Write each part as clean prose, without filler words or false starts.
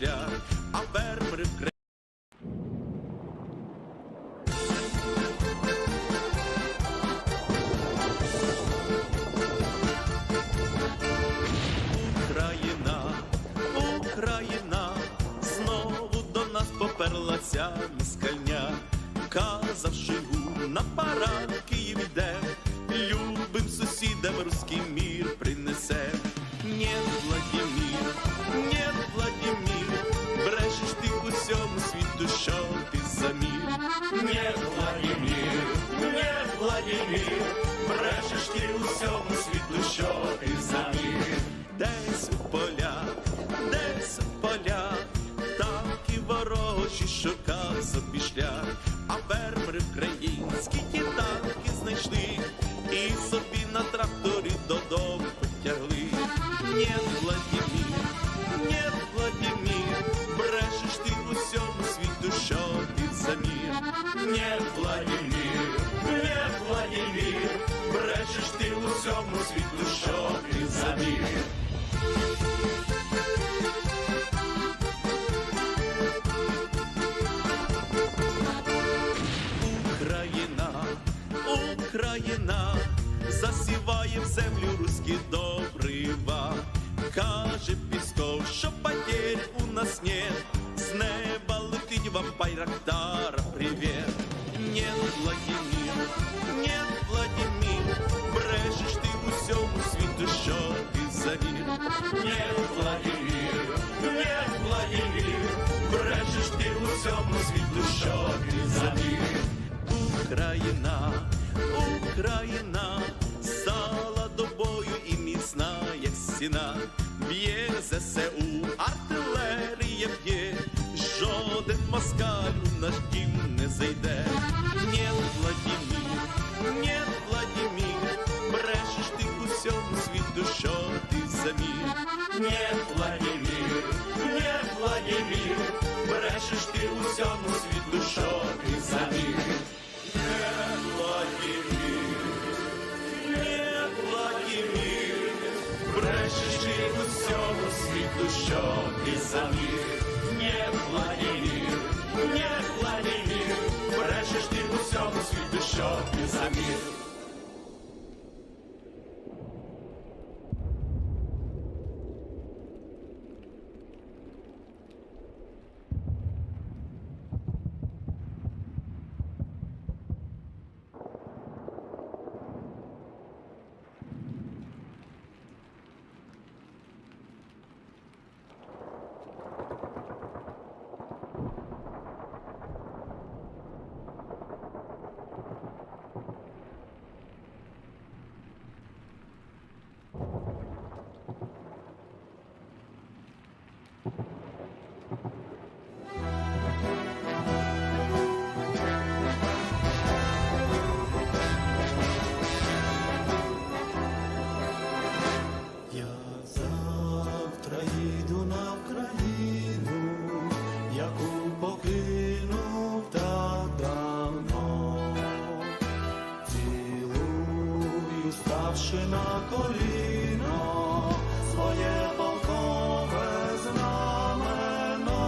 шлях, а фермери в країні. Україна, знову до нас поперлася москальня. Казав Шойгу, на парад Київ іде, любим сусідам руський мір принесе. Нет, Владимир, нет, Владимир, брешеш ти усьому світу, що ти за мір. Нет, Владимир, нет, Владимир, брешеш ти усьому світу, що ти за мір. Десь у полях, танки ворожі шукав собі шлях, а фермери українські ті танки знайшли і собі на тракторі додому потягли. Нет, Владимир, нет, Владимир, брешеш ти усьому світу, що ти за мір. Нет, Владимир, нет, Владимир, брешеш ти усьому світу, що ти за мір. Україна засіває в землю руські добрива. Каже Пісков, що потерь у нас нет, з неба летить вам Байрактара привет. Нет, Владимир, нет, Владимир, брешеш ти усьому світу, що ти за мір. Нет, Владимир, нет, Владимир, брешеш ти усьому світу, що ти за мір. Україна стала до бою і міцна, як стіна. Б'є ЗСУ, артилерія б'є, жоден москаль у наш дім не зайде. Нет, Владимир, нет, Владимир, брешеш ти усьому світу, що ти за мір. Нет, Владимир, нет, Владимир, брешеш ти усьому світу, що ти за мір. Нет, Владимир, нет, Владимир, брешеш ти усьому світу, що ти за мір. Нет, Владимир, нет, Владимир, брешеш ти усьому світу, що ти за мір. На коліно своє полкове знамено,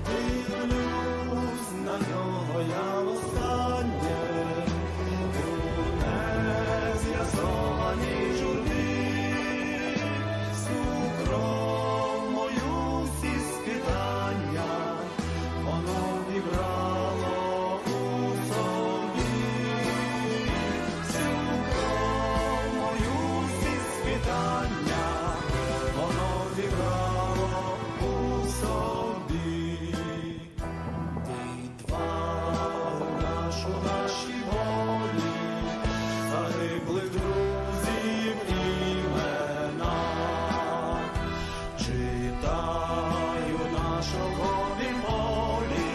дивлюсь на нього я востаннє у нез'ясованій журбі, всю кров мою, всі скитання воно вібрало у собі. Воно вібрало у собі. Відвагу нашу нашій волі, загиблих друзів імена. Читаю на шовковій молі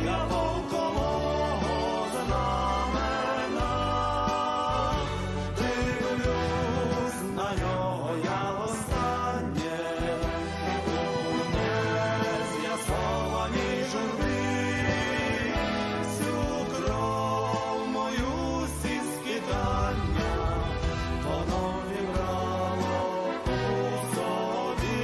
я полкового знамена. Дивлюсь на нього я востаннє у нез'ясованій журбі. Всю кров мою, всі скитання воно вібрало у собі.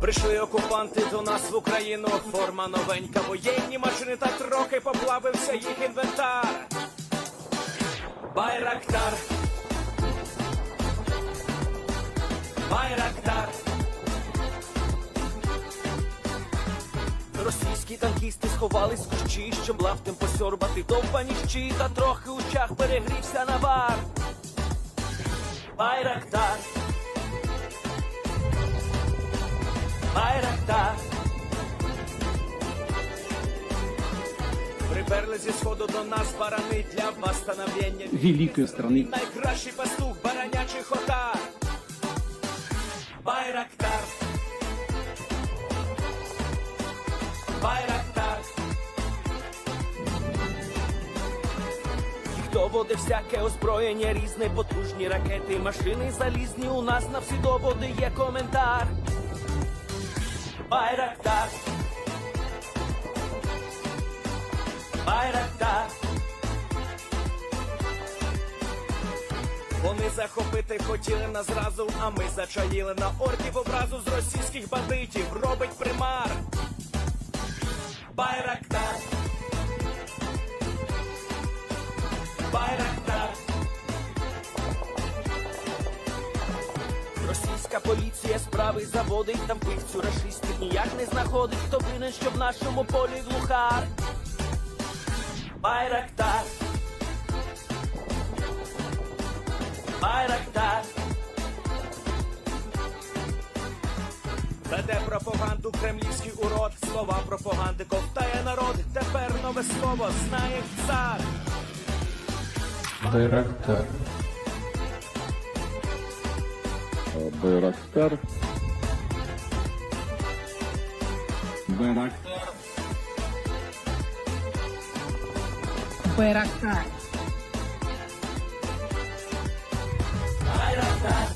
Прийшли окупанти до нас в Україну, форма новенька, воєнні машини та трохи поплавився їх інвентар. Байрактар, Байрактар. Російські танкісти сховались в кущі, щоб лаптем посьорбати довбані щі, та трохи у чах перегрівся навар. Байрактар, Байрактар. Приперли зі сходу до нас барани для восстановлення великой страны. найкращий пастух баранячих отар. Байрактар, Байрактар. Їх доводи всяке озброєння різне, потужні ракети, машини залізні. У нас на всі доводи є коментар. Байрактар, Байрактар. Вони захопити хотіли нас зразу, а ми зачаїли на орків образу з російських бандитів. Робить примар. Байрактар, Байрактар. Російська поліція справи заводить, там пивцю рашистів ніяк не знаходить. Хто винен, що в нашому полі глухар? Байрактар, Байрактар. Веде пропаганду кремлівський урод, слова пропаганди ковтає народ. Тепер нове слово знає цар. Байрактар. Байрактар. Байрактар. Байрактар. Байрактар.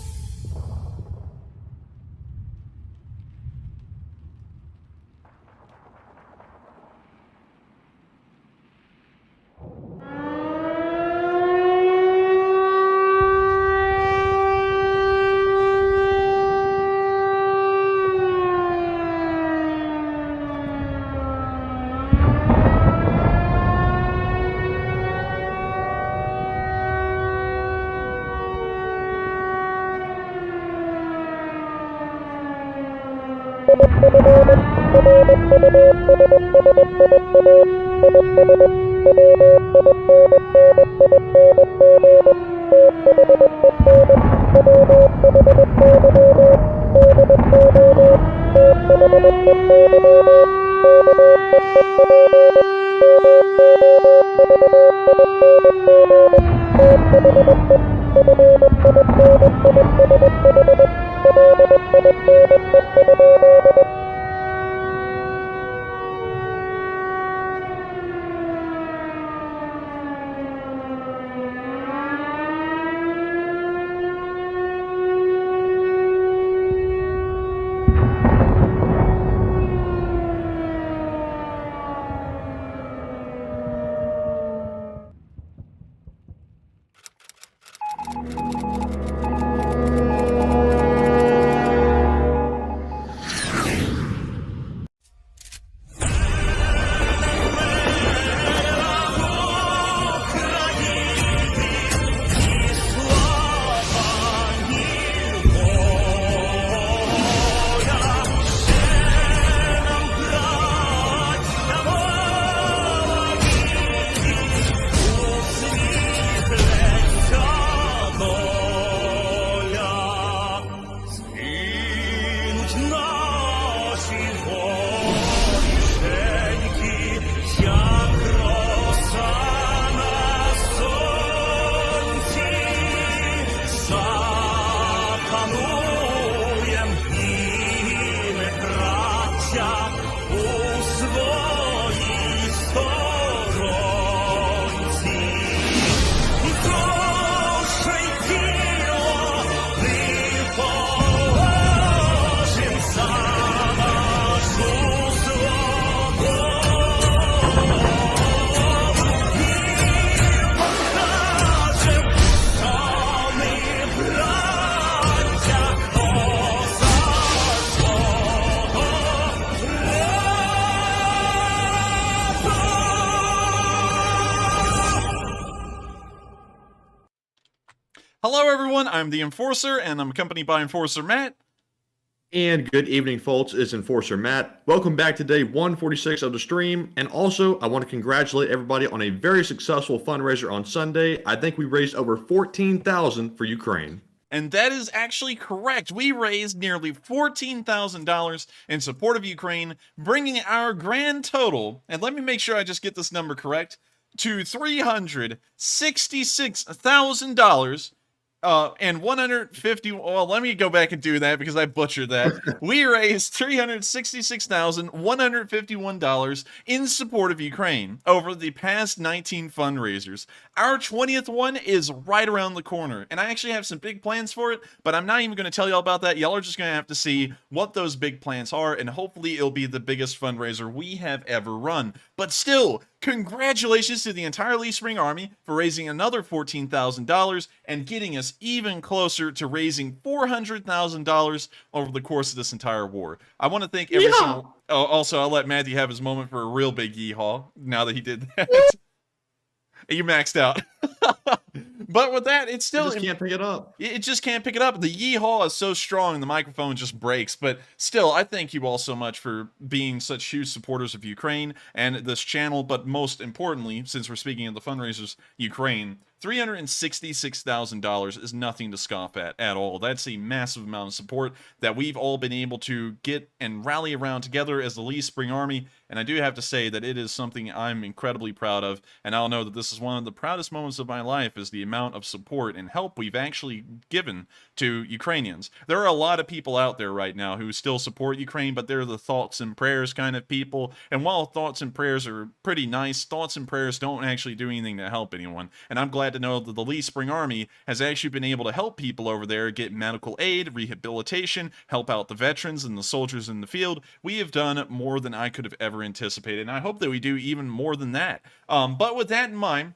Hello, everyone. I'm the Enforcer, and I'm accompanied by Enforcer Matt. And good evening, folks. It's Enforcer Matt. Welcome back to day 146 of the stream. And also, I want to congratulate everybody on a very successful fundraiser on Sunday. I think we raised over $14,000 for Ukraine. And that is actually correct. We raised nearly $14,000 in support of Ukraine, bringing our grand total, and let me make sure I just get this number correct, to $366,000. And 150, well, let me go back and do that because I butchered that. We raised $366,151 in support of Ukraine over the past 19 fundraisers. Our 20th one is right around the corner, and I actually have some big plans for it, but I'm not even going to tell y'all about that. Y'all are just going to have to see what those big plans are, and hopefully it'll be the biggest fundraiser we have ever run. But still, congratulations to the entire Lee Spring Army for raising another $14,000 and getting us even closer to raising $400,000 over the course of this entire war. I want to thank every single... Oh, also, I'll let Matthew have his moment for a real big yeehaw now that he did that. You maxed out. But with that, it's still... You just can't pick it up. It just can't pick it up. The yeehaw is so strong, the microphone just breaks. But still, I thank you all so much for being such huge supporters of Ukraine and this channel. But most importantly, since we're speaking of the fundraisers, Ukraine, $366,000 is nothing to scoff at all. That's a massive amount of support that we've all been able to get and rally around together as the Lee Spring Army. And I do have to say that it is something I'm incredibly proud of. And I'll know that this is one of the proudest moments of my life, is the amount of support and help we've actually given to Ukrainians. There are a lot of people out there right now who still support Ukraine, but they're the thoughts and prayers kind of people. And while thoughts and prayers are pretty nice, thoughts and prayers don't actually do anything to help anyone. And I'm glad to know that the Lee Spring Army has actually been able to help people over there get medical aid, rehabilitation, help out the veterans and the soldiers in the field. We have done more than I could have ever anticipated, and I hope that we do even more than that. But with that in mind,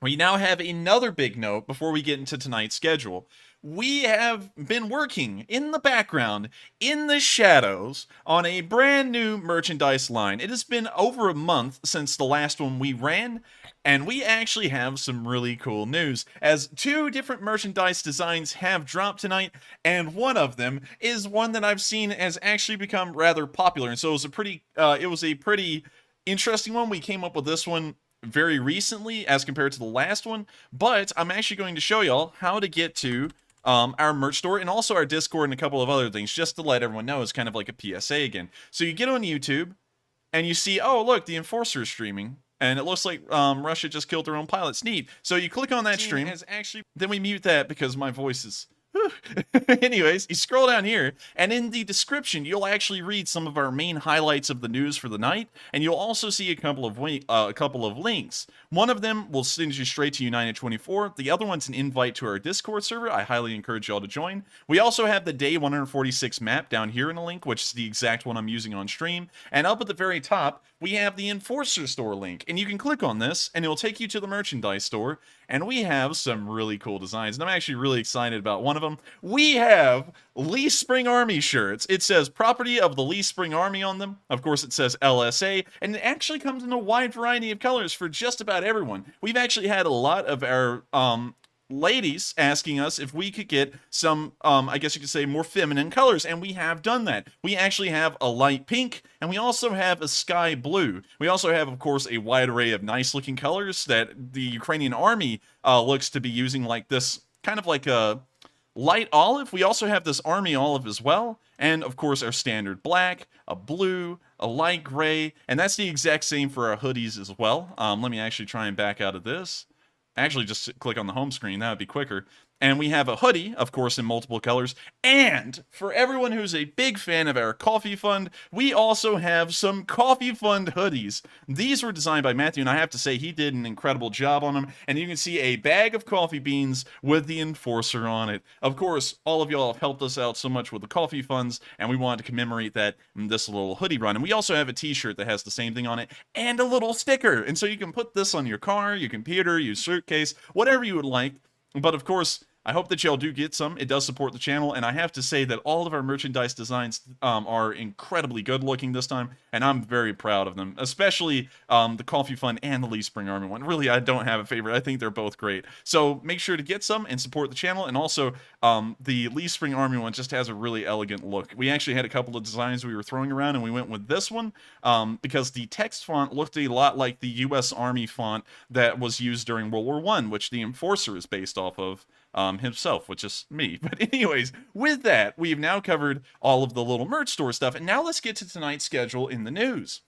we now have another big note before we get into tonight's schedule. We have been working in the background, in the shadows, on a brand new merchandise line. It has been over a month since the last one we ran, and we actually have some really cool news, as 2 different merchandise designs have dropped tonight, and one of them is one that I've seen has actually become rather popular, and so it was a pretty interesting one. We came up with this one very recently as compared to the last one, but I'm actually going to show y'all how to get to our merch store and also our Discord and a couple of other things, just to let everyone know. It's kind of like a PSA again. So you get on YouTube and you see, oh look, the Enforcer is streaming, and it looks like Russia just killed their own pilots. Neat. So you click on that stream. Then we mute that because my voice is... Anyways, you scroll down here, and in the description, you'll actually read some of our main highlights of the news for the night, and you'll also see a couple of links. One of them will send you straight to United 24. The other one's an invite to our Discord server. I highly encourage y'all to join. We also have the Day 146 map down here in a link, which is the exact one I'm using on stream. And up at the very top, we have the Enforcer store link, and you can click on this, and it'll take you to the merchandise store. And we have some really cool designs, and I'm actually really excited about one of them. We have Lee Spring Army shirts. It says property of the Lee Spring Army on them. Of course, it says LSA, and it actually comes in a wide variety of colors for just about everyone. We've actually had a lot of our ladies asking us if we could get some, I guess you could say, more feminine colors, and we have done that. We actually have a light pink, and we also have a sky blue. We also have, of course, a wide array of nice-looking colors that the Ukrainian army looks to be using, like this, kind of like a light olive. We also have this army olive as well, and, of course, our standard black, a blue, a light gray, and that's the exact same for our hoodies as well. Let me actually try and back out of this. Actually, just click on the home screen. That would be quicker. And we have a hoodie, of course, in multiple colors. And for everyone who's a big fan of our Coffee Fund, we also have some Coffee Fund hoodies. These were designed by Matthew, and I have to say he did an incredible job on them. And you can see a bag of coffee beans with the Enforcer on it. Of course, all of y'all have helped us out so much with the Coffee Funds, and we wanted to commemorate that in this little hoodie run. And we also have a t-shirt that has the same thing on it, and a little sticker. And so you can put this on your car, your computer, your suitcase, whatever you would like. But of course, I hope that y'all do get some. It does support the channel, and I have to say that all of our merchandise designs are incredibly good looking this time, and I'm very proud of them, especially the Coffee Fund and the Lee Spring Army one. Really, I don't have a favorite. I think they're both great. So make sure to get some and support the channel, and also the Lee Spring Army one just has a really elegant look. We actually had a couple of designs we were throwing around, and we went with this one because the text font looked a lot like the U.S. Army font that was used during World War I, which the Enforcer is based off of. Himself, which is me. But anyways, with that, we've now covered all of the little merch store stuff, and now let's get to tonight's schedule in the news.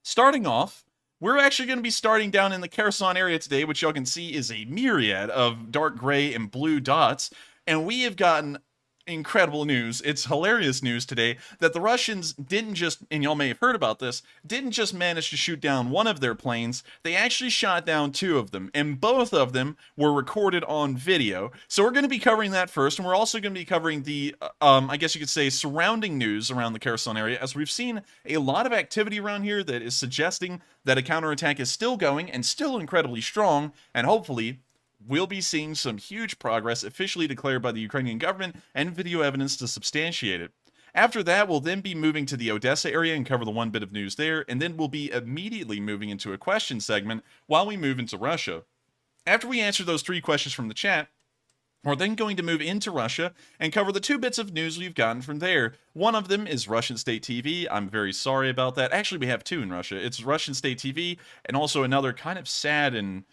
Starting off, we're actually going to be starting down in the Kherson area today, which y'all can see is a myriad of dark gray and blue dots, and we have gotten incredible news. It's hilarious news today that the Russians didn't just, and y'all may have heard about this, didn't just manage to shoot down one of their planes, they actually shot down two of them, and both of them were recorded on video. So we're going to be covering that first, and we're also going to be covering the, I guess you could say, surrounding news around the Kherson area, as we've seen a lot of activity around here that is suggesting that a counterattack is still going and still incredibly strong, and hopefully we'll be seeing some huge progress officially declared by the Ukrainian government and video evidence to substantiate it. After that, we'll then be moving to the Odessa area and cover the one bit of news there, and then we'll be immediately moving into a question segment while we move into Russia. After we answer those 3 questions from the chat, we're then going to move into Russia and cover the 2 bits of news we've gotten from there. One of them is Russian State TV. I'm very sorry about that. Actually, we have 2 in Russia. It's Russian State TV and also another kind of sad and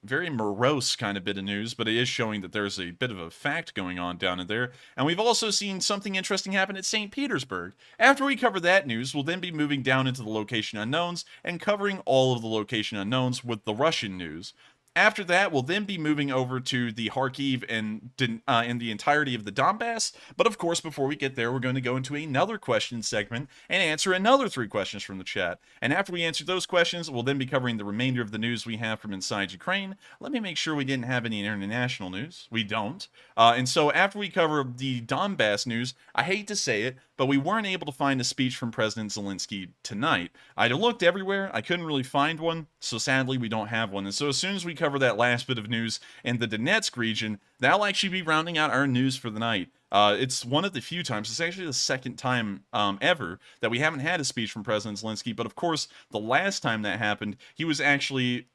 very morose kind of bit of news, but it is showing that there's a bit of a fact going on down in there. And we've also seen something interesting happen at St. Petersburg. After we cover that news, we'll then be moving down into the location unknowns and covering all of the location unknowns with the Russian news. After that, we'll then be moving over to the Kharkiv and in the entirety of the Donbass. But of course, before we get there, we're going to go into another question segment and answer another 3 questions from the chat. And after we answer those questions, we'll then be covering the remainder of the news we have from inside Ukraine. Let me make sure we didn't have any international news. We don't. And so after we cover the Donbass news, I hate to say it, but we weren't able to find a speech from President Zelenskyy tonight. I looked everywhere. I couldn't really find one. So sadly, we don't have one. And so as soon as we cover that last bit of news in the Donetsk region, that'll actually be rounding out our news for the night. It's one of the few times, it's actually the second time ever that we haven't had a speech from President Zelenskyy, but of course, the last time that happened, he was actually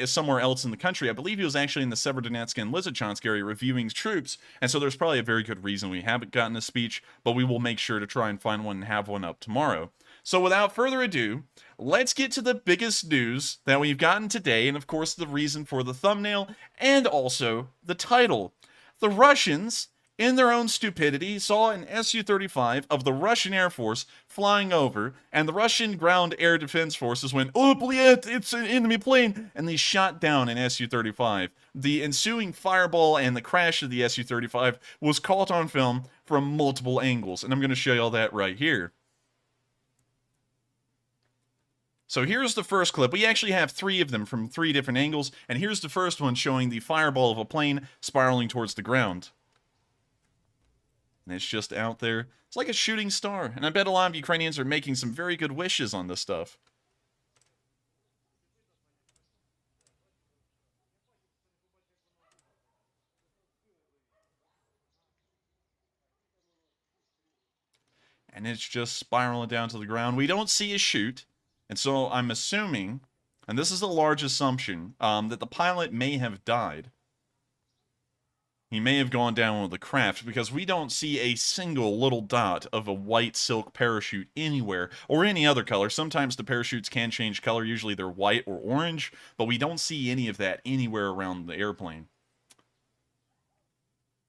somewhere else in the country. I believe he was actually in the Severodonetsk and Lysychansk area reviewing troops, and so there's probably a very good reason we haven't gotten a speech, but we will make sure to try and find one and have one up tomorrow. So without further ado, let's get to the biggest news that we've gotten today, and of course the reason for the thumbnail, and also the title. The Russians, in their own stupidity, saw an Su-35 of the Russian Air Force flying over, and the Russian ground air defense forces went, "Oh, bled, it's an enemy plane," and they shot down an Su-35. The ensuing fireball and the crash of the Su-35 was caught on film from multiple angles, and I'm going to show you all that right here. So here's the first clip. We actually have 3 of them from 3 different angles, and here's the first one showing the fireball of a plane spiraling towards the ground. And it's just out there. It's like a shooting star, and I bet a lot of Ukrainians are making some very good wishes on this stuff. And it's just spiraling down to the ground. We don't see a chute. And so I'm assuming, and this is a large assumption, that the pilot may have died. He may have gone down with the craft because we don't see a single little dot of a white silk parachute anywhere, or any other color. Sometimes the parachutes can change color, usually they're white or orange, but we don't see any of that anywhere around the airplane.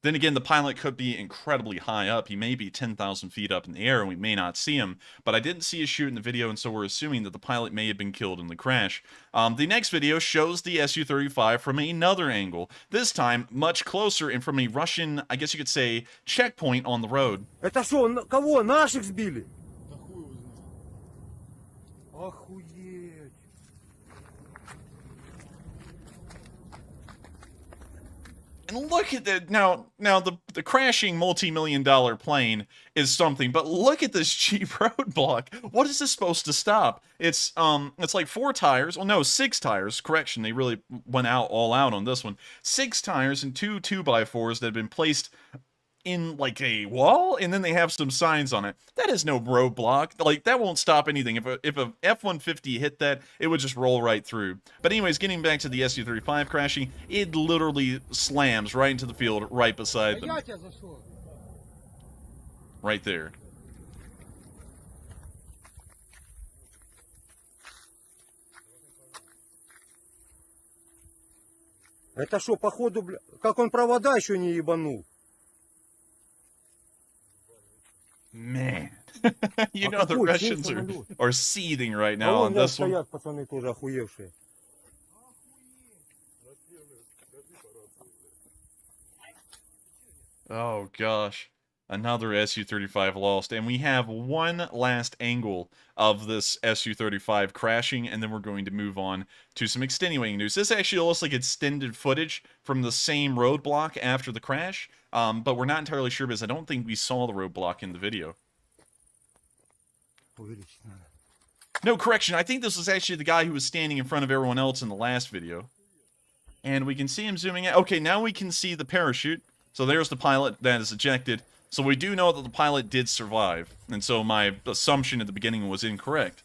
Then again, the pilot could be incredibly high up. He may be 10,000 feet up in the air, and we may not see him. But I didn't see a chute in the video, and so we're assuming that the pilot may have been killed in the crash. The next video shows the Su-35 from another angle. This time, much closer and from a Russian, I guess you could say, checkpoint on the road. Это что, кого? Наших сбили? Да хуй его знает. Охуеть. And look at that. Now the crashing multi-million-dollar plane is something, but look at this cheap roadblock. What is this supposed to stop? It's like 4 tires. Well, no, 6 tires. Correction, they really went all out on this one. 6 tires and 2 2x4s that have been placed in like a wall, and then they have some signs on it. That is no roadblock. Like, that won't stop anything. If a F-150 hit that, it would just roll right through. But anyways, getting back to the Su-35 crashing, it literally slams right into the field right beside them. Right there. Это что, походу, бля, как он провода еще не ебанул? Man. You know the Russians are seething right now on this one. Стоят пацаны тоже охуевшие. Oh gosh. Another Su-35 lost, and we have one last angle of this Su-35 crashing, and then we're going to move on to some extenuating news. This actually looks like extended footage from the same roadblock after the crash, but we're not entirely sure because I don't think we saw the roadblock in the video. No, correction, I think this was actually the guy who was standing in front of everyone else in the last video. And we can see him zooming in. Okay, now we can see the parachute. So there's the pilot that is ejected. So we do know that the pilot did survive, and so my assumption at the beginning was incorrect.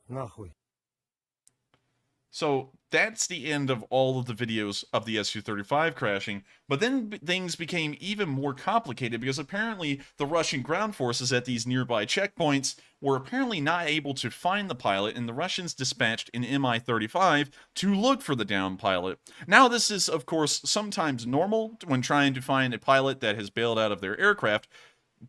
Нахуй. So that's the end of all of the videos of the Su-35 crashing, but then things became even more complicated because apparently the Russian ground forces at these nearby checkpoints were apparently not able to find the pilot, and the Russians dispatched an Mi-35 to look for the downed pilot. Now this is, of course, sometimes normal when trying to find a pilot that has bailed out of their aircraft,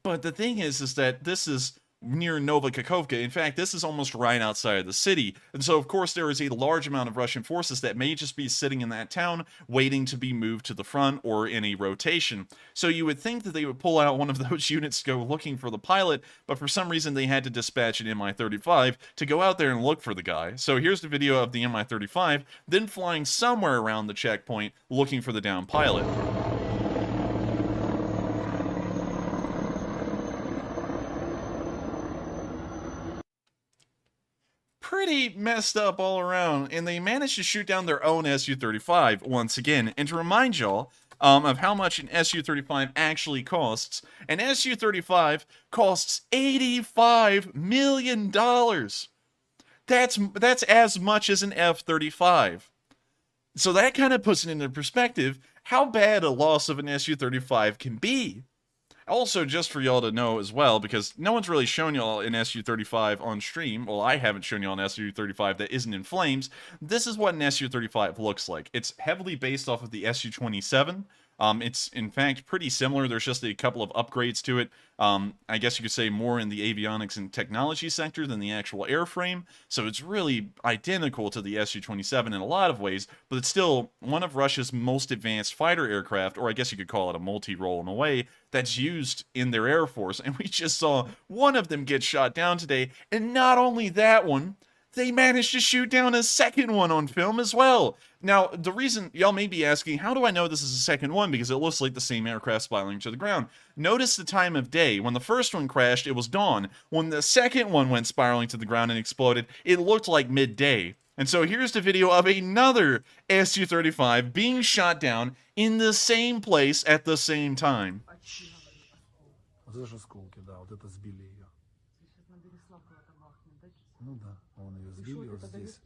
but the thing is that this is near Novokakhovka. In fact, this is almost right outside of the city. And so, of course, there is a large amount of Russian forces that may just be sitting in that town waiting to be moved to the front or in a rotation. So you would think that they would pull out one of those units to go looking for the pilot, but for some reason they had to dispatch an Mi-35 to go out there and look for the guy. So here's the video of the Mi-35 then flying somewhere around the checkpoint looking for the downed pilot. Pretty messed up all around, and they managed to shoot down their own Su-35 once again. And to remind y'all of how much an Su-35 actually costs, an Su-35 costs $85 million. That's as much as an F-35. So that kind of puts it into perspective how bad a loss of an Su-35 can be. Also, just for y'all to know as well, because no one's really shown y'all an Su-35 on stream. Well, I haven't shown y'all an Su-35 that isn't in flames. This is what an Su-35 looks like. It's heavily based off of the Su-27. It's, in fact, pretty similar. There's just a couple of upgrades to it. I guess you could say more in the avionics and technology sector than the actual airframe. So it's really identical to the Su-27 in a lot of ways, but it's still one of Russia's most advanced fighter aircraft, or I guess you could call it a multi-role in a way, that's used in their Air Force. And we just saw one of them get shot down today, and not only that one, they managed to shoot down a second one on film as well. Now, the reason y'all may be asking, how do I know this is the second one? Because it looks like the same aircraft spiraling to the ground. Notice the time of day. When the first one crashed, it was dawn. When the second one went spiraling to the ground and exploded, it looked like midday. And so here's the video of another Su-35 being shot down in the same place at the same time. Вот это же осколки, да, вот это сбили ее. Ну да, он ее сбили вот здесь.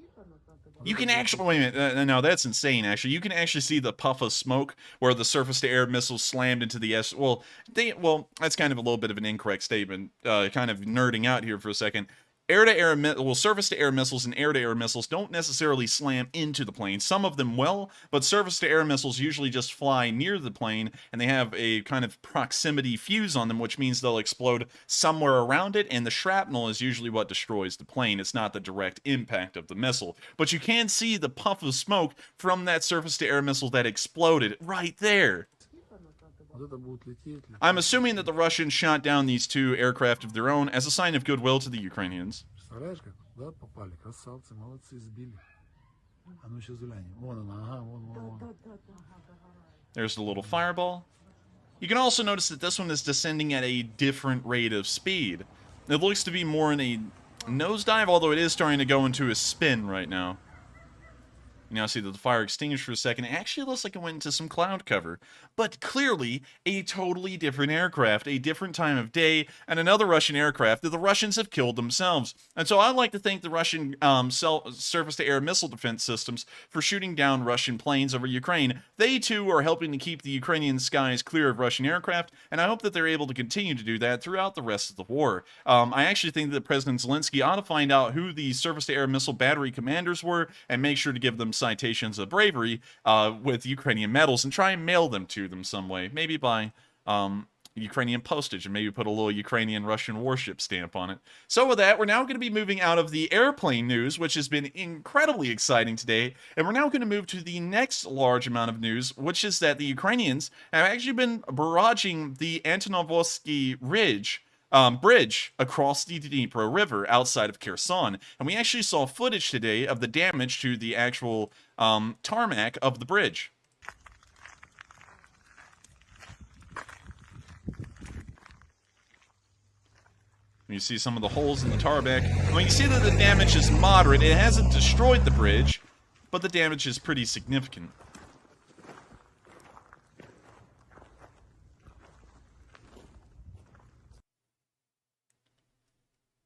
You can actually, wait a minute, no, that's insane, actually. You can actually see the puff of smoke where the surface-to-air missiles slammed into the well, that's kind of a little bit of an incorrect statement, kind of nerding out here for a second. Surface-to-air missiles and air-to-air missiles don't necessarily slam into the plane. Some of them will, but surface-to-air missiles usually just fly near the plane, and they have a kind of proximity fuse on them, which means they'll explode somewhere around it, and the shrapnel is usually what destroys the plane. It's not the direct impact of the missile. But you can see the puff of smoke from that surface-to-air missile that exploded right there. I'm assuming that the Russians shot down these two aircraft of their own as a sign of goodwill to the Ukrainians. А ну сейчас глянем. Вон она, ага, вон. There's the little fireball. You can also notice that this one is descending at a different rate of speed. It looks to be more in a nosedive, although it is starting to go into a spin right now. You now see that the fire extinguished for a second. It actually looks like it went into some cloud cover. But clearly, a totally different aircraft, a different time of day, and another Russian aircraft that the Russians have killed themselves. And so I'd like to thank the Russian surface-to-air missile defense systems for shooting down Russian planes over Ukraine. They, too, are helping to keep the Ukrainian skies clear of Russian aircraft, and I hope that they're able to continue to do that throughout the rest of the war. I actually think that President Zelenskyy ought to find out who the surface-to-air missile battery commanders were and make sure to give them citations of bravery with Ukrainian medals and try and mail them to them some way, maybe by Ukrainian postage, and maybe put a little Ukrainian-Russian warship stamp on it. So with that, we're now going to be moving out of the airplane news, which has been incredibly exciting today, and we're now going to move to the next large amount of news, which is that the Ukrainians have actually been barraging the Antonovsky bridge across the Dnipro River outside of Kherson. And we actually saw footage today of the damage to the actual tarmac of the bridge. You see some of the holes in the tarmac. I mean, you see that the damage is moderate. It hasn't destroyed the bridge, but the damage is pretty significant.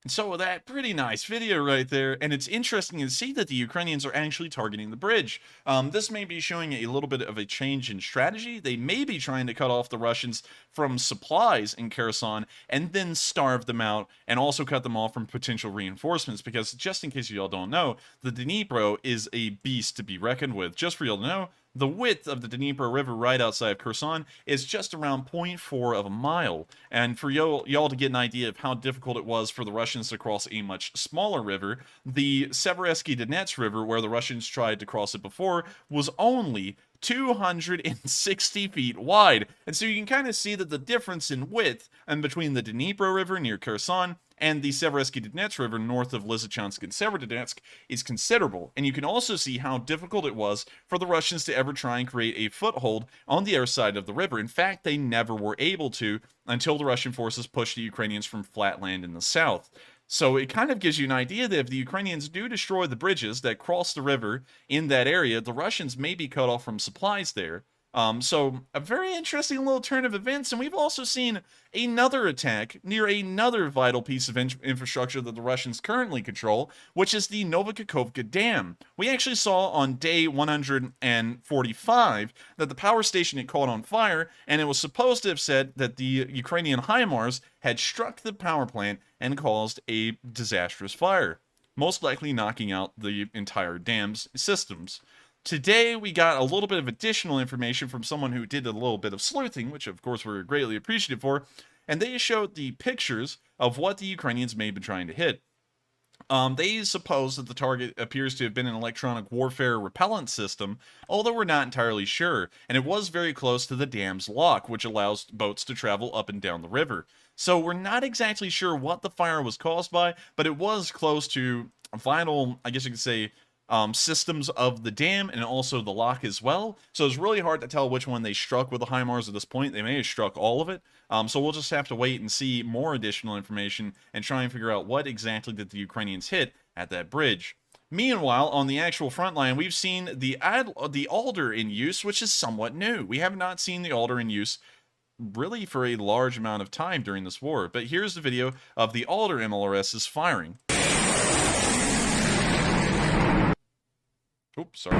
And so with that, pretty nice video right there, and it's interesting to see that the Ukrainians are actually targeting the bridge. This may be showing a little bit of a change in strategy. They may be trying to cut off the Russians from supplies in Kherson and then starve them out and also cut them off from potential reinforcements, because just in case you all don't know, the Dnipro is a beast to be reckoned with. Just for you all to know, the width of the Dnipro River right outside of Kherson is just around 0.4 of a mile. And for y'all to get an idea of how difficult it was for the Russians to cross a much smaller river, the Seversky Donets River, where the Russians tried to cross it before, was only 260 feet wide. And so you can kind of see that the difference in width and between the Dnipro River near Kherson and the Seversky Donets River north of Lysychansk and Severodonetsk is considerable. And you can also see how difficult it was for the Russians to ever try and create a foothold on the air side of the river. In fact, they never were able to until the Russian forces pushed the Ukrainians from flat land in the south. So it kind of gives you an idea that if the Ukrainians do destroy the bridges that cross the river in that area, the Russians may be cut off from supplies there. So a very interesting little turn of events, and we've also seen another attack near another vital piece of infrastructure that the Russians currently control, which is the Novokakhovka Dam. We actually saw on day 145 that the power station had caught on fire, and it was supposed to have said that the Ukrainian HIMARS had struck the power plant and caused a disastrous fire, most likely knocking out the entire dam's systems. Today, we got a little bit of additional information from someone who did a little bit of sleuthing, which of course we're greatly appreciative for, and they showed the pictures of what the Ukrainians may have been trying to hit. They suppose that the target appears to have been an electronic warfare repellent system, although we're not entirely sure, and it was very close to the dam's lock, which allows boats to travel up and down the river. So we're not exactly sure what the fire was caused by, but it was close to vital, I guess you could say, systems of the dam and also the lock as well. So it's really hard to tell which one they struck with the HIMARS at this point. They may have struck all of it. So we'll just have to wait and see more additional information and try and figure out what exactly did the Ukrainians hit at that bridge. Meanwhile, on the actual front line, we've seen the Alder in use, which is somewhat new. We have not seen the Alder in use really for a large amount of time during this war. But here's the video of the Alder MLRS's firing. Oops, sorry.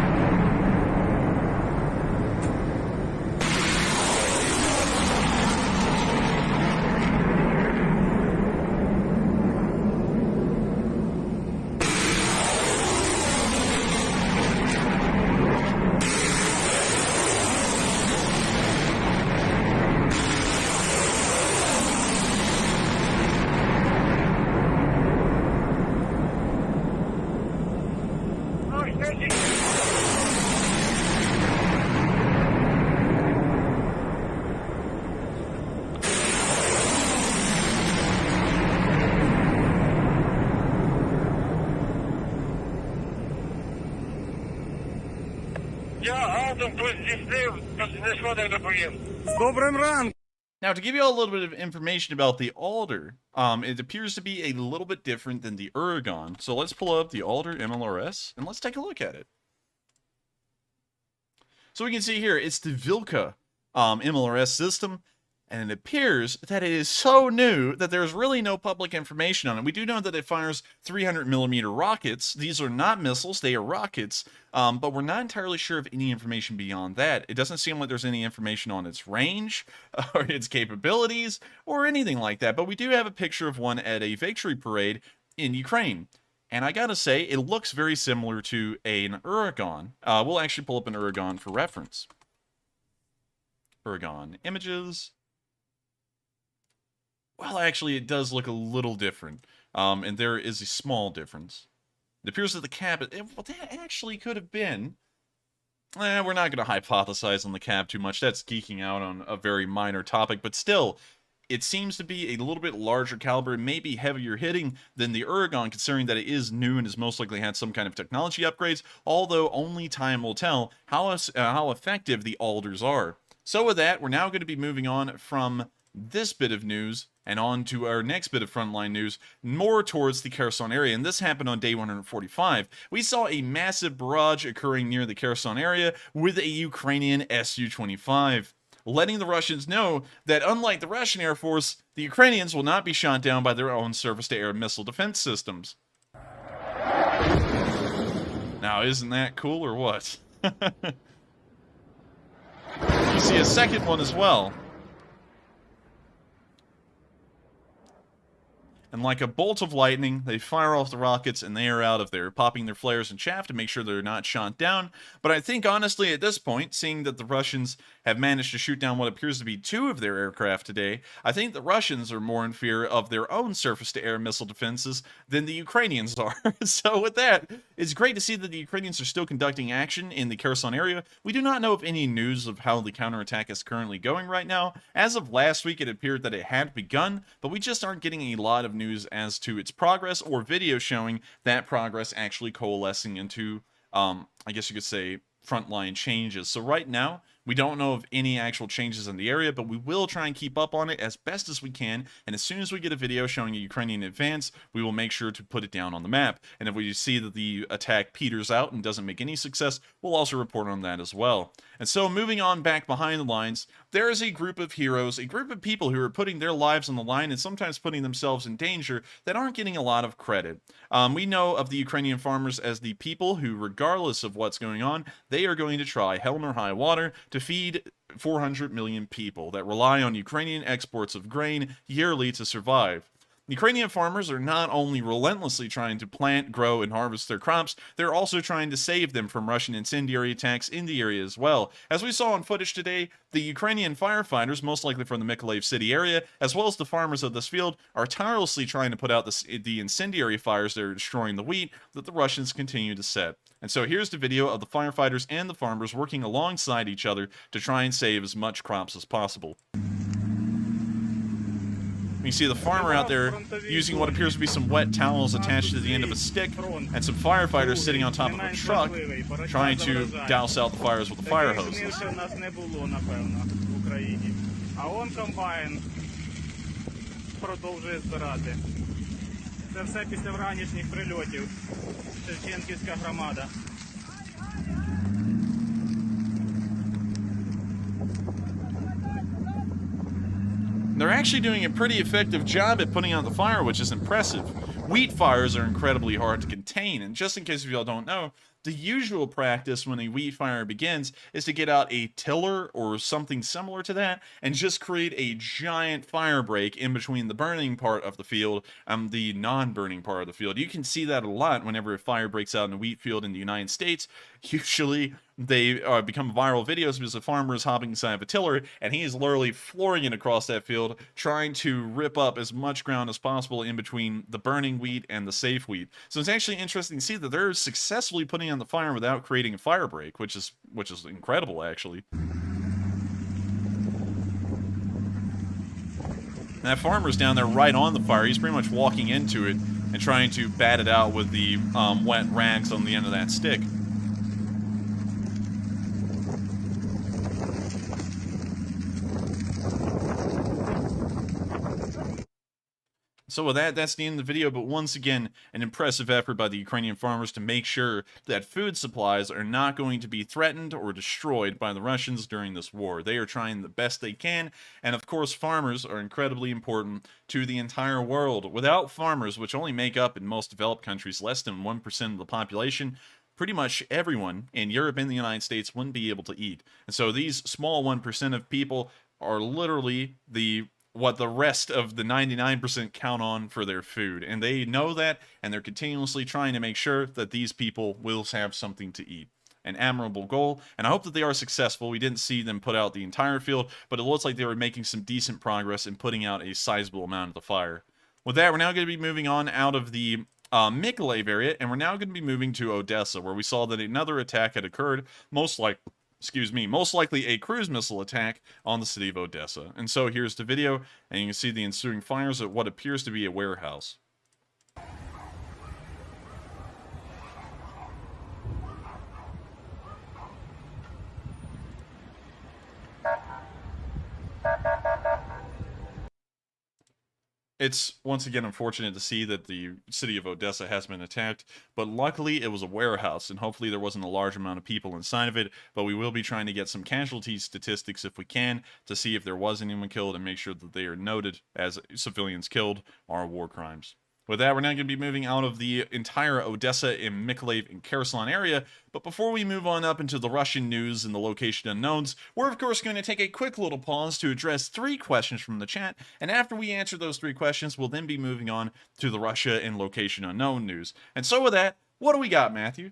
Я автом тут здійснив, знайшла так доповім. З добрим ранком. Now, to give you all a little bit of information about the Alder, it appears to be a little bit different than the Uragon. So let's pull up the Alder MLRS, and let's take a look at it. So we can see here, it's the Vilka MLRS system, and it appears that it is so new that there's really no public information on it. We do know that it fires 300mm rockets. These are not missiles, they are rockets, but we're not entirely sure of any information beyond that. It doesn't seem like there's any information on its range, or its capabilities, or anything like that, but we do have a picture of one at a victory parade in Ukraine. And I gotta say, it looks very similar to an Uragon. We'll actually pull up an Uragon for reference. Uragon images. Well, actually, it does look a little different, and there is a small difference. It appears that the cab, well, that actually could have been. We're not going to hypothesize on the cab too much. That's geeking out on a very minor topic, but still, it seems to be a little bit larger caliber, maybe heavier hitting than the Uragon, considering that it is new and has most likely had some kind of technology upgrades, although only time will tell how effective the Alders are. So with that, we're now going to be moving on from this bit of news and on to our next bit of frontline news, more towards the Kherson area, and this happened on day 145. We saw a massive barrage occurring near the Kherson area with a Ukrainian Su-25, letting the Russians know that unlike the Russian Air Force, the Ukrainians will not be shot down by their own surface-to-air missile defense systems. Now, isn't that cool or what? You see a second one as well. And like a bolt of lightning, they fire off the rockets and they are out of there, popping their flares and chaff to make sure they're not shot down. But I think, honestly, at this point, seeing that the Russians have managed to shoot down what appears to be 2 of their aircraft today, I think the Russians are more in fear of their own surface-to-air missile defenses than the Ukrainians are. So with that, it's great to see that the Ukrainians are still conducting action in the Kherson area. We do not know of any news of how the counterattack is currently going right now. As of last week, it appeared that it had begun, but we just aren't getting a lot of news as to its progress or video showing that progress actually coalescing into, I guess you could say, frontline changes. So right now, we don't know of any actual changes in the area, but we will try and keep up on it as best as we can, and as soon as we get a video showing a Ukrainian advance, we will make sure to put it down on the map. And if we see that the attack peters out and doesn't make any success, we'll also report on that as well. And so moving on back behind the lines, there is a group of heroes, a group of people who are putting their lives on the line and sometimes putting themselves in danger that aren't getting a lot of credit. We know of the Ukrainian farmers as the people who, regardless of what's going on, they are going to try hell or high water to feed 400 million people that rely on Ukrainian exports of grain yearly to survive. Ukrainian farmers are not only relentlessly trying to plant, grow, and harvest their crops, they're also trying to save them from Russian incendiary attacks in the area as well. As we saw on footage today, the Ukrainian firefighters, most likely from the Mykolaiv city area, as well as the farmers of this field, are tirelessly trying to put out the incendiary fires that are destroying the wheat that the Russians continue to set. And so here's the video of the firefighters and the farmers working alongside each other to try and save as much crops as possible. You see the farmer out there using what appears to be some wet towels attached to the end of a stick, and some firefighters sitting on top of a truck trying to douse out the fires with a fire hose. Це все після вранішніх прильотів. Шевченківська громада. They're actually doing a pretty effective job at putting out the fire, which is impressive. Wheat fires are incredibly hard to contain, and just in case y'all don't know, the usual practice when a wheat fire begins is to get out a tiller or something similar to that and just create a giant fire break in between the burning part of the field and the non-burning part of the field. You can see that a lot whenever a fire breaks out in a wheat field in the United States. Usually they become viral videos because the farmer is hopping inside of a tiller and he is literally flooring it across that field, trying to rip up as much ground as possible in between the burning wheat and the safe wheat. So it's actually interesting to see that they're successfully putting on the fire without creating a fire break, which is incredible, actually. And that farmer's down there right on the fire. He's pretty much walking into it and trying to bat it out with the wet rags on the end of that stick. So with that, that's the end of the video, but once again, an impressive effort by the Ukrainian farmers to make sure that food supplies are not going to be threatened or destroyed by the Russians during this war. They are trying the best they can, and of course farmers are incredibly important to the entire world. Without farmers, which only make up in most developed countries less than 1% of the population, pretty much everyone in Europe and the United States wouldn't be able to eat. And so these small 1% of people are literally what the rest of the 99% count on for their food. And they know that, and they're continuously trying to make sure that these people will have something to eat. An admirable goal, and I hope that they are successful. We didn't see them put out the entire field, but it looks like they were making some decent progress in putting out a sizable amount of the fire. With that, we're now going to be moving on out of the Mykolaiv area, and we're now going to be moving to Odessa, where we saw that another attack had occurred, most likely a cruise missile attack on the city of Odessa. And so here's the video, and you can see the ensuing fires at what appears to be a warehouse. It's once again unfortunate to see that the city of Odessa has been attacked, but luckily it was a warehouse, and hopefully there wasn't a large amount of people inside of it, but we will be trying to get some casualty statistics if we can, to see if there was anyone killed and make sure that they are noted as civilians killed or war crimes. With that, we're now going to be moving out of the entire Odessa and Mykolaiv and Kherson area, but before we move on up into the Russian news and the location unknowns, we're of course going to take a quick little pause to address 3 questions from the chat, and after we answer those 3 questions, we'll then be moving on to the Russia and location unknown news. And so with that, what do we got, Matthew?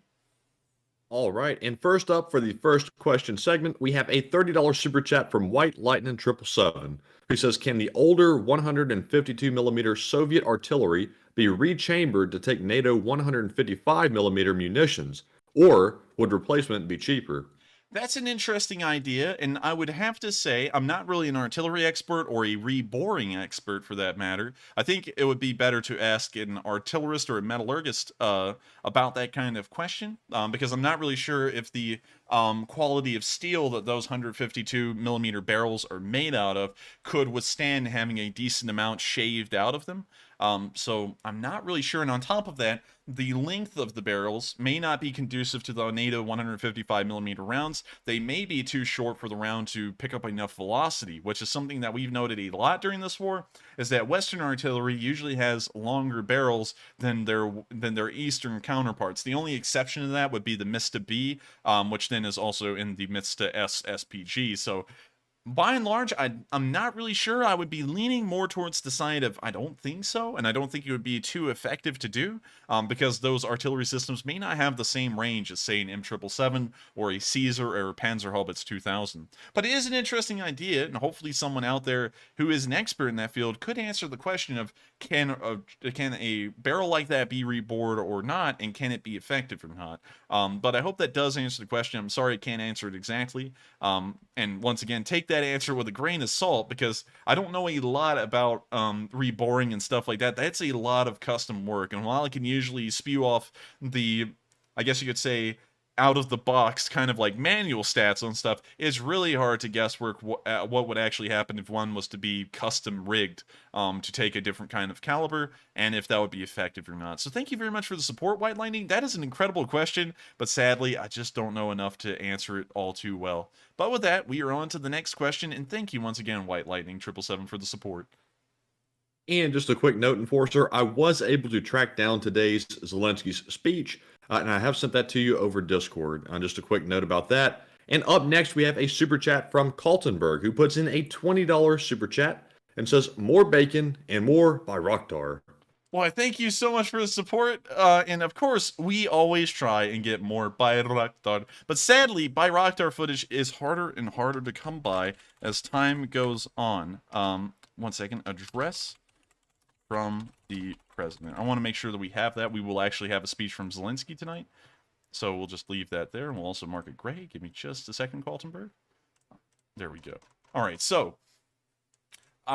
All right, and first up for the first question segment, we have a $30 super chat from White Lightning 777, who says, can the older 152mm Soviet artillery be rechambered to take NATO 155mm munitions, or would replacement be cheaper? That's an interesting idea, and I would have to say I'm not really an artillery expert or a reboring expert for that matter. I think it would be better to ask an artillerist or a metallurgist about that kind of question, because I'm not really sure if the quality of steel that those 152mm barrels are made out of could withstand having a decent amount shaved out of them. So I'm not really sure, and on top of that, the length of the barrels may not be conducive to the NATO 155mm rounds. They may be too short for the round to pick up enough velocity, which is something that we've noted a lot during this war, is that Western artillery usually has longer barrels than their Eastern counterparts. The only exception to that would be the Mista B, which then is also in the Mista S SPG. So by and large, I'm not really sure. I would be leaning more towards the side of I don't think so, and I don't think it would be too effective to do, because those artillery systems may not have the same range as, say, an M777 or a Caesar or a Panzerhaubitze 2000. But it is an interesting idea, and hopefully someone out there who is an expert in that field could answer the question of can a barrel like that be rebored or not, and can it be effective or not? But I hope that does answer the question. I'm sorry I can't answer it exactly. And once again, take that answer with a grain of salt, because I don't know a lot about reboring and stuff like that. That's a lot of custom work, and while I can usually spew off the, I guess you could say, out of the box kind of like manual stats on stuff, it's really hard to guesswork what would actually happen if one was to be custom rigged to take a different kind of caliber, and if that would be effective or not. So thank you very much for the support, White Lightning. That is an incredible question, but sadly I just don't know enough to answer it all too well. But with that, we are on to the next question, and thank you once again, White Lightning 777, for the support. And just a quick note, Enforcer, I was able to track down today's Zelensky's speech, and I have sent that to you over Discord. Just a quick note about that. And up next, we have a super chat from Kaltenberg, who puts in a $20 super chat and says, more bacon and more by Rocktar. Well, thank you so much for the support, and of course, we always try and get more Bayraktar, but sadly, Bayraktar footage is harder and harder to come by as time goes on. 1 second, address from the president. I want to make sure that we have that. We will actually have a speech from Zelenskyy tonight, so we'll just leave that there, and we'll also mark it gray. Give me just a second, Kaltenberg. There we go. All right, so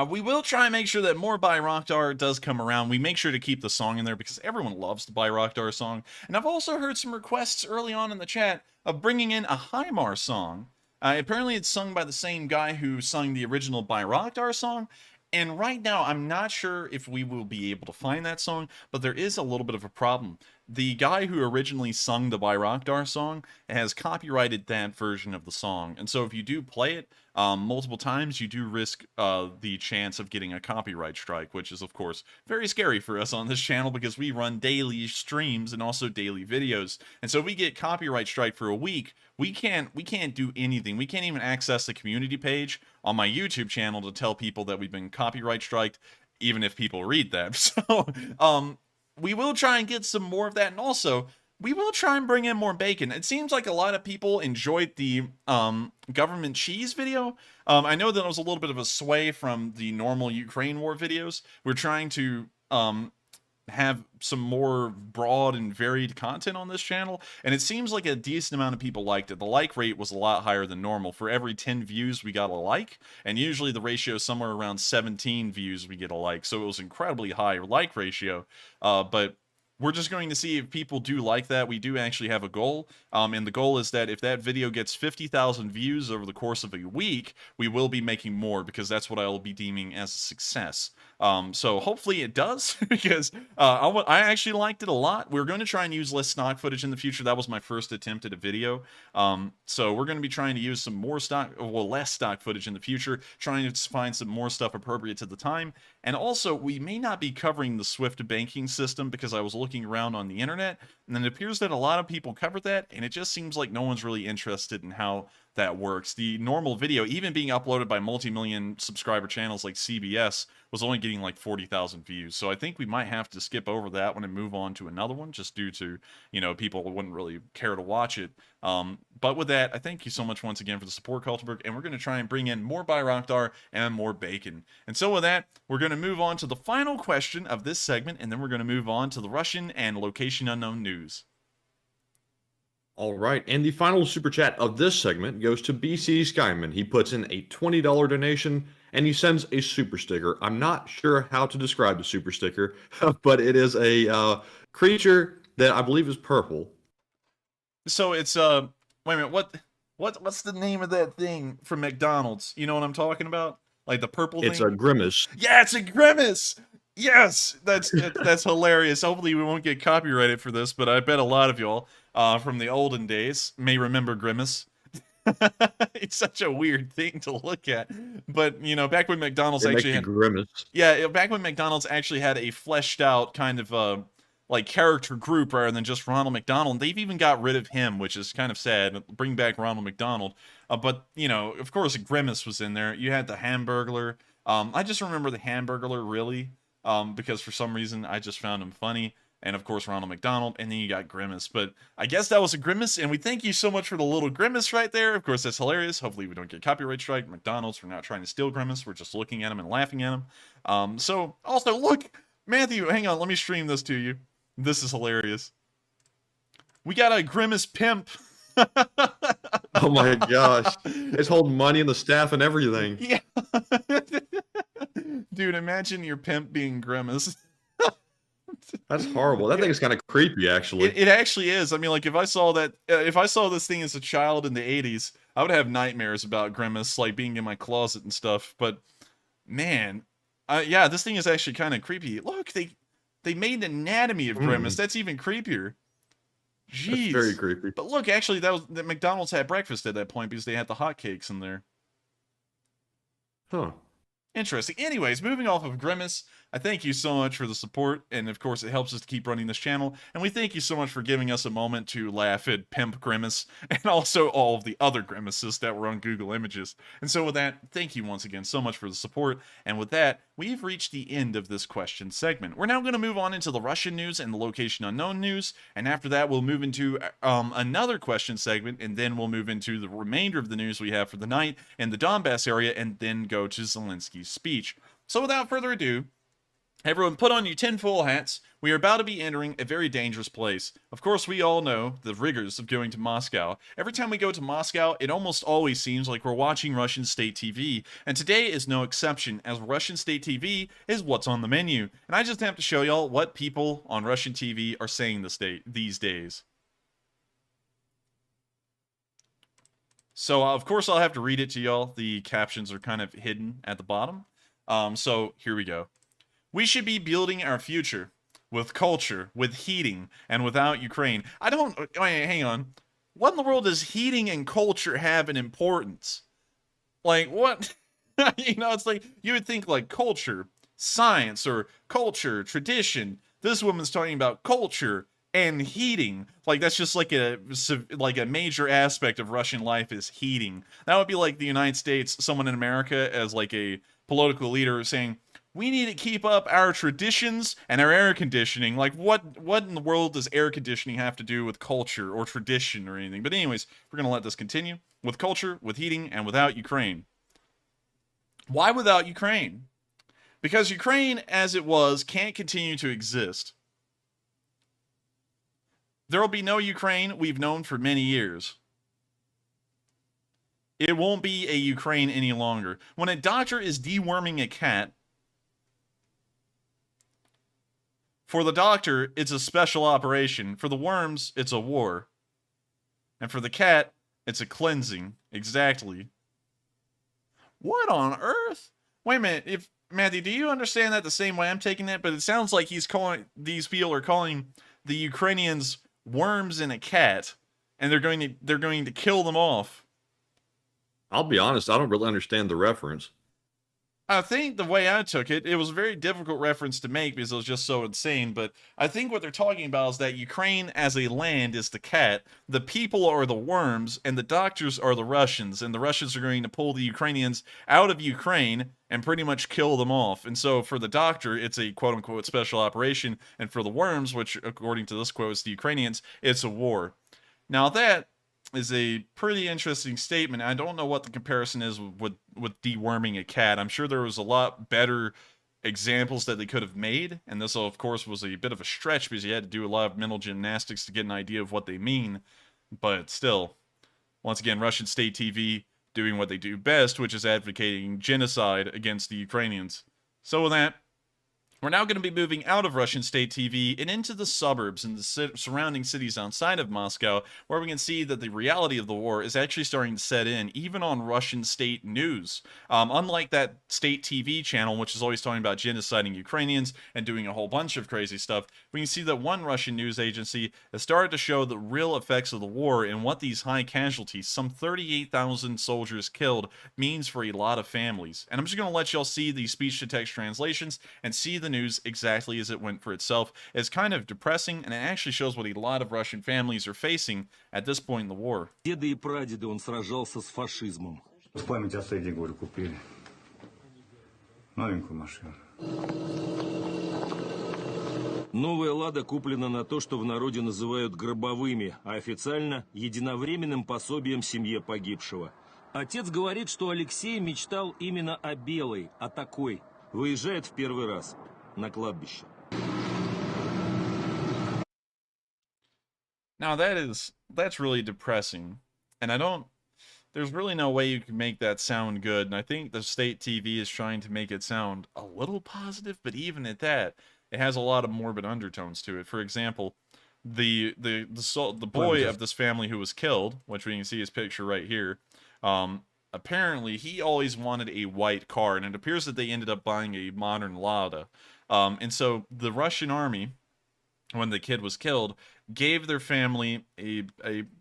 we will try and make sure that more Bayraktar does come around. We make sure to keep the song in there because everyone loves the Bayraktar song. And I've also heard some requests early on in the chat of bringing in a HIMARS song. Apparently it's sung by the same guy who sung the original Bayraktar song. And right now, I'm not sure if we will be able to find that song, but there is a little bit of a problem. The guy who originally sung the Bayraktar song has copyrighted that version of the song. And so if you do play it multiple times, you do risk the chance of getting a copyright strike, which is, of course, very scary for us on this channel because we run daily streams and also daily videos. And so if we get copyright strike for a week, we can't do anything. We can't even access the community page on my YouTube channel to tell people that we've been copyright striked, even if people read that. So, we will try and get some more of that, and also we will try and bring in more bacon. It seems like a lot of people enjoyed the government cheese video. I know that it was a little bit of a sway from the normal Ukraine war videos. We're trying to have some more broad and varied content on this channel, and it seems like a decent amount of people liked it. The like rate was a lot higher than normal. For every 10 views we got a like, and usually the ratio is somewhere around 17 views we get a like, so it was incredibly high like ratio. But we're just going to see if people do like that. We do actually have a goal, and the goal is that if that video gets 50,000 views over the course of a week, we will be making more, because that's what I will be deeming as a success. So hopefully it does, because I actually liked it a lot. We're going to try and use less stock footage in the future. That was my first attempt at a video. So we're going to be trying to use some more less stock footage in the future, trying to find some more stuff appropriate to the time. And also, we may not be covering the SWIFT banking system, because I was looking around on the internet, and it appears that a lot of people cover that, and it just seems like no one's really interested in how that works. The normal video, even being uploaded by multi-million subscriber channels like CBS, was only getting like 40,000 views. So I think we might have to skip over that one and move on to another one, just due to, you know, people wouldn't really care to watch it. But with that, I thank you so much once again for the support, Cultberg, and we're going to try and bring in more Bayraktar and more bacon. And so with that, we're going to move on to the final question of this segment, and then we're going to move on to the Russian and location unknown news. All right, and the final super chat of this segment goes to BC Skyman. He puts in a $20 donation, and he sends a super sticker. I'm not sure how to describe the super sticker, but it is a creature that I believe is purple. So it's wait a minute, what's the name of that thing from McDonald's? You know what I'm talking about? Like the purple thing? It's a grimace. Yeah, it's a grimace. Yes, that's hilarious. Hopefully we won't get copyrighted for this, but I bet a lot of y'all from the olden days may remember Grimace. It's such a weird thing to look at, but you know, back when McDonald's actually had Grimace. Yeah, back when McDonald's actually had a fleshed out kind of like character group rather than just Ronald McDonald. They've even got rid of him, which is kind of sad. Bring back Ronald McDonald, but you know, of course, Grimace was in there. You had the Hamburglar. I just remember the Hamburglar really. Because for some reason I just found him funny, and of course Ronald McDonald, and then you got Grimace. But I guess that was a Grimace, and we thank you so much for the little Grimace right there. Of course, that's hilarious. Hopefully we don't get copyright strike. McDonald's, we're not trying to steal Grimace. We're just looking at him and laughing at him. So also look, Matthew, hang on, let me stream this to you. This is hilarious. We got a Grimace pimp. Oh my gosh, it's holding money and the staff and everything. Yeah. Dude, imagine your pimp being Grimace. That's horrible. That thing is kind of creepy, actually. It actually is. I mean, like, if I saw this thing as a child in the 80s, I would have nightmares about Grimace, like, being in my closet and stuff. But, man, yeah, this thing is actually kind of creepy. Look, they made an anatomy of Grimace. That's even creepier. Jeez. That's very creepy. But look, actually, that McDonald's had breakfast at that point because they had the hotcakes in there. Huh. Interesting. Anyways, moving off of Grimace, I thank you so much for the support, and of course it helps us to keep running this channel, and we thank you so much for giving us a moment to laugh at Pimp Grimace, and also all of the other Grimaces that were on Google Images. And so with that, thank you once again so much for the support, and with that, we've reached the end of this question segment. We're now going to move on into the Russian news and the location unknown news, and after that we'll move into another question segment, and then we'll move into the remainder of the news we have for the night in the Donbass area, and then go to Zelensky's speech. So without further ado, everyone put on your tinfoil hats. We are about to be entering a very dangerous place. Of course, we all know the rigors of going to Moscow. Every time we go to Moscow, it almost always seems like we're watching Russian state TV. And today is no exception, as Russian state TV is what's on the menu. And I just have to show y'all what people on Russian TV are saying these days. So, of course, I'll have to read it to y'all. The captions are kind of hidden at the bottom. So here we go. We should be building our future with culture, with heating, and without Ukraine. I don't. Wait, hang on. What in the world does heating and culture have in importance? Like, what? It's like you would think like culture, science, or culture, tradition. This woman's talking about culture and heating. Like, that's just like a major aspect of Russian life is heating. That would be like the United States, someone in America as like a political leader saying, we need to keep up our traditions and our air conditioning. Like, what in the world does air conditioning have to do with culture or tradition or anything? But anyways, we're going to let this continue. With culture, with heating, and without Ukraine. Why without Ukraine? Because Ukraine, as it was, can't continue to exist. There will be no Ukraine we've known for many years. It won't be a Ukraine any longer. When a doctor is deworming a cat, for the doctor, it's a special operation. For the worms, it's a war. And for the cat, it's a cleansing. Exactly. What on earth? Wait a minute. Matthew, do you understand that the same way I'm taking it? But it sounds like these people are calling the Ukrainians worms in a cat, and they're going to kill them off. I'll be honest, I don't really understand the reference. I think the way I took it, it was a very difficult reference to make because it was just so insane, but I think what they're talking about is that Ukraine as a land is the cat, the people are the worms, and the doctors are the Russians, and the Russians are going to pull the Ukrainians out of Ukraine and pretty much kill them off. And so for the doctor, it's a quote-unquote special operation, and for the worms, which according to this quote is the Ukrainians, it's a war. Now that is a pretty interesting statement. I don't know what the comparison is with deworming a cat. I'm sure there was a lot better examples that they could have made, and this, of course, was a bit of a stretch because you had to do a lot of mental gymnastics to get an idea of what they mean. But still, once again, Russian state TV doing what they do best, which is advocating genocide against the Ukrainians. So with that, we're now going to be moving out of Russian state TV and into the suburbs and the surrounding cities outside of Moscow, where we can see that the reality of the war is actually starting to set in, even on Russian state news. Unlike that state TV channel, which is always talking about genociding Ukrainians and doing a whole bunch of crazy stuff, we can see that one Russian news agency has started to show the real effects of the war and what these high casualties, some 38,000 soldiers killed, means for a lot of families. And I'm just going to let y'all see these speech-to-text translations and see the news exactly as it went for itself. It's kind of depressing, and it actually shows what a lot of Russian families are facing at this point in the war. Деды и прадеды он сражался с фашизмом. В память о Сэдди, говорю, купили. Новенькую машину. Новая «Лада» куплена на то, что в народе называют гробовыми, а официально – единовременным пособием семье погибшего. Отец говорит, что Алексей мечтал именно о белой, о такой. Выезжает в первый раз на кладбище. Now that's really depressing, and there's really no way you can make that sound good, and I think the state TV is trying to make it sound a little positive, but even at that, it has a lot of morbid undertones to it. For example, the boy of this family who was killed, which we can see his picture right here, apparently he always wanted a white car, and it appears that they ended up buying a modern Lada. And so the Russian army, when the kid was killed, gave their family a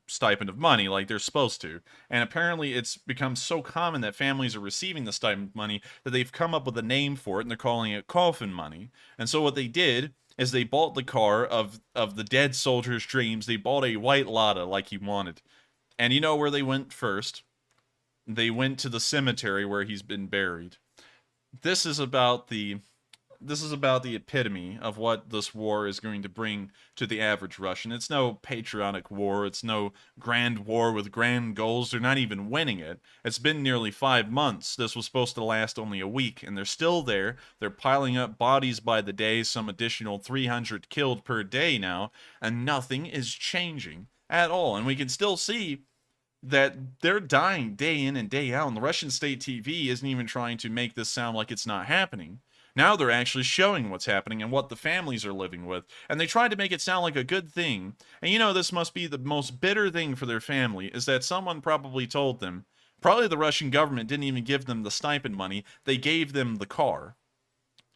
stipend of money like they're supposed to. And apparently it's become so common that families are receiving the stipend of money that they've come up with a name for it, and they're calling it coffin money. And so what they did is they bought the car of the dead soldier's dreams. They bought a white Lada like he wanted. And you know where they went first? They went to the cemetery where he's been buried. This is about the epitome of what this war is going to bring to the average Russian. It's no patriotic war. It's no grand war with grand goals. They're not even winning it. It's been nearly 5 months. This was supposed to last only a week, and they're still there. They're piling up bodies by the day, some additional 300 killed per day now, and nothing is changing at all. And we can still see that they're dying day in and day out, and the Russian state TV isn't even trying to make this sound like it's not happening. Now they're actually showing what's happening and what the families are living with, and they tried to make it sound like a good thing. And you know, this must be the most bitter thing for their family, is that someone probably told them, Probably the Russian government didn't even give them the stipend money. They gave them the car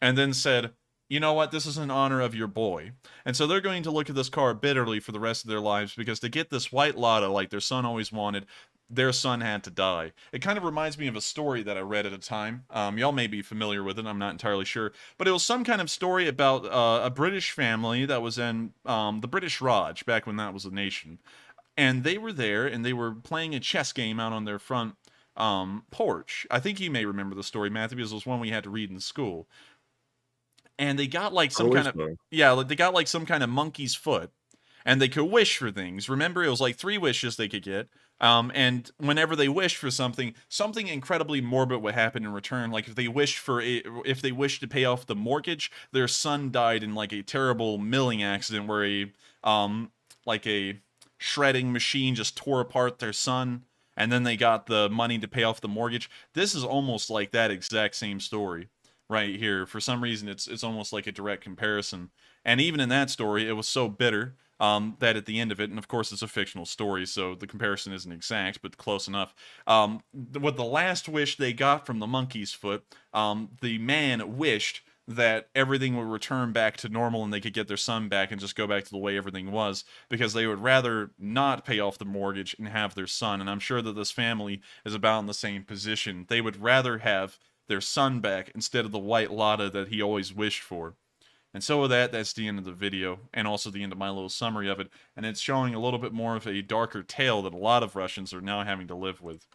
and then said, you know what, this is in honor of your boy. And so they're going to look at this car bitterly for the rest of their lives, because to get this white Lada like their son always wanted, their son had to die. It kind of reminds me of a story that I read at a time. Y'all may be familiar with it, I'm not entirely sure. But it was some kind of story about a British family that was in the British Raj, back when that was a nation. And they were there, and they were playing a chess game out on their front porch. I think you may remember the story, Matthew, because it was one we had to read in school. And they got like some kind of, yeah, they got like some kind of monkey's foot, and they could wish for things. Remember, it was like 3 wishes they could get. And whenever they wished for something, something incredibly morbid would happen in return. Like if they wished to pay off the mortgage, their son died in like a terrible milling accident where a shredding machine just tore apart their son, and then they got the money to pay off the mortgage. This is almost like that exact same story right here. For some reason, it's almost like a direct comparison. And even in that story, it was so bitter that at the end of it, and of course it's a fictional story, so the comparison isn't exact, but close enough. With the last wish they got from the monkey's foot, the man wished that everything would return back to normal and they could get their son back and just go back to the way everything was, because they would rather not pay off the mortgage and have their son. And I'm sure that this family is about in the same position. They would rather have their son back instead of the white Lada that he always wished for. And so with that, that's the end of the video, and also the end of my little summary of it, and it's showing a little bit more of a darker tale that a lot of Russians are now having to live with.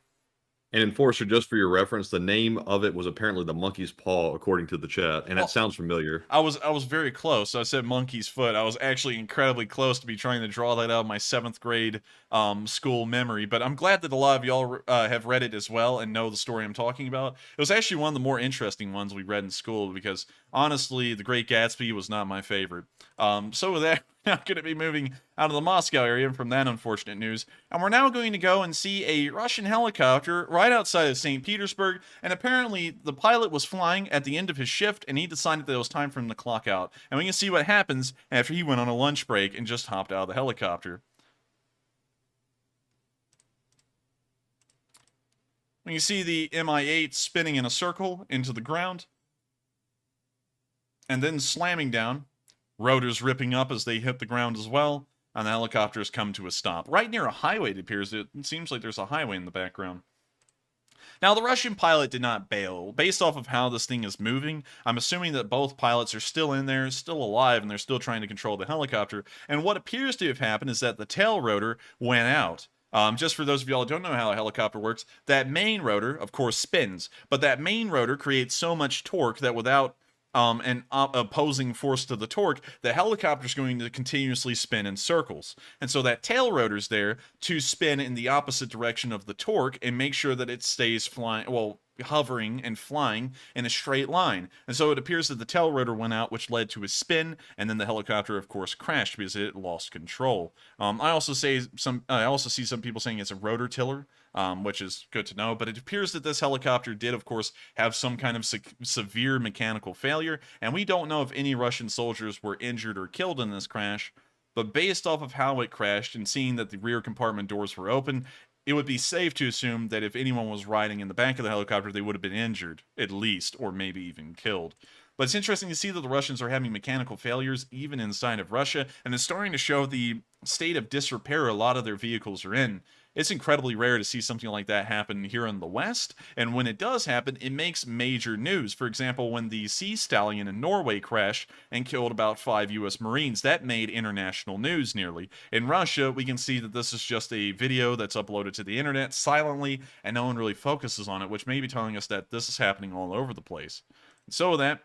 And Enforcer, just for your reference, the name of it was apparently the monkey's paw, according to the chat, and that sounds familiar. I was very close. I said monkey's foot. I was actually incredibly close to be trying to draw that out of my 7th grade school memory, but I'm glad that a lot of y'all have read it as well and know the story I'm talking about. It was actually one of the more interesting ones we read in school, because honestly, The Great Gatsby was not my favorite. So with that, we're now going to be moving out of the Moscow area from that unfortunate news, and we're now going to go and see a Russian helicopter right outside of St. Petersburg, and apparently the pilot was flying at the end of his shift, and he decided that it was time for him to clock out. And we can see what happens after he went on a lunch break and just hopped out of the helicopter. We can see the Mi-8 spinning in a circle into the ground, and then slamming down, rotors ripping up as they hit the ground as well, and the helicopters come to a stop. Right near a highway, it appears. It seems like there's a highway in the background. Now, the Russian pilot did not bail. Based off of how this thing is moving, I'm assuming that both pilots are still in there, still alive, and they're still trying to control the helicopter. And what appears to have happened is that the tail rotor went out. Just for those of y'all who don't know how a helicopter works, that main rotor, of course, spins. But that main rotor creates so much torque that without an opposing force to the torque, the helicopter's going to continuously spin in circles. And so that tail rotor's there to spin in the opposite direction of the torque and make sure that it stays flying, well, hovering and flying in a straight line. And so it appears that the tail rotor went out, which led to a spin, and then the helicopter, of course, crashed because it lost control. I also see some people saying it's a rotor tiller, which is good to know, but it appears that this helicopter did, of course, have some kind of severe mechanical failure, and we don't know if any Russian soldiers were injured or killed in this crash, but based off of how it crashed and seeing that the rear compartment doors were open, it would be safe to assume that if anyone was riding in the back of the helicopter, they would have been injured, at least, or maybe even killed. But it's interesting to see that the Russians are having mechanical failures even inside of Russia, and it's starting to show the state of disrepair a lot of their vehicles are in. It's incredibly rare to see something like that happen here in the West, and when it does happen, it makes major news. For example, when the Sea Stallion in Norway crashed and killed about 5 U.S. Marines, that made international news nearly. In Russia, we can see that this is just a video that's uploaded to the internet silently, and no one really focuses on it, which may be telling us that this is happening all over the place. And so with that,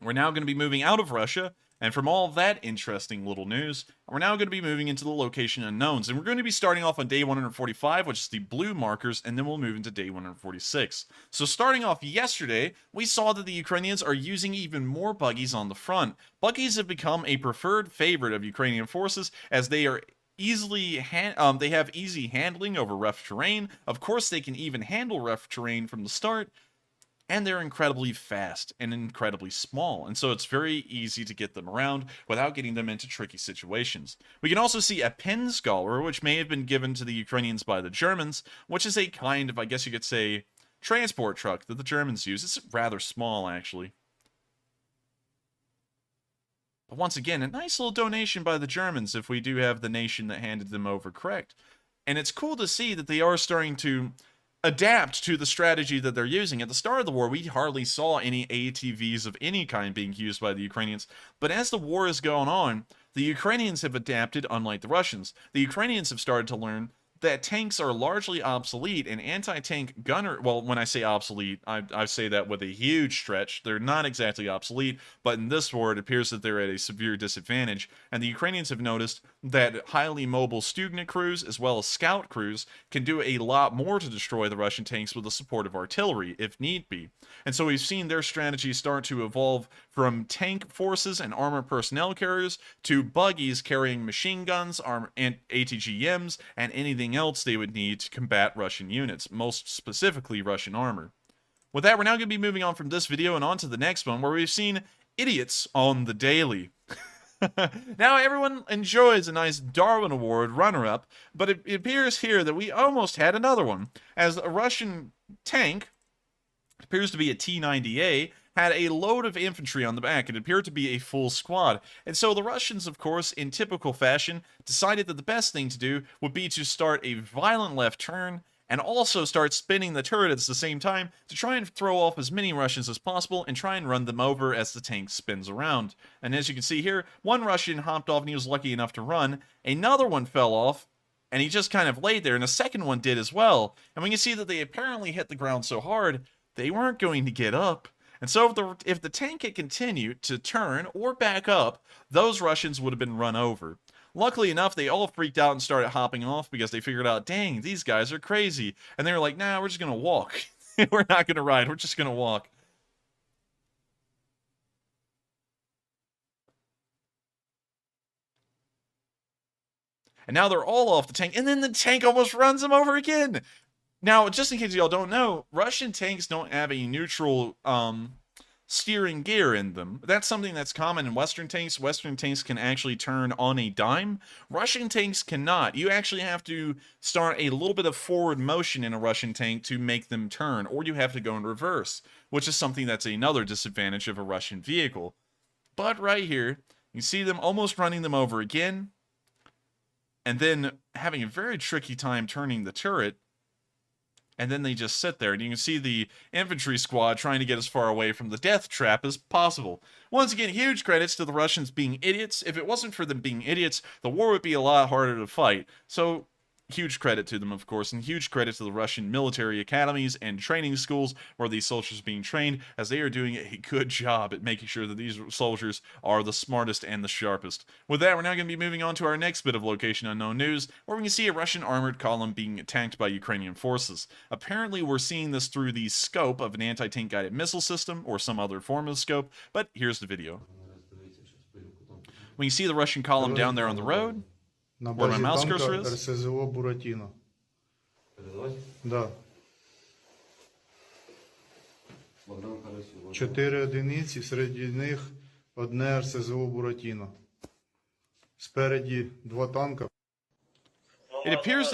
we're now going to be moving out of Russia, and from all that interesting little news, we're now going to be moving into the location unknowns. And we're going to be starting off on day 145, which is the blue markers, and then we'll move into day 146. So starting off yesterday, we saw that the Ukrainians are using even more buggies on the front. Buggies have become a preferred favorite of Ukrainian forces, as they are they have easy handling over rough terrain. Of course, they can even handle rough terrain from the start. and they're incredibly fast and incredibly small, and so it's very easy to get them around without getting them into tricky situations. We can also see a pin scholar, which may have been given to the Ukrainians by the Germans, which is a kind of, I guess you could say, transport truck that the Germans use. It's rather small, actually. But once again, a nice little donation by the Germans if we do have the nation that handed them over correct. And it's cool to see that they are starting to adapt to the strategy that they're using. At the start of the war, we hardly saw any ATVs of any kind being used by the Ukrainians. But as the war is going on, the Ukrainians have adapted, unlike the Russians. The Ukrainians have started to learn that tanks are largely obsolete, and anti-tank gunner, well, when I say obsolete, I say that with a huge stretch. They're not exactly obsolete, but in this war, it appears that they're at a severe disadvantage, and the Ukrainians have noticed that highly mobile student crews, as well as scout crews, can do a lot more to destroy the Russian tanks with the support of artillery, if need be. And so we've seen their strategy start to evolve from tank forces and armored personnel carriers to buggies carrying machine guns, and ATGMs, and anything else they would need to combat Russian units, most specifically Russian armor. With that, we're now going to be moving on from this video and on to the next one, where we've seen idiots on the daily. Now, everyone enjoys a nice Darwin Award runner-up, but it appears here that we almost had another one, as a Russian tank, it appears to be a T-90A, had a load of infantry on the back. It appeared to be a full squad. And so the Russians, of course, in typical fashion, decided that the best thing to do would be to start a violent left turn and also start spinning the turret at the same time to try and throw off as many Russians as possible and try and run them over as the tank spins around. And as you can see here, one Russian hopped off and he was lucky enough to run. Another one fell off and he just kind of laid there, and a second one did as well. And we can see that they apparently hit the ground so hard, they weren't going to get up. And so if the tank had continued to turn or back up, those Russians would have been run over. Luckily enough, they all freaked out and started hopping off because they figured out, dang, these guys are crazy. And they were like, nah, we're just going to walk. We're not going to ride. We're just going to walk. And now they're all off the tank, and then the tank almost runs them over again. Now, just in case y'all don't know, Russian tanks don't have a neutral steering gear in them. That's something that's common in Western tanks. Western tanks can actually turn on a dime. Russian tanks cannot. You actually have to start a little bit of forward motion in a Russian tank to make them turn, or you have to go in reverse, which is something that's another disadvantage of a Russian vehicle. But right here, you see them almost running them over again, and then having a very tricky time turning the turret. And then they just sit there, and you can see the infantry squad trying to get as far away from the death trap as possible. Once again, huge credits to the Russians being idiots. If it wasn't for them being idiots, the war would be a lot harder to fight. So, huge credit to them, of course, and huge credit to the Russian military academies and training schools where these soldiers are being trained, as they are doing a good job at making sure that these soldiers are the smartest and the sharpest. With that, we're now going to be moving on to our next bit of location unknown news, where we can see a Russian armored column being attacked by Ukrainian forces. Apparently, we're seeing this through the scope of an anti-tank guided missile system or some other form of scope, but here's the video. We can see the Russian column down there on the road. На Where my базі mouse танка cursor is? РСЗО «Буратіно». Да. 4 одиниці, серед них одне РСЗО «Буратіно». Спереді 2 танка. It appears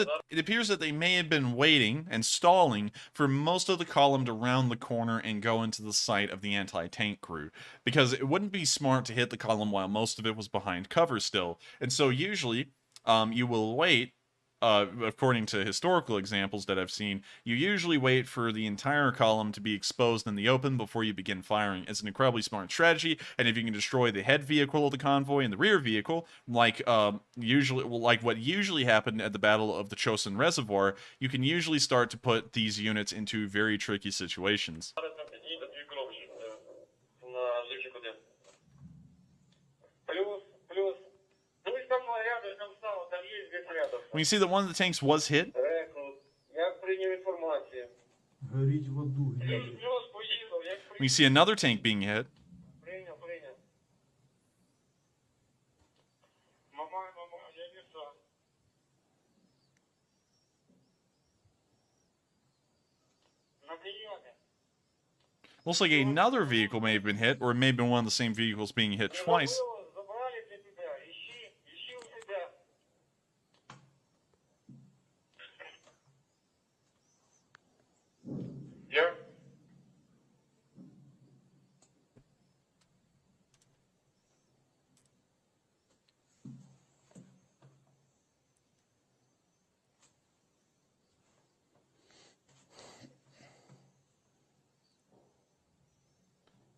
that they may have been waiting and stalling for most of the column to round the corner and go into the sight of the anti-tank crew, because it wouldn't be smart to hit the column while most of it was behind cover still. And so usually, you will wait. According to historical examples that I've seen, you usually wait for the entire column to be exposed in the open before you begin firing. It's an incredibly smart strategy, and if you can destroy the head vehicle of the convoy and the rear vehicle, like what usually happened at the Battle of the Chosin Reservoir, you can usually start to put these units into very tricky situations. When you see that one of the tanks was hit, when you see another tank being hit, Looks like another vehicle may have been hit, or it may have been one of the same vehicles being hit twice.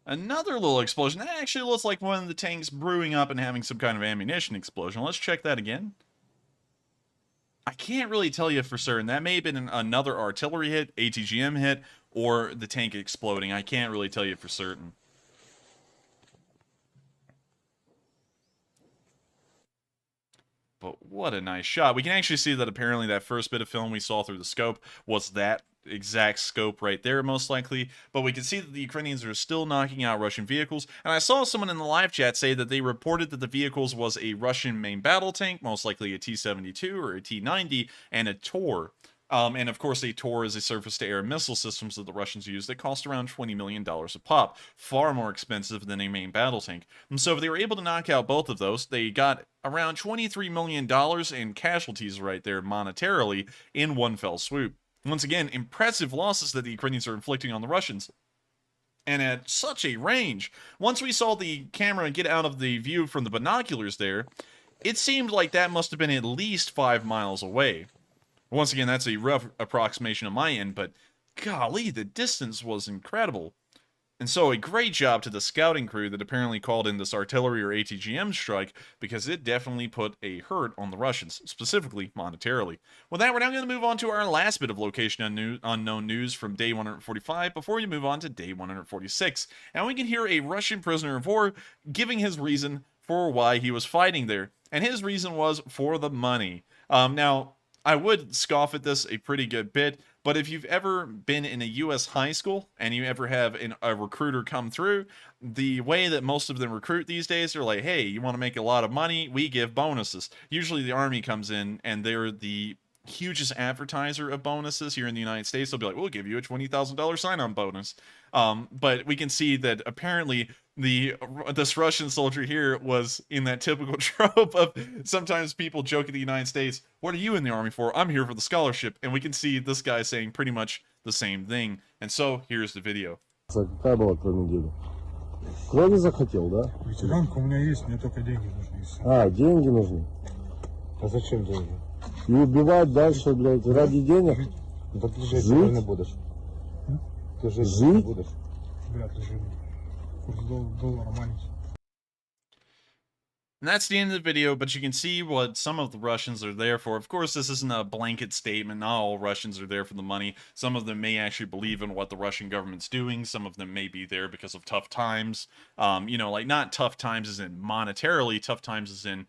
Another little explosion. That actually looks like one of the tanks brewing up and having some kind of ammunition explosion. Let's check that again. I can't really tell you for certain. That may have been another artillery hit, ATGM hit, or the tank exploding. I can't really tell you for certain. But what a nice shot. We can actually see that apparently that first bit of film we saw through the scope was that exact scope right there, most likely. But we can see that the Ukrainians are still knocking out Russian vehicles. And I saw someone in the live chat say that they reported that the vehicles was a Russian main battle tank, most likely a T-72 or a T-90, and a Tor. And of course, a Tor is a surface-to-air missile systems that the Russians use that cost around $20 million a pop. Far more expensive than a main battle tank. And so if they were able to knock out both of those, they got around $23 million in casualties right there monetarily in one fell swoop. Once again, impressive losses that the Ukrainians are inflicting on the Russians. And at such a range. Once we saw the camera get out of the view from the binoculars there, it seemed like that must have been at least 5 miles away. Once again, that's a rough approximation on my end, but golly, the distance was incredible. And so a great job to the scouting crew that apparently called in this artillery or ATGM strike, because it definitely put a hurt on the Russians, specifically monetarily. With that, we're now going to move on to our last bit of location unknown news from day 145 before we move on to day 146. And we can hear a Russian prisoner of war giving his reason for why he was fighting there. And his reason was for the money. Now, I would scoff at this a pretty good bit, but if you've ever been in a U.S. high school and you ever have a recruiter come through, the way that most of them recruit these days, they're like, hey, you want to make a lot of money? We give bonuses. Usually the Army comes in and they're the hugest advertiser of bonuses here in the United States. They'll be like, we'll give you a $20,000 sign-on bonus. But we can see that apparently this Russian soldier here was in that typical trope of sometimes people joke in the United States, what are you in the Army for? I'm here for the scholarship. And we can see this guy saying pretty much the same thing. And so here's the video. Какая была твоя неделя? Крови захотел, да? Ветеранка у меня есть, мне только деньги нужны. и всё. А, деньги нужны. А зачем деньги? И убивать дальше, блядь, ради денег? Да ты жить не будешь. Ты жить не будешь. Вряд ли живу. Курс доллара маленький. And that's the end of the video, but you can see what some of the Russians are there for. Of course, this isn't a blanket statement. Not all Russians are there for the money. Some of them may actually believe in what the Russian government's doing. Some of them may be there because of tough times. You know, like not tough times as in monetarily, tough times as in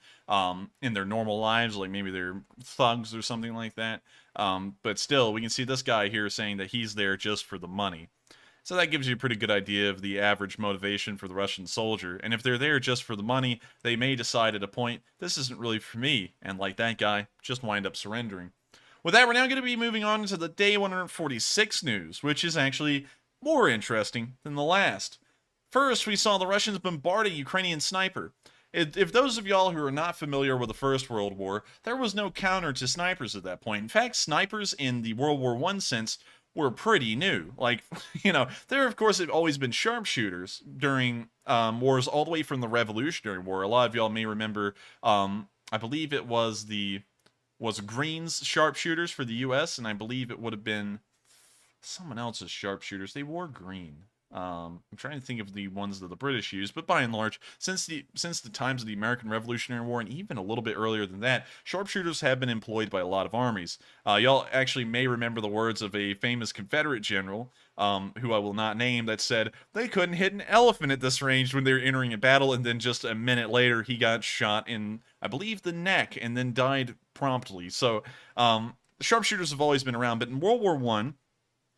their normal lives, like maybe they're thugs or something like that. But still, we can see this guy here saying that he's there just for the money. So that gives you a pretty good idea of the average motivation for the Russian soldier. And if they're there just for the money, they may decide at a point, this isn't really for me, and like that guy, just wind up surrendering. With that, we're now going to be moving on to the day 146 news, which is actually more interesting than the last. First, we saw the Russians bombard a Ukrainian sniper. If those of y'all who are not familiar with the First World War, there was no counter to snipers at that point. In fact, snipers in the World War I sense were pretty new. Like, you know, there of course have always been sharpshooters during wars all the way from the Revolutionary War. A lot of y'all may remember, I believe it was Green's sharpshooters for the U.S., and I believe it would have been someone else's sharpshooters. They wore green. I'm trying to think of the ones that the British used, but by and large, since the times of the American Revolutionary War, and even a little bit earlier than that, sharpshooters have been employed by a lot of armies. Y'all actually may remember the words of a famous Confederate general, who I will not name, that said they couldn't hit an elephant at this range when they were entering a battle, and then just a minute later he got shot in, I believe, the neck, and then died promptly. So sharpshooters have always been around, but in World War I,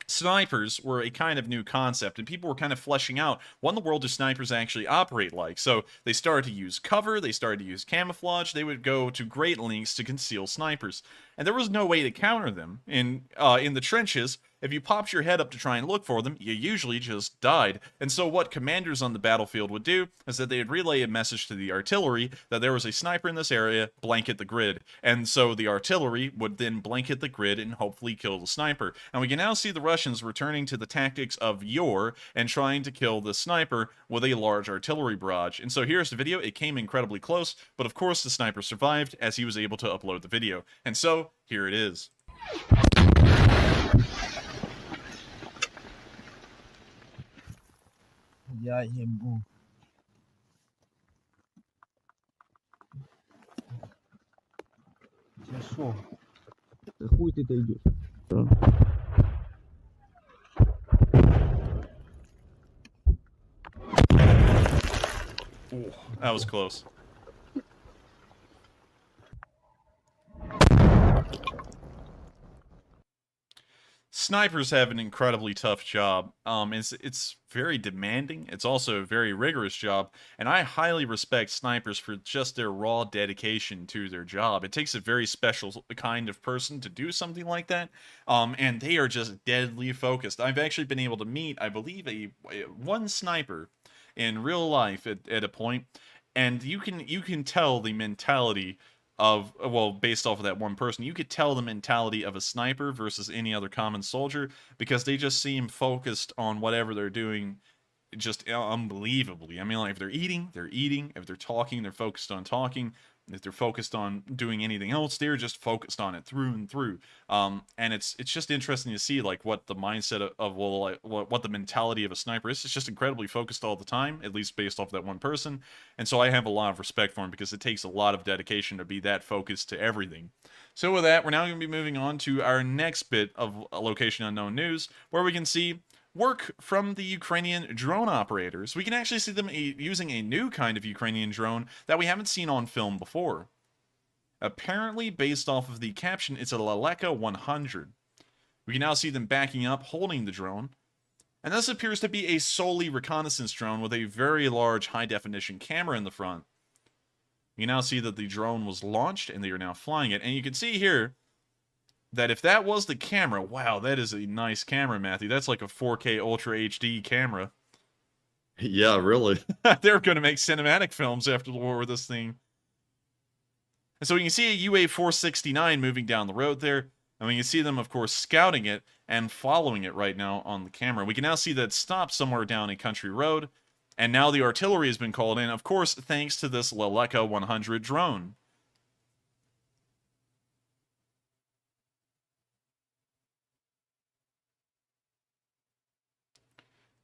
snipers were a kind of new concept, and people were kind of fleshing out what in the world do snipers actually operate like. So they started to use cover, they started to use camouflage, they would go to great lengths to conceal snipers. and there was no way to counter them. In the trenches, if you popped your head up to try and look for them, you usually just died. And so what commanders on the battlefield would do is that they would relay a message to the artillery that there was a sniper in this area, blanket the grid. And so the artillery would then blanket the grid and hopefully kill the sniper. And we can now see the Russians returning to the tactics of yore and trying to kill the sniper with a large artillery barrage. And so here's the video. It came incredibly close, but of course the sniper survived as he was able to upload the video. And so here it is. Я ебу. Ты шо? Да хуй ты дойдешь? Ooh, that was close. Snipers have an incredibly tough job. It's very demanding. It's also a very rigorous job, and I highly respect snipers for just their raw dedication to their job. It takes a very special kind of person to do something like that, and they are just deadly focused. I've actually been able to meet, I believe, one sniper in real life at a point, and you can tell the mentality of, well, based off of that one person, you could tell the mentality of a sniper versus any other common soldier, because they just seem focused on whatever they're doing just unbelievably. I mean, like, if they're eating, they're eating. If they're talking, they're focused on talking. If they're focused on doing anything else, they're just focused on it through and through. And it's just interesting to see, like, what the mindset of well, like, what the mentality of a sniper is. It's just incredibly focused all the time, at least based off that one person. And so I have a lot of respect for him, because it takes a lot of dedication to be that focused to everything. So with that, we're now going to be moving on to our next bit of Location Unknown news, where we can see work from the Ukrainian drone operators. We can actually see them using a new kind of Ukrainian drone that we haven't seen on film before. Apparently, based off of the caption, it's a Leleka 100. We can now see them backing up, holding the drone. And this appears to be a solely reconnaissance drone with a very large high-definition camera in the front. You can now see that the drone was launched, and they are now flying it. And you can see here that if that was the camera, wow, that is a nice camera, Matthew. That's like a 4K Ultra HD camera. Yeah, really. They're going to make cinematic films after the war with this thing. And so you can see a UA-469 moving down the road there. And we can see them, of course, scouting it and following it right now on the camera. We can now see that it stopped somewhere down a country road. And now the artillery has been called in, of course, thanks to this Leleka 100 drone.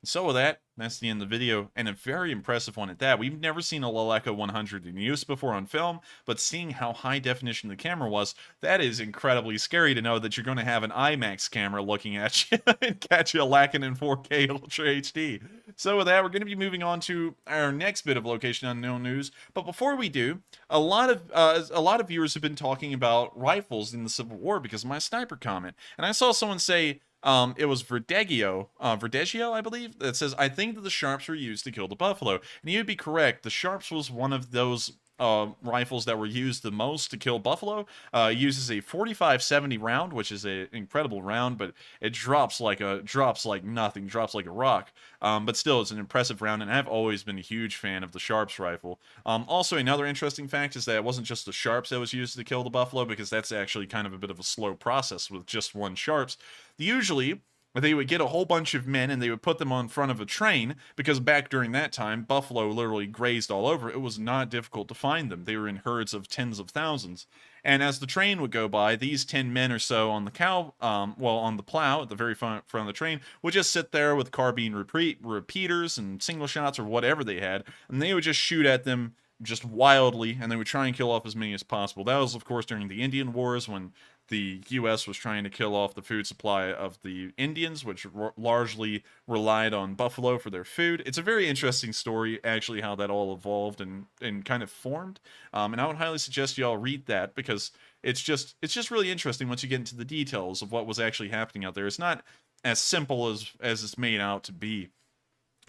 So with that, that's the end of the video, and a very impressive one at that. We've never seen a Leleka 100 in use before on film, but seeing how high definition the camera was, that is incredibly scary to know that you're going to have an IMAX camera looking at you and catch you lacking in 4K Ultra HD. So with that, we're going to be moving on to our next bit of Location Unknown news. But before we do, a lot of viewers have been talking about rifles in the Civil War because of my sniper comment, and I saw someone say, it was Verdegio, I believe, that says, I think that the Sharps were used to kill the buffalo. And you'd be correct. The Sharps was one of those rifles that were used the most to kill buffalo. It uses a 45-70 round, which is an incredible round, but it drops like nothing, drops like a rock. But still, it's an impressive round, and I've always been a huge fan of the Sharps rifle. Also, another interesting fact is that it wasn't just the Sharps that was used to kill the buffalo, because that's actually kind of a bit of a slow process with just one Sharps. Usually, they would get a whole bunch of men and they would put them on front of a train, because back during that time, buffalo literally grazed all over. It was not difficult to find them. They were in herds of tens of thousands. And as the train would go by, these 10 men or so on the on the plow at the very front of the train would just sit there with carbine repeaters and single shots or whatever they had, and they would just shoot at them just wildly, and they would try and kill off as many as possible. That was, of course, during the Indian Wars, when the U.S. was trying to kill off the food supply of the Indians, which largely relied on buffalo for their food. It's a very interesting story, actually, how that all evolved and kind of formed. And I would highly suggest you all read that, because it's just really interesting once you get into the details of what was actually happening out there. It's not as simple as it's made out to be.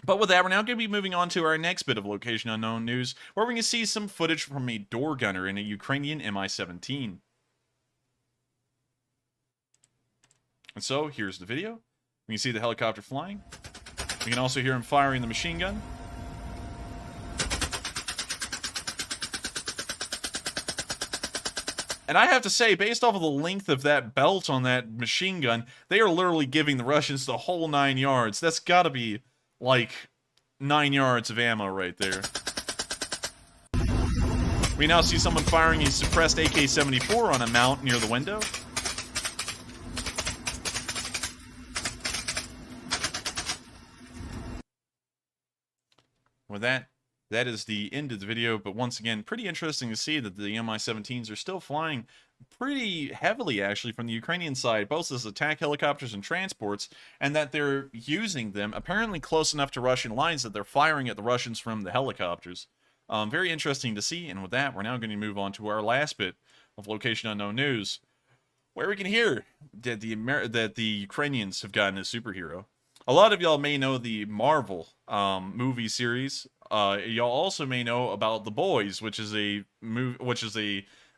But with that, we're now going to be moving on to our next bit of Location Unknown news, where we can see some footage from a door gunner in a Ukrainian Mi-17. And so here's the video. We can see the helicopter flying. We can also hear him firing the machine gun. And I have to say, based off of the length of that belt on that machine gun, they are literally giving the Russians the whole 9 yards. That's gotta be, like, 9 yards of ammo right there. We now see someone firing a suppressed AK-74 on a mount near the window. With that, that is the end of the video, but once again, pretty interesting to see that the Mi-17s are still flying pretty heavily, actually, from the Ukrainian side, both as attack helicopters and transports, and that they're using them apparently close enough to Russian lines that they're firing at the Russians from the helicopters. Very interesting to see, and with that, we're now going to move on to our last bit of Location Unknown news, where we can hear that the Ukrainians have gotten a superhero. A lot of y'all may know the Marvel movie series. Y'all also may know about The Boys, which is a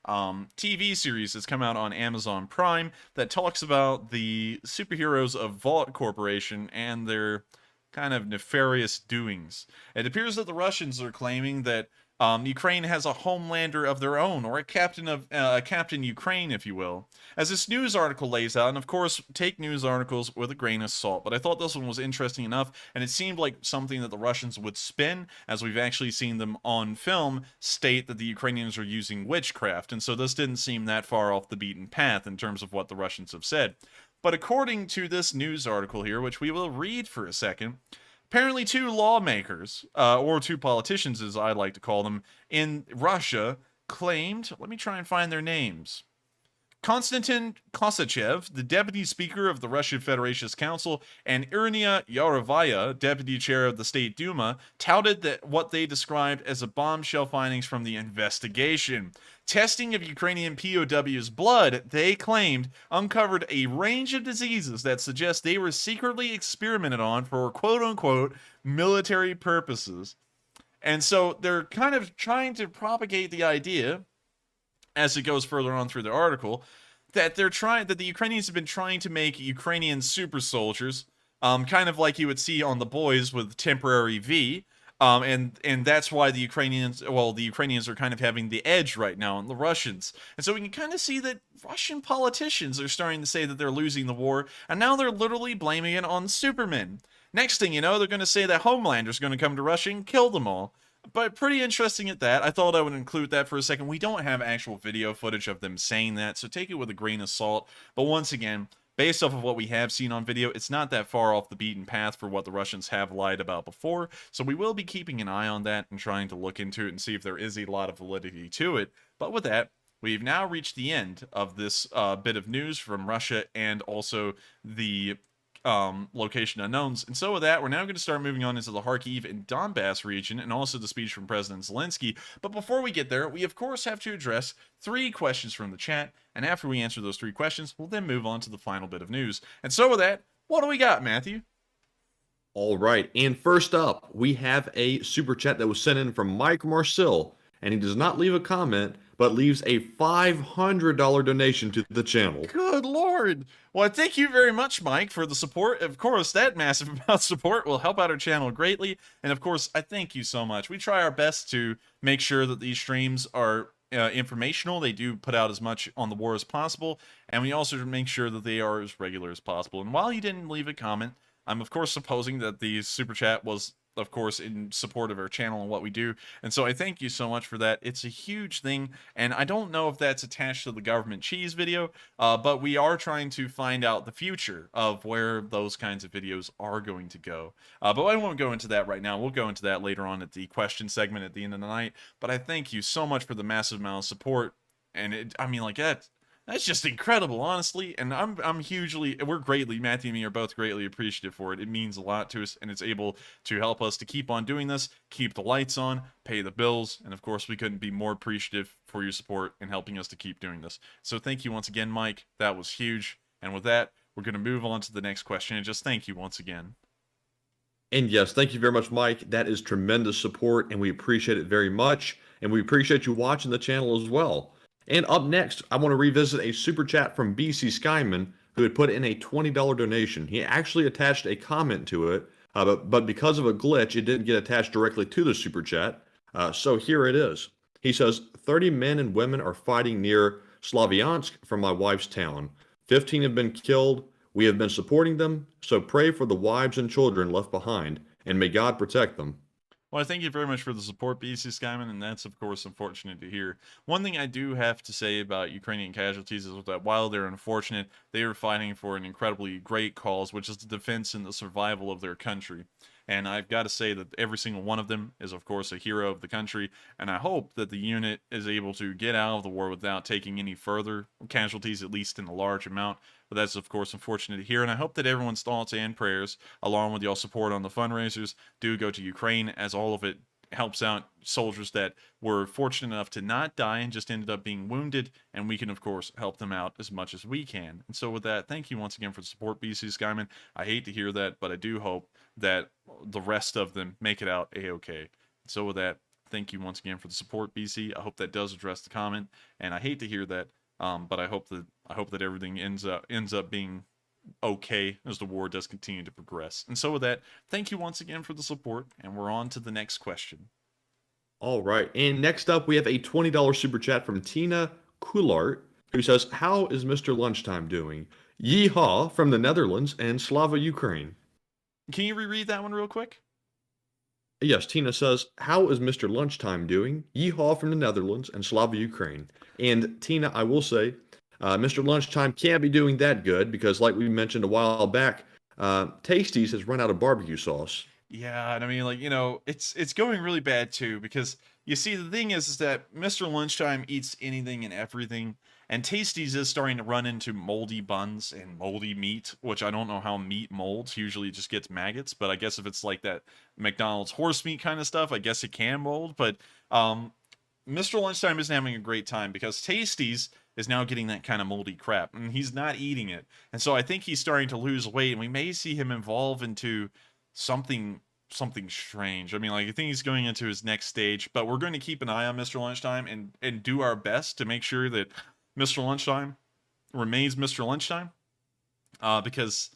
TV series that's come out on Amazon Prime that talks about the superheroes of Vought Corporation and their kind of nefarious doings. It appears that the Russians are claiming that Ukraine has a homelander of their own, or a Captain Ukraine, if you will. As this news article lays out, and of course, take news articles with a grain of salt, but I thought this one was interesting enough, and it seemed like something that the Russians would spin, as we've actually seen them on film state that the Ukrainians are using witchcraft, and so this didn't seem that far off the beaten path in terms of what the Russians have said. But according to this news article here, which we will read for a second, apparently 2 lawmakers, or 2 politicians as I like to call them, in Russia claimed, let me try and find their names. Konstantin Kosachev, the deputy speaker of the Russian Federation's Council, and Irina Yarovaya, deputy chair of the State Duma, touted that what they described as a bombshell findings from the investigation. Testing of Ukrainian POWs' blood, they claimed, uncovered a range of diseases that suggest they were secretly experimented on for quote-unquote military purposes. And so they're kind of trying to propagate the idea, as it goes further on through the article, that the Ukrainians have been trying to make Ukrainian super soldiers, kind of like you would see on The Boys with temporary V, and that's why the Ukrainians are kind of having the edge right now on the Russians. And so we can kind of see that Russian politicians are starting to say that they're losing the war, and now they're literally blaming it on Superman. Next thing you know, they're going to say that Homelander's going to come to Russia and kill them all. But pretty interesting at that. I thought I would include that for a second. We don't have actual video footage of them saying that, so take it with a grain of salt. But once again, based off of what we have seen on video, it's not that far off the beaten path for what the Russians have lied about before. So we will be keeping an eye on that and trying to look into it and see if there is a lot of validity to it. But with that, we've now reached the end of this bit of news from Russia and also the location unknowns. And so with that, we're now going to start moving on into the Kharkiv and Donbass region and also the speech from President Zelenskyy. But before we get there, we of course have to address 3 questions from the chat. And after we answer those 3 questions, we'll then move on to the final bit of news. And so with that, what do we got, Matthew? All right. And first up, we have a super chat that was sent in from Mike Marcel. And he does not leave a comment, but leaves a $500 donation to the channel. Good Lord. Well, thank you very much, Mike, for the support. Of course, that massive amount of support will help out our channel greatly. And of course, I thank you so much. We try our best to make sure that these streams are informational. They do put out as much on the war as possible. And we also make sure that they are as regular as possible. And while you didn't leave a comment, I'm of course supposing that the super chat was, of course, in support of our channel and what we do. And so I thank you so much for that. It's a huge thing, and I don't know if that's attached to the government cheese video, but we are trying to find out the future of where those kinds of videos are going to go. But I won't go into that right now. We'll go into that later on at the question segment at the end of the night. But I thank you so much for the massive amount of support. And I mean, like, that's just incredible, honestly, and we're greatly, Matthew and me are both greatly appreciative for it. It means a lot to us, and it's able to help us to keep on doing this, keep the lights on, pay the bills, and of course, we couldn't be more appreciative for your support in helping us to keep doing this. So thank you once again, Mike. That was huge. And with that, we're going to move on to the next question, and just thank you once again. And yes, thank you very much, Mike. That is tremendous support, and we appreciate it very much, and we appreciate you watching the channel as well. And up next, I want to revisit a super chat from BC Skyman, who had put in a $20 donation. He actually attached a comment to it, but because of a glitch, it didn't get attached directly to the super chat. So here it is. He says, 30 men and women are fighting near Slavyansk from my wife's town. 15 have been killed. We have been supporting them, so pray for the wives and children left behind, and may God protect them. Well, thank you very much for the support, BC Skyman, and that's, of course, unfortunate to hear. One thing I do have to say about Ukrainian casualties is that while they're unfortunate, they are fighting for an incredibly great cause, which is the defense and the survival of their country. And I've got to say that every single one of them is, of course, a hero of the country, and I hope that the unit is able to get out of the war without taking any further casualties, at least in a large amount. But that's, of course, unfortunate to hear, and I hope that everyone's thoughts and prayers, along with y'all support on the fundraisers, do go to Ukraine, as all of it helps out soldiers that were fortunate enough to not die and just ended up being wounded, and we can, of course, help them out as much as we can. And so with that, thank you once again for the support, BC Skyman. I hate to hear that, but I do hope that the rest of them make it out A-okay. So with that, thank you once again for the support, BC. I hope that does address the comment, and I hate to hear that, but I hope that everything ends up being okay as the war does continue to progress. And so with that, thank you once again for the support, and we're on to the next question. All right, and next up we have a $20 super chat from Tina Coulart, who says, how is Mr. Lunchtime doing? Yeehaw from the Netherlands and Slava Ukraine. Can you reread that one real quick? Yes, Tina says, how is Mr. Lunchtime doing? Yeehaw from the Netherlands and Slava Ukraine. And Tina, I will say, Mr. Lunchtime can't be doing that good because, like we mentioned a while back, Tasties has run out of barbecue sauce. Yeah, and I mean, like, you know, it's going really bad too, because you see, the thing is that Mr. Lunchtime eats anything and everything, and Tasties is starting to run into moldy buns and moldy meat, which I don't know how meat molds. Usually it just gets maggots, but I guess if it's like that McDonald's horse meat kind of stuff, I guess it can mold. But Mr. Lunchtime isn't having a great time because Tasties is now getting that kind of moldy crap, and he's not eating it. And so I think he's starting to lose weight, and we may see him evolve into something strange. I mean, like, I think he's going into his next stage, but we're going to keep an eye on Mr. Lunchtime and do our best to make sure that Mr. Lunchtime remains Mr. Lunchtime, because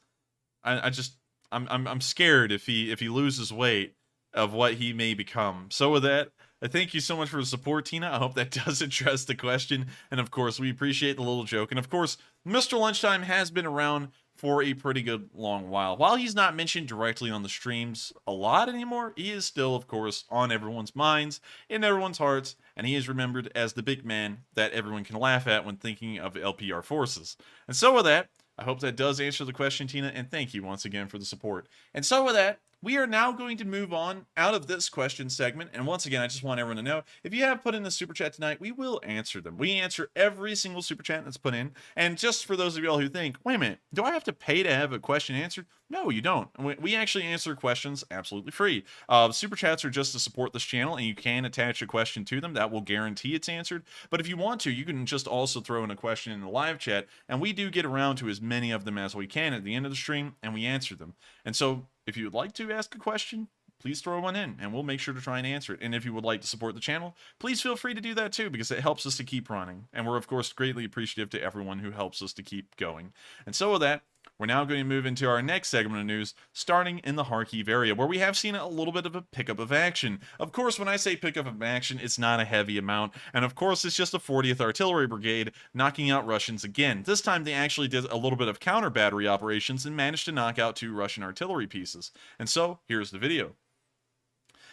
I'm scared if he loses weight of what he may become. So with that, I thank you so much for the support, Tina. I hope that does address the question, and of course, we appreciate the little joke. And of course, Mr. Lunchtime has been around for a pretty good long while. While he's not mentioned directly on the streams a lot anymore, he is still, of course, on everyone's minds, in everyone's hearts, and he is remembered as the big man that everyone can laugh at when thinking of LPR forces. And so with that, I hope that does answer the question, Tina, and thank you once again for the support. And so with that, we are now going to move on out of this question segment. And once again, I just want everyone to know, if you have put in a super chat tonight, we will answer them. We answer every single super chat that's put in. And just for those of y'all who think, wait a minute, do I have to pay to have a question answered? No, you don't. We actually answer questions absolutely free. Super chats are just to support this channel, and you can attach a question to them. That will guarantee it's answered. But if you want to, you can just also throw in a question in the live chat, and we do get around to as many of them as we can at the end of the stream, and we answer them. And so, if you would like to ask a question, please throw one in, and we'll make sure to try and answer it. And if you would like to support the channel, please feel free to do that too, because it helps us to keep running. And we're, of course, greatly appreciative to everyone who helps us to keep going. And so with that, we're now going to move into our next segment of news, starting in the Kharkiv area, where we have seen a little bit of a pickup of action. Of course, when I say pickup of action, it's not a heavy amount, and of course, it's just the 40th Artillery Brigade knocking out Russians again. This time, they actually did a little bit of counter battery operations and managed to knock out 2 Russian artillery pieces. And so, here's the video.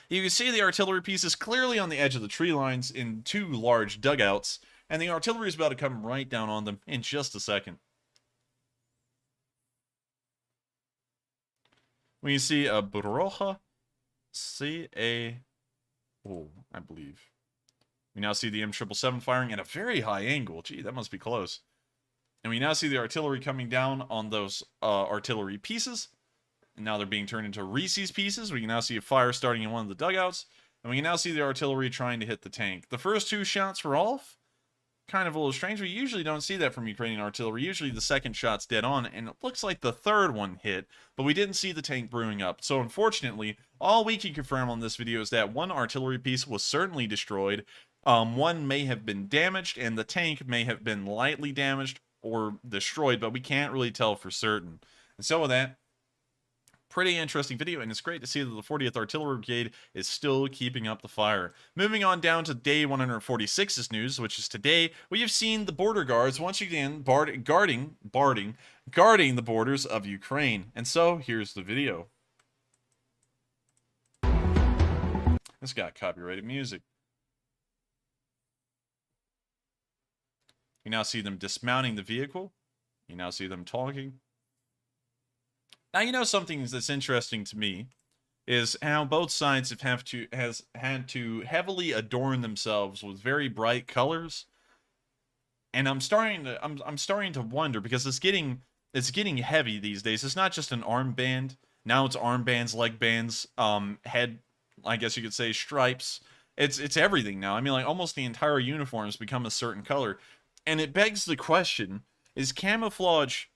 You can see the artillery pieces clearly on the edge of the tree lines in 2 large dugouts, and the artillery is about to come right down on them in just a second. When you see a Brocha CA, I believe. We now see the M777 firing at a very high angle. Gee, that must be close. And we now see the artillery coming down on those artillery pieces. And now they're being turned into Reese's pieces. We can now see a fire starting in one of the dugouts. And we can now see the artillery trying to hit the tank. The first 2 shots were off. Kind of a little strange. We usually don't see that from Ukrainian artillery. Usually the second shot's dead on, and it looks like the third one hit, but we didn't see the tank brewing up. So unfortunately, all we can confirm on this video is that 1 artillery piece was certainly destroyed, 1 may have been damaged, and the tank may have been lightly damaged, or destroyed, but we can't really tell for certain. And so with that, pretty interesting video, and it's great to see that the 40th Artillery Brigade is still keeping up the fire. Moving on down to day 146's news, which is today, we have seen the border guards once again guarding the borders of Ukraine. And so, here's the video. This got copyrighted music. You now see them dismounting the vehicle. You now see them talking. Now, you know, something that's interesting to me is how both sides has had to heavily adorn themselves with very bright colors, and I'm starting to wonder, because it's getting heavy these days. It's not just an armband. Now it's armbands, leg bands, head, I guess you could say, stripes. It's everything now. I mean, like, almost the entire uniform has become a certain color, and it begs the question: is camouflage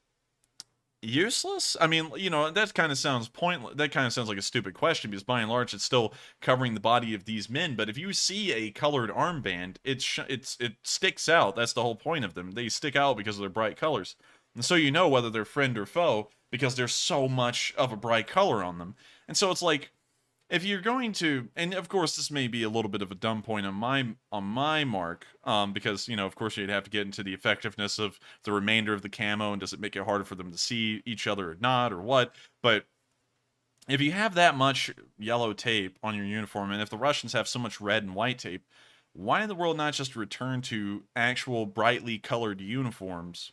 useless? I mean, you know, that kind of sounds pointless. That kind of sounds like a stupid question, because by and large it's still covering the body of these men. But if you see a colored armband, it sticks out. That's the whole point of them. They stick out because of their bright colors, and so you know whether they're friend or foe because there's so much of a bright color on them. And so it's like, if you're going to, and of course this may be a little bit of a dumb point on my mark, because, you know, of course you'd have to get into the effectiveness of the remainder of the camo, and does it make it harder for them to see each other or not, or what. But if you have that much yellow tape on your uniform, and if the Russians have so much red and white tape, why in the world not just return to actual brightly colored uniforms?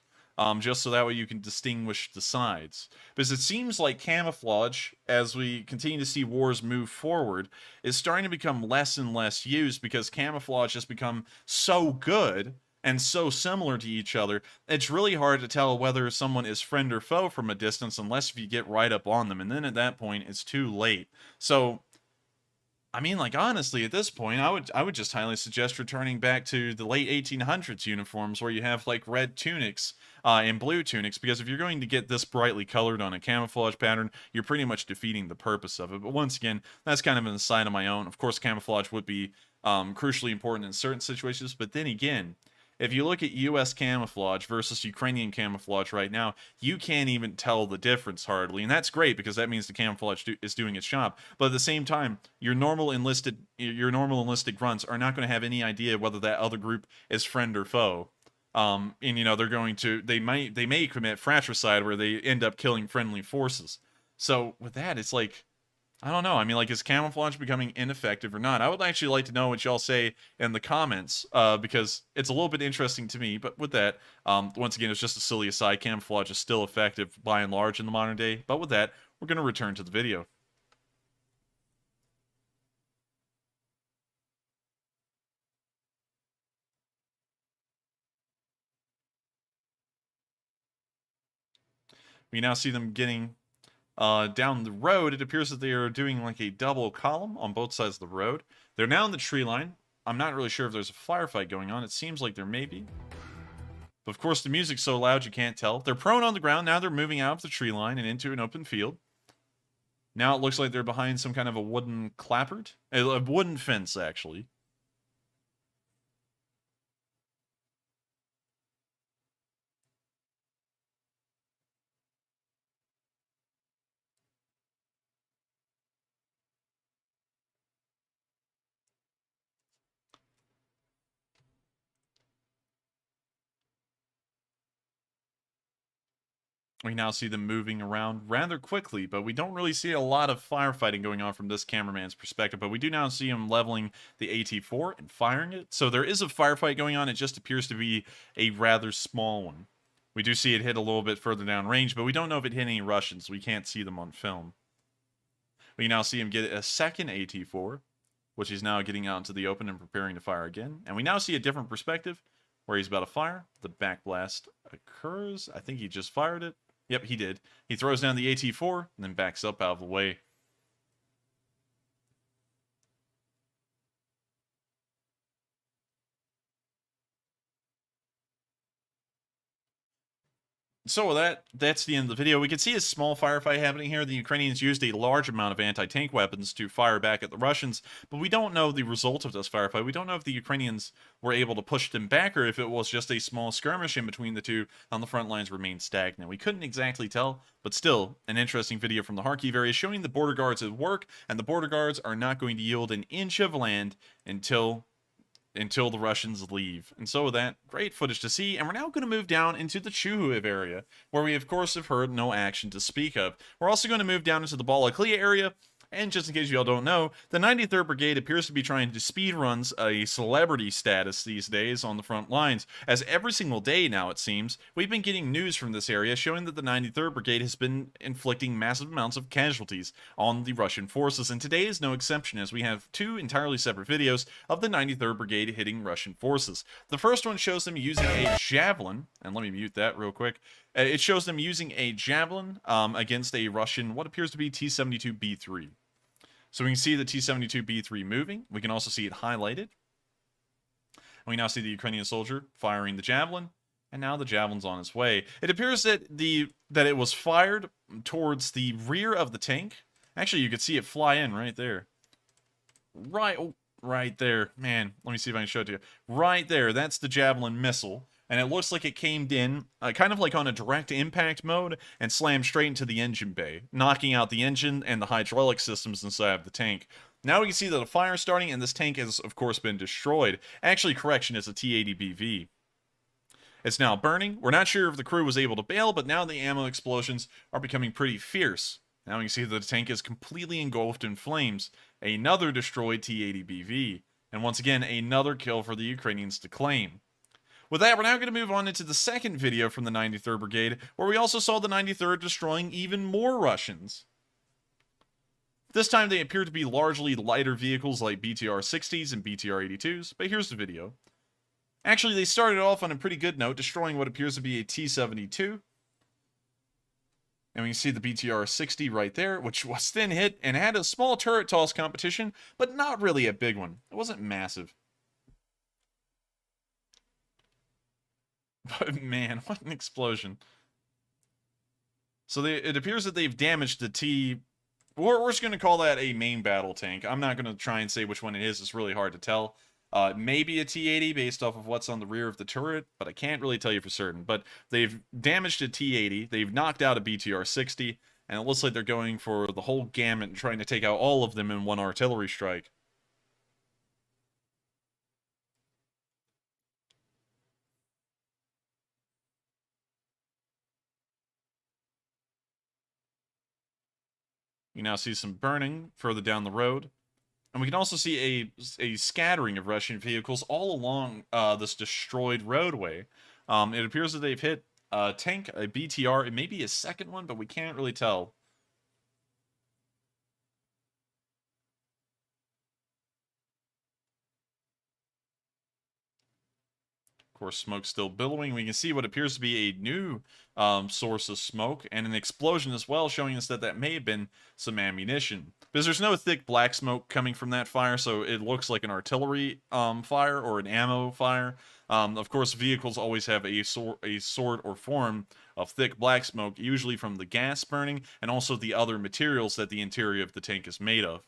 Just so that way you can distinguish the sides. Because it seems like camouflage, as we continue to see wars move forward, is starting to become less and less used, because camouflage has become so good and so similar to each other, it's really hard to tell whether someone is friend or foe from a distance, unless if you get right up on them, and then at that point it's too late. So, I mean, like, honestly, at this point, I would just highly suggest returning back to the late 1800s uniforms, where you have, like, red tunics and blue tunics, because if you're going to get this brightly colored on a camouflage pattern, you're pretty much defeating the purpose of it. But once again, that's kind of an aside of my own. Of course, camouflage would be crucially important in certain situations, but then again, if you look at U.S. camouflage versus Ukrainian camouflage right now, you can't even tell the difference hardly. And that's great, because that means the camouflage is doing its job. But at the same time, your normal enlisted grunts are not going to have any idea whether that other group is friend or foe. And, you know, they may commit fratricide, where they end up killing friendly forces. So with that, it's like, I don't know. I mean, like, is camouflage becoming ineffective or not? I would actually like to know what y'all say in the comments, because it's a little bit interesting to me. But with that, once again, it's just a silly aside. Camouflage is still effective by and large in the modern day. But with that, we're going to return to the video. We now see them getting down the road. It appears that they are doing like a double column on both sides of the road. They're now in the tree line. I'm not really sure if there's a firefight going on. It seems like there may be. But of course, the music's so loud you can't tell. They're prone on the ground. Now they're moving out of the tree line and into an open field. Now it looks like they're behind some kind of a wooden clapboard. A wooden fence, actually. We now see them moving around rather quickly, but we don't really see a lot of firefighting going on from this cameraman's perspective. But we do now see him leveling the AT-4 and firing it. So there is a firefight going on. It just appears to be a rather small one. We do see it hit a little bit further down range, but we don't know if it hit any Russians. We can't see them on film. We now see him get a second AT-4, which he's now getting out into the open and preparing to fire again. And we now see a different perspective where he's about to fire. The backblast occurs. I think he just fired it. Yep, he did. He throws down the AT-4 and then backs up out of the way. So that's the end of the video. We can see a small firefight happening here. The Ukrainians used a large amount of anti-tank weapons to fire back at the Russians, but we don't know the result of this firefight. We don't know if the Ukrainians were able to push them back or if it was just a small skirmish in between the two and the front lines remained stagnant. We couldn't exactly tell, but still, an interesting video from the Kharkiv area showing the border guards at work, and the border guards are not going to yield an inch of land until the Russians leave. And so that, great footage to see, and we're now going to move down into the Chuhuiv area, where we of course have heard no action to speak of. We're also going to move down into the Balaklia area, and just in case you all don't know, the 93rd Brigade appears to be trying to speedruns a celebrity status these days on the front lines, as every single day now, it seems, we've been getting news from this area showing that the 93rd Brigade has been inflicting massive amounts of casualties on the Russian forces, and today is no exception, as we have two entirely separate videos of the 93rd Brigade hitting Russian forces. The first one shows them using a javelin, and let me mute that real quick. It shows them using a javelin against a Russian, what appears to be T-72B3. So we can see the T-72B3 moving. We can also see it highlighted. We now see the Ukrainian soldier firing the javelin, and now the javelin's on its way. It appears that it was fired towards the rear of the tank. Actually, you could see it fly in right there. Right there. Man, let me see if I can show it to you. Right there, that's the javelin missile. And it looks like it came in, kind of like on a direct impact mode, and slammed straight into the engine bay, knocking out the engine and the hydraulic systems inside of the tank. Now we can see that a fire is starting, and this tank has, of course, been destroyed. Actually, correction, it's a T-80BV. It's now burning. We're not sure if the crew was able to bail, but now the ammo explosions are becoming pretty fierce. Now we can see that the tank is completely engulfed in flames. Another destroyed T-80BV. And once again, another kill for the Ukrainians to claim. With that, we're now going to move on into the second video from the 93rd Brigade, where we also saw the 93rd destroying even more Russians. This time they appear to be largely lighter vehicles like BTR-60s and BTR-82s, but here's the video. Actually, they started off on a pretty good note, destroying what appears to be a T-72. And we can see the BTR-60 right there, which was then hit and had a small turret toss competition, but not really a big one. It wasn't massive. But man, what an explosion. So it appears that they've damaged the T... We're just going to call that a main battle tank. I'm not going to try and say which one it is. It's really hard to tell. Maybe a T-80 based off of what's on the rear of the turret, but I can't really tell you for certain. But they've damaged a T-80, they've knocked out a BTR-60, and it looks like they're going for the whole gamut and trying to take out all of them in one artillery strike. You now see some burning further down the road. And we can also see a scattering of Russian vehicles all along this destroyed roadway. It appears that they've hit a tank, a BTR, it may be a second one, but we can't really tell. Of course, smoke still billowing. We can see what appears to be a new source of smoke and an explosion as well, showing us that that may have been some ammunition. Because there's no thick black smoke coming from that fire, so it looks like an artillery fire or an ammo fire. Of course, vehicles always have a sort or form of thick black smoke, usually from the gas burning and also the other materials that the interior of the tank is made of.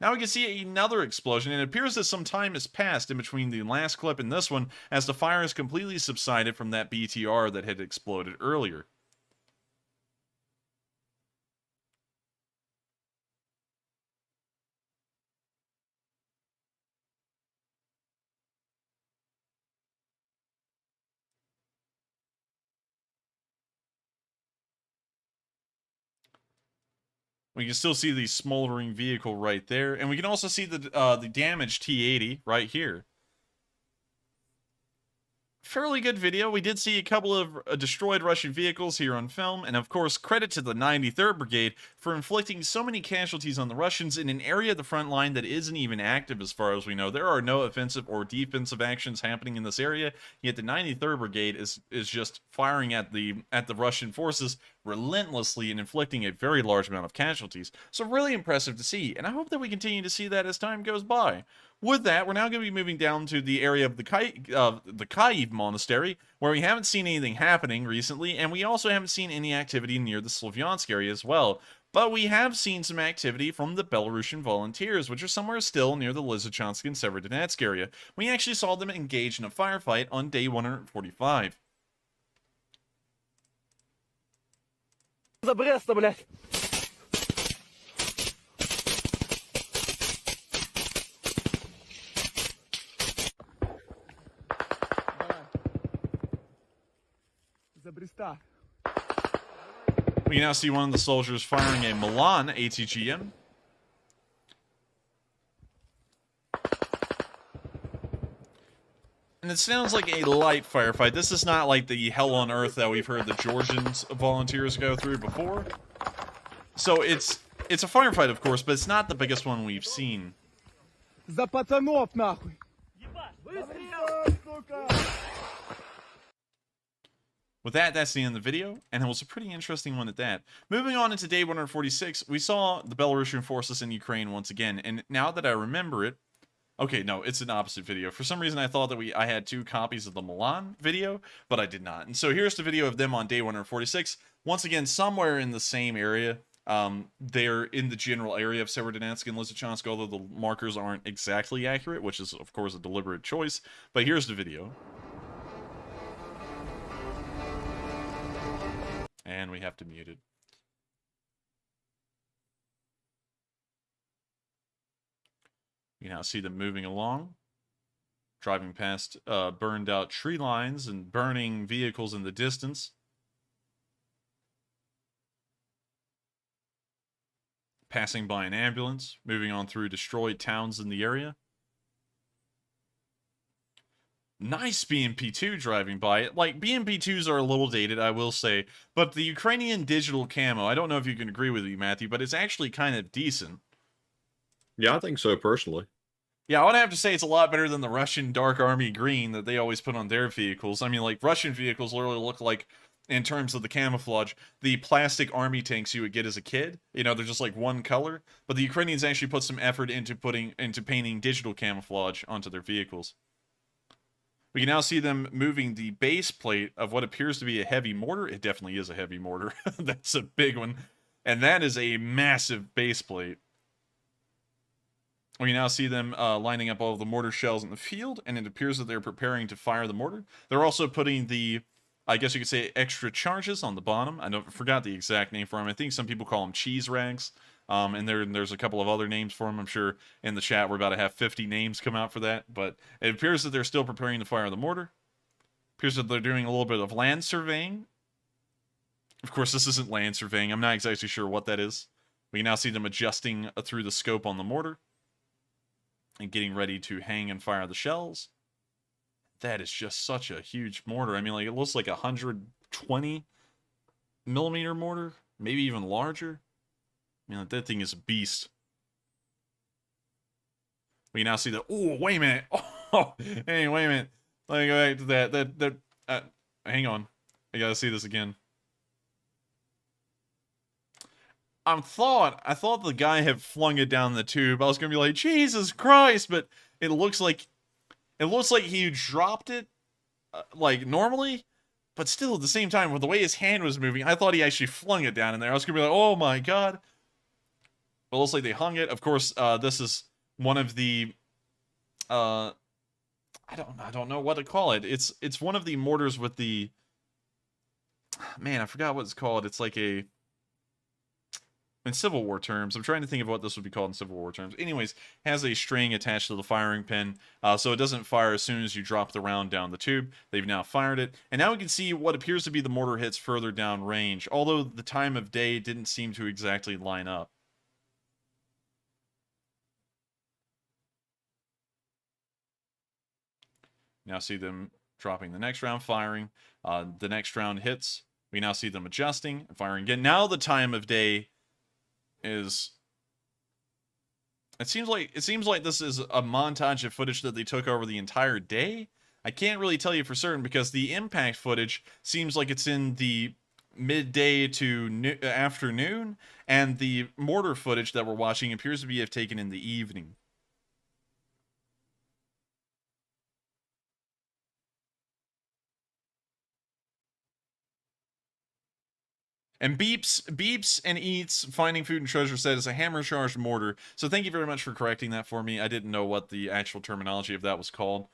Now we can see another explosion, and it appears that some time has passed in between the last clip and this one, as the fire has completely subsided from that BTR that had exploded earlier. We can still see the smoldering vehicle right there, and we can also see the damaged T-80 right here. Fairly good video. We did see a couple of destroyed Russian vehicles here on film, and of course, credit to the 93rd Brigade for inflicting so many casualties on the Russians in an area of the front line that isn't even active as far as we know. There are no offensive or defensive actions happening in this area, yet the 93rd Brigade is just firing at the Russian forces relentlessly and inflicting a very large amount of casualties. So really impressive to see, and I hope that we continue to see that as time goes by. With that, we're now going to be moving down to the area of the Kyiv Monastery, where we haven't seen anything happening recently, and we also haven't seen any activity near the Slavyansk area as well. But we have seen some activity from the Belarusian volunteers, which are somewhere still near the Lysychansk and Severodonetsk area. We actually saw them engage in a firefight on day 145. За Бреста, блядь. За Бреста. We now see one of the soldiers firing a Milan ATGM. And it sounds like a light firefight. This is not like the hell on earth that we've heard the Georgians volunteers go through before. So it's a firefight, of course, but it's not the biggest one we've seen. За пацанов, нахуй. With that, that's the end of the video, and it was a pretty interesting one at that. Moving on into day 146, we saw the Belarusian forces in Ukraine once again, and now that I remember it, okay, no, it's an opposite video. For some reason, I thought that I had 2 copies of the Milan video, but I did not. And so here's the video of them on day 146. Once again, somewhere in the same area. They're in the general area of Severodonetsk and Lysychansk, although the markers aren't exactly accurate, which is, of course, a deliberate choice. But here's the video. And we have to mute it. You now see them moving along, driving past burned out tree lines and burning vehicles in the distance. Passing by an ambulance, moving on through destroyed towns in the area. Nice BMP2 driving by it. Like, BMP2s are a little dated, I will say, but the Ukrainian digital camo, I don't know if you can agree with me, Matthew, but it's actually kind of decent. Yeah, I think so, personally. Yeah, I would have to say it's a lot better than the Russian Dark Army green that they always put on their vehicles. I mean, like, Russian vehicles literally look like, in terms of the camouflage, the plastic army tanks you would get as a kid. You know, they're just like one color. But the Ukrainians actually put some effort into painting digital camouflage onto their vehicles. We can now see them moving the base plate of what appears to be a heavy mortar. It definitely is a heavy mortar. That's a big one. And that is a massive base plate. We now see them lining up all of the mortar shells in the field, and it appears that they're preparing to fire the mortar. They're also putting the, I guess you could say, extra charges on the bottom. I forgot the exact name for them. I think some people call them cheese rags. And there's a couple of other names for them. I'm sure in the chat we're about to have 50 names come out for that. But it appears that they're still preparing to fire the mortar. Appears that they're doing a little bit of land surveying. Of course, this isn't land surveying. I'm not exactly sure what that is. We can now see them adjusting through the scope on the mortar. And getting ready to hang and fire the shells. That is just such a huge mortar. I mean, like, it looks like a 120 millimeter mortar. Maybe even larger. I mean, that thing is a beast. We can now see that. Oh, wait a minute. Oh, hey, wait a minute. Let me go back to that. Hang on. I gotta see this again. I thought the guy had flung it down the tube. I was gonna be like, Jesus Christ! But it looks like he dropped it, like normally. But still, at the same time, with the way his hand was moving, I thought he actually flung it down in there. I was gonna be like, oh my God. It looks like they hung it. Of course, this is one of the, I don't know what to call it. It's one of the mortars with the, man, I forgot what it's called. It's like a, in Civil War terms, I'm trying to think of what this would be called in Civil War terms. Anyways, has a string attached to the firing pin, so it doesn't fire as soon as you drop the round down the tube. They've now fired it, and now we can see what appears to be the mortar hits further down range, although the time of day didn't seem to exactly line up. Now see them dropping the next round, firing. The next round hits. We now see them adjusting and firing again. Now the time of day is, it seems like this is a montage of footage that they took over the entire day. I can't really tell you for certain because the impact footage seems like it's in the midday to afternoon, and the mortar footage that we're watching appears to be taken in the evening. And beeps and eats finding food and treasure said is a hammer charged mortar. So thank you very much for correcting that for me. I didn't know what the actual terminology of that was called.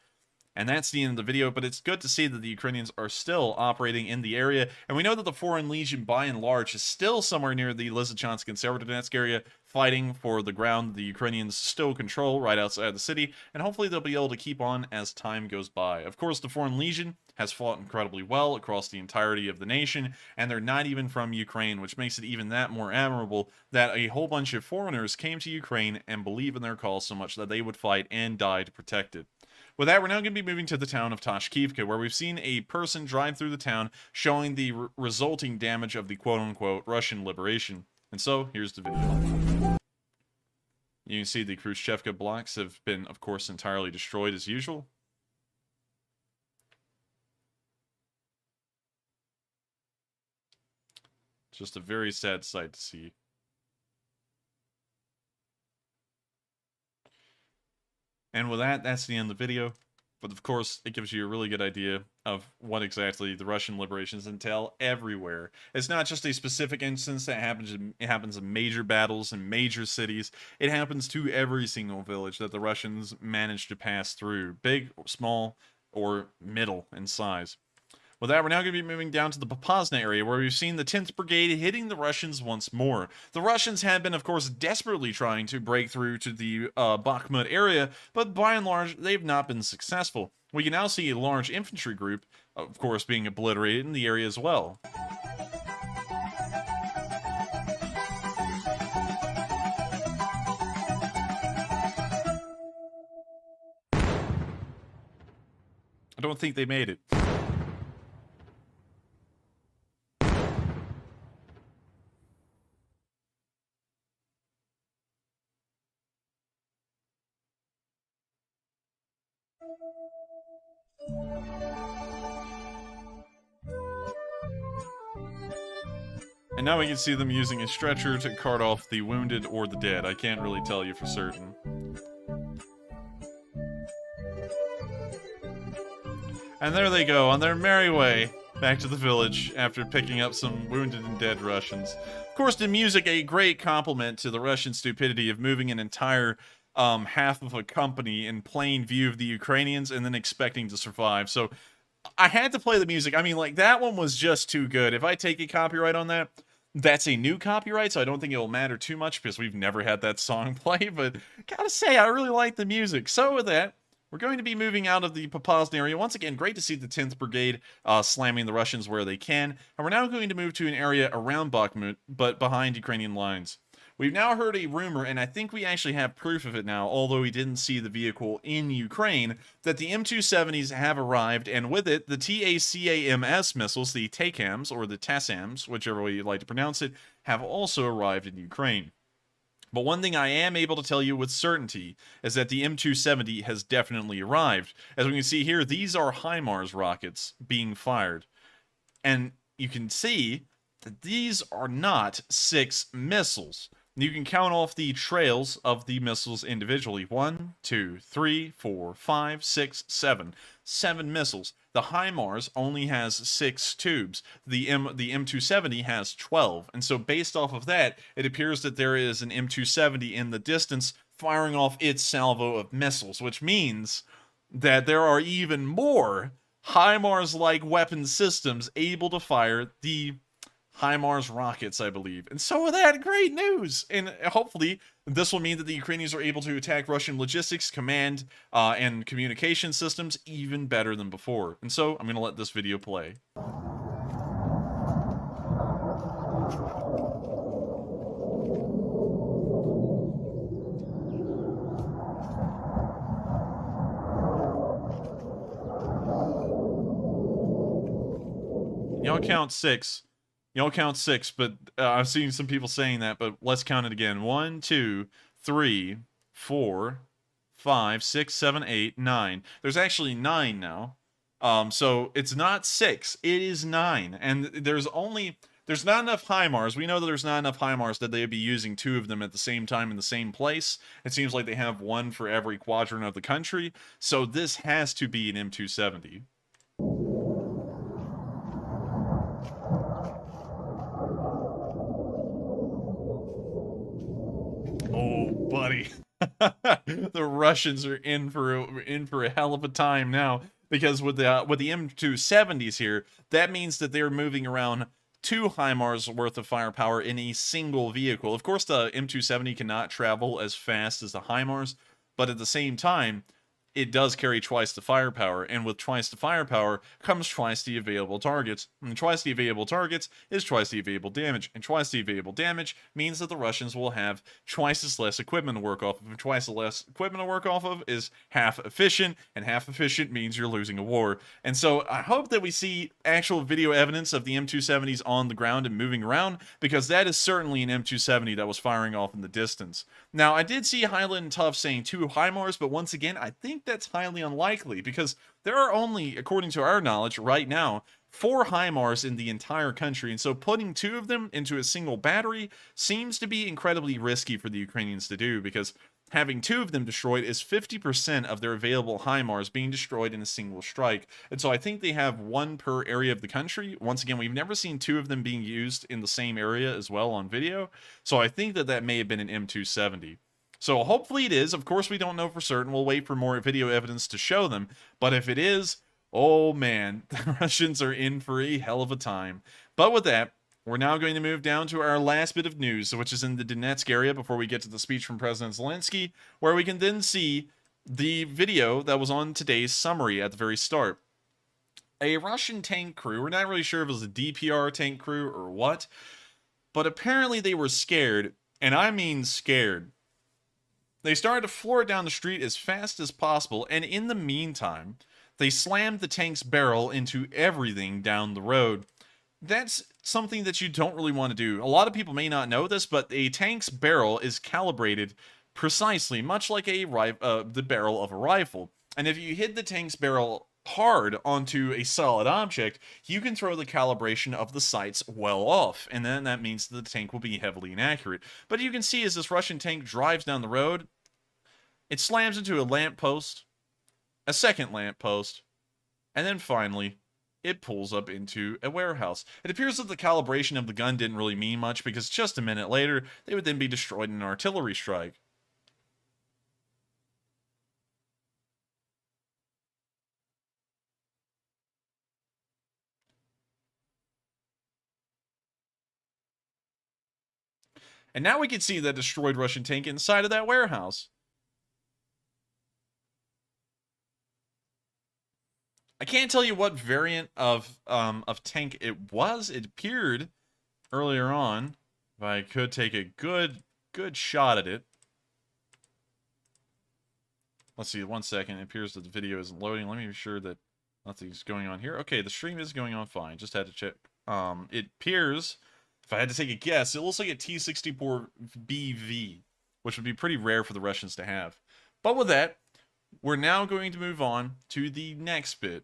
And that's the end of the video, but it's good to see that the Ukrainians are still operating in the area. And we know that the Foreign Legion, by and large, is still somewhere near the Lysychansk and Severodonetsk area, fighting for the ground the Ukrainians still control right outside the city. And hopefully they'll be able to keep on as time goes by. Of course, the Foreign Legion has fought incredibly well across the entirety of the nation, and they're not even from Ukraine, which makes it even that more admirable that a whole bunch of foreigners came to Ukraine and believe in their cause so much that they would fight and die to protect it. With that, we're now going to be moving to the town of Tashkivka, where we've seen a person drive through the town showing the resulting damage of the quote-unquote Russian liberation. And so, here's the video. You can see the Khrushchevka blocks have been, of course, entirely destroyed as usual. Just a very sad sight to see. And with that, that's the end of the video. But of course, it gives you a really good idea of what exactly the Russian liberations entail everywhere. It's not just a specific instance that happens. It happens in major battles in major cities. It happens to every single village that the Russians manage to pass through, big, small, or middle in size. With that, we're now going to be moving down to the Popasna area, where we've seen the 10th Brigade hitting the Russians once more. The Russians had been, of course, desperately trying to break through to the Bakhmut area, but by and large, they've not been successful. We can now see a large infantry group, of course, being obliterated in the area as well. I don't think they made it. And now we can see them using a stretcher to cart off the wounded or the dead. I can't really tell you for certain. And there they go, on their merry way back to the village after picking up some wounded and dead Russians. Of course, the music, a great compliment to the Russian stupidity of moving an entire half of a company in plain view of the Ukrainians and then expecting to survive. So I had to play the music. I mean, like, that one was just too good. If I take a copyright on that, that's a new copyright, so I don't think it'll matter too much because we've never had that song play, but gotta say, I really like the music. So with that, we're going to be moving out of the Popasna area. Once again, great to see the 10th Brigade slamming the Russians where they can. And we're now going to move to an area around Bakhmut, but behind Ukrainian lines. We've now heard a rumor, and I think we actually have proof of it now, although we didn't see the vehicle in Ukraine, that the M270s have arrived, and with it, the TACAMS missiles, the TACAMS, or the TACAMS, whichever way you'd like to pronounce it, have also arrived in Ukraine. But one thing I am able to tell you with certainty is that the M270 has definitely arrived. As we can see here, these are HIMARS rockets being fired. And you can see that these are not 6 missiles. You can count off the trails of the missiles individually. 1, 2, 3, 4, 5, 6, 7. 7 missiles. The HIMARS only has 6 tubes. The M270 has 12. And so based off of that, it appears that there is an M270 in the distance firing off its salvo of missiles, which means that there are even more HIMARS-like weapon systems able to fire the HIMARS rockets, I believe. And so with that, great news! And hopefully, this will mean that the Ukrainians are able to attack Russian logistics, command, and communication systems even better than before. And so, I'm going to let this video play. Y'all count 6. Y'all count 6, but I've seen some people saying that, but let's count it again. 1, 2, 3, 4, 5, 6, 7, 8, 9. There's actually 9 now. So it's not 6, it is 9. And there's not enough HIMARS. We know that there's not enough HIMARS that they'd be using 2 of them at the same time in the same place. It seems like they have 1 for every quadrant of the country. So this has to be an M270. Oh, buddy. The Russians are in for a hell of a time now, because with the M270s here, that means that they're moving around 2 HIMARS worth of firepower in a single vehicle. Of course, the M270 cannot travel as fast as the HIMARS, but at the same time, it does carry twice the firepower, and with twice the firepower comes twice the available targets, and twice the available targets is twice the available damage, and twice the available damage means that the Russians will have twice as less equipment to work off of, and twice the less equipment to work off of is half efficient, and half efficient means you're losing a war. And so I hope that we see actual video evidence of the M270s on the ground and moving around, because that is certainly an M270 that was firing off in the distance. Now, I did see Highland Tough saying 2 HIMARS, but once again, I think that's highly unlikely, because there are only, according to our knowledge right now, 4 HIMARS in the entire country, and so putting 2 of them into a single battery seems to be incredibly risky for the Ukrainians to do, because having 2 of them destroyed is 50% of their available HIMARS being destroyed in a single strike. And so I think they have 1 per area of the country. Once again, we've never seen 2 of them being used in the same area as well on video, so I think that that may have been an M270. So hopefully it is. Of course, we don't know for certain. We'll wait for more video evidence to show them. But if it is, oh man, the Russians are in for a hell of a time. But with that, we're now going to move down to our last bit of news, which is in the Donetsk area before we get to the speech from President Zelenskyy, where we can then see the video that was on today's summary at the very start. A Russian tank crew, we're not really sure if it was a DPR tank crew or what, but apparently they were scared, and I mean scared. They started to floor it down the street as fast as possible, and in the meantime, they slammed the tank's barrel into everything down the road. That's something that you don't really want to do. A lot of people may not know this, but a tank's barrel is calibrated precisely, much like the barrel of a rifle. And if you hit the tank's barrel hard onto a solid object, you can throw the calibration of the sights well off, and then that means that the tank will be heavily inaccurate. But you can see as this Russian tank drives down the road, it slams into a lamppost, a second lamppost, and then finally, it pulls up into a warehouse. It appears that the calibration of the gun didn't really mean much, because just a minute later, they would then be destroyed in an artillery strike. And now we can see that destroyed Russian tank inside of that warehouse. I can't tell you what variant of tank it was. It appeared earlier on. If I could take a good shot at it. Let's see, 1 second. It appears that the video isn't loading. Let me be sure that nothing's going on here. Okay, the stream is going on fine. Just had to check. It appears, if I had to take a guess, it looks like a T-64BV, which would be pretty rare for the Russians to have. But with that, we're now going to move on to the next bit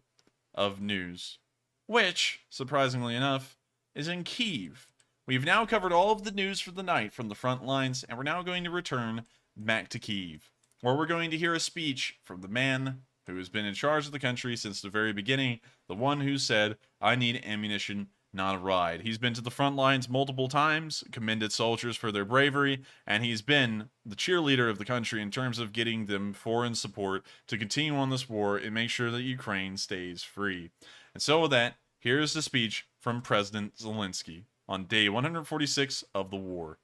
of news, which, surprisingly enough, is in Kyiv. We've now covered all of the news for the night from the front lines, and we're now going to return back to Kyiv, where we're going to hear a speech from the man who has been in charge of the country since the very beginning, the one who said, "I need ammunition, not a ride." He's been to the front lines multiple times, commended soldiers for their bravery, and he's been the cheerleader of the country in terms of getting them foreign support to continue on this war and make sure that Ukraine stays free. And so with that, here's the speech from President Zelenskyy on day 146 of the war.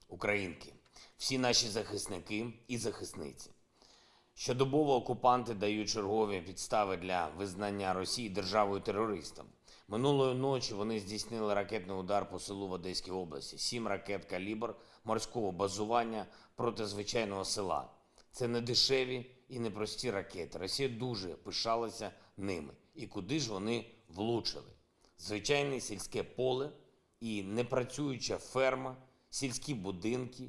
Українки, всі наші захисники і захисниці. Щодобово окупанти дають чергові підстави для визнання Росії державою-терористом. Минулої ночі вони здійснили ракетний удар по селу в Одеській області. 7 ракет «Калібр» морського базування проти звичайного села. Це не дешеві і не прості ракети. Росія дуже пишалася ними. І куди ж вони влучили? Звичайне сільське поле і непрацююча ферма, сільські будинки,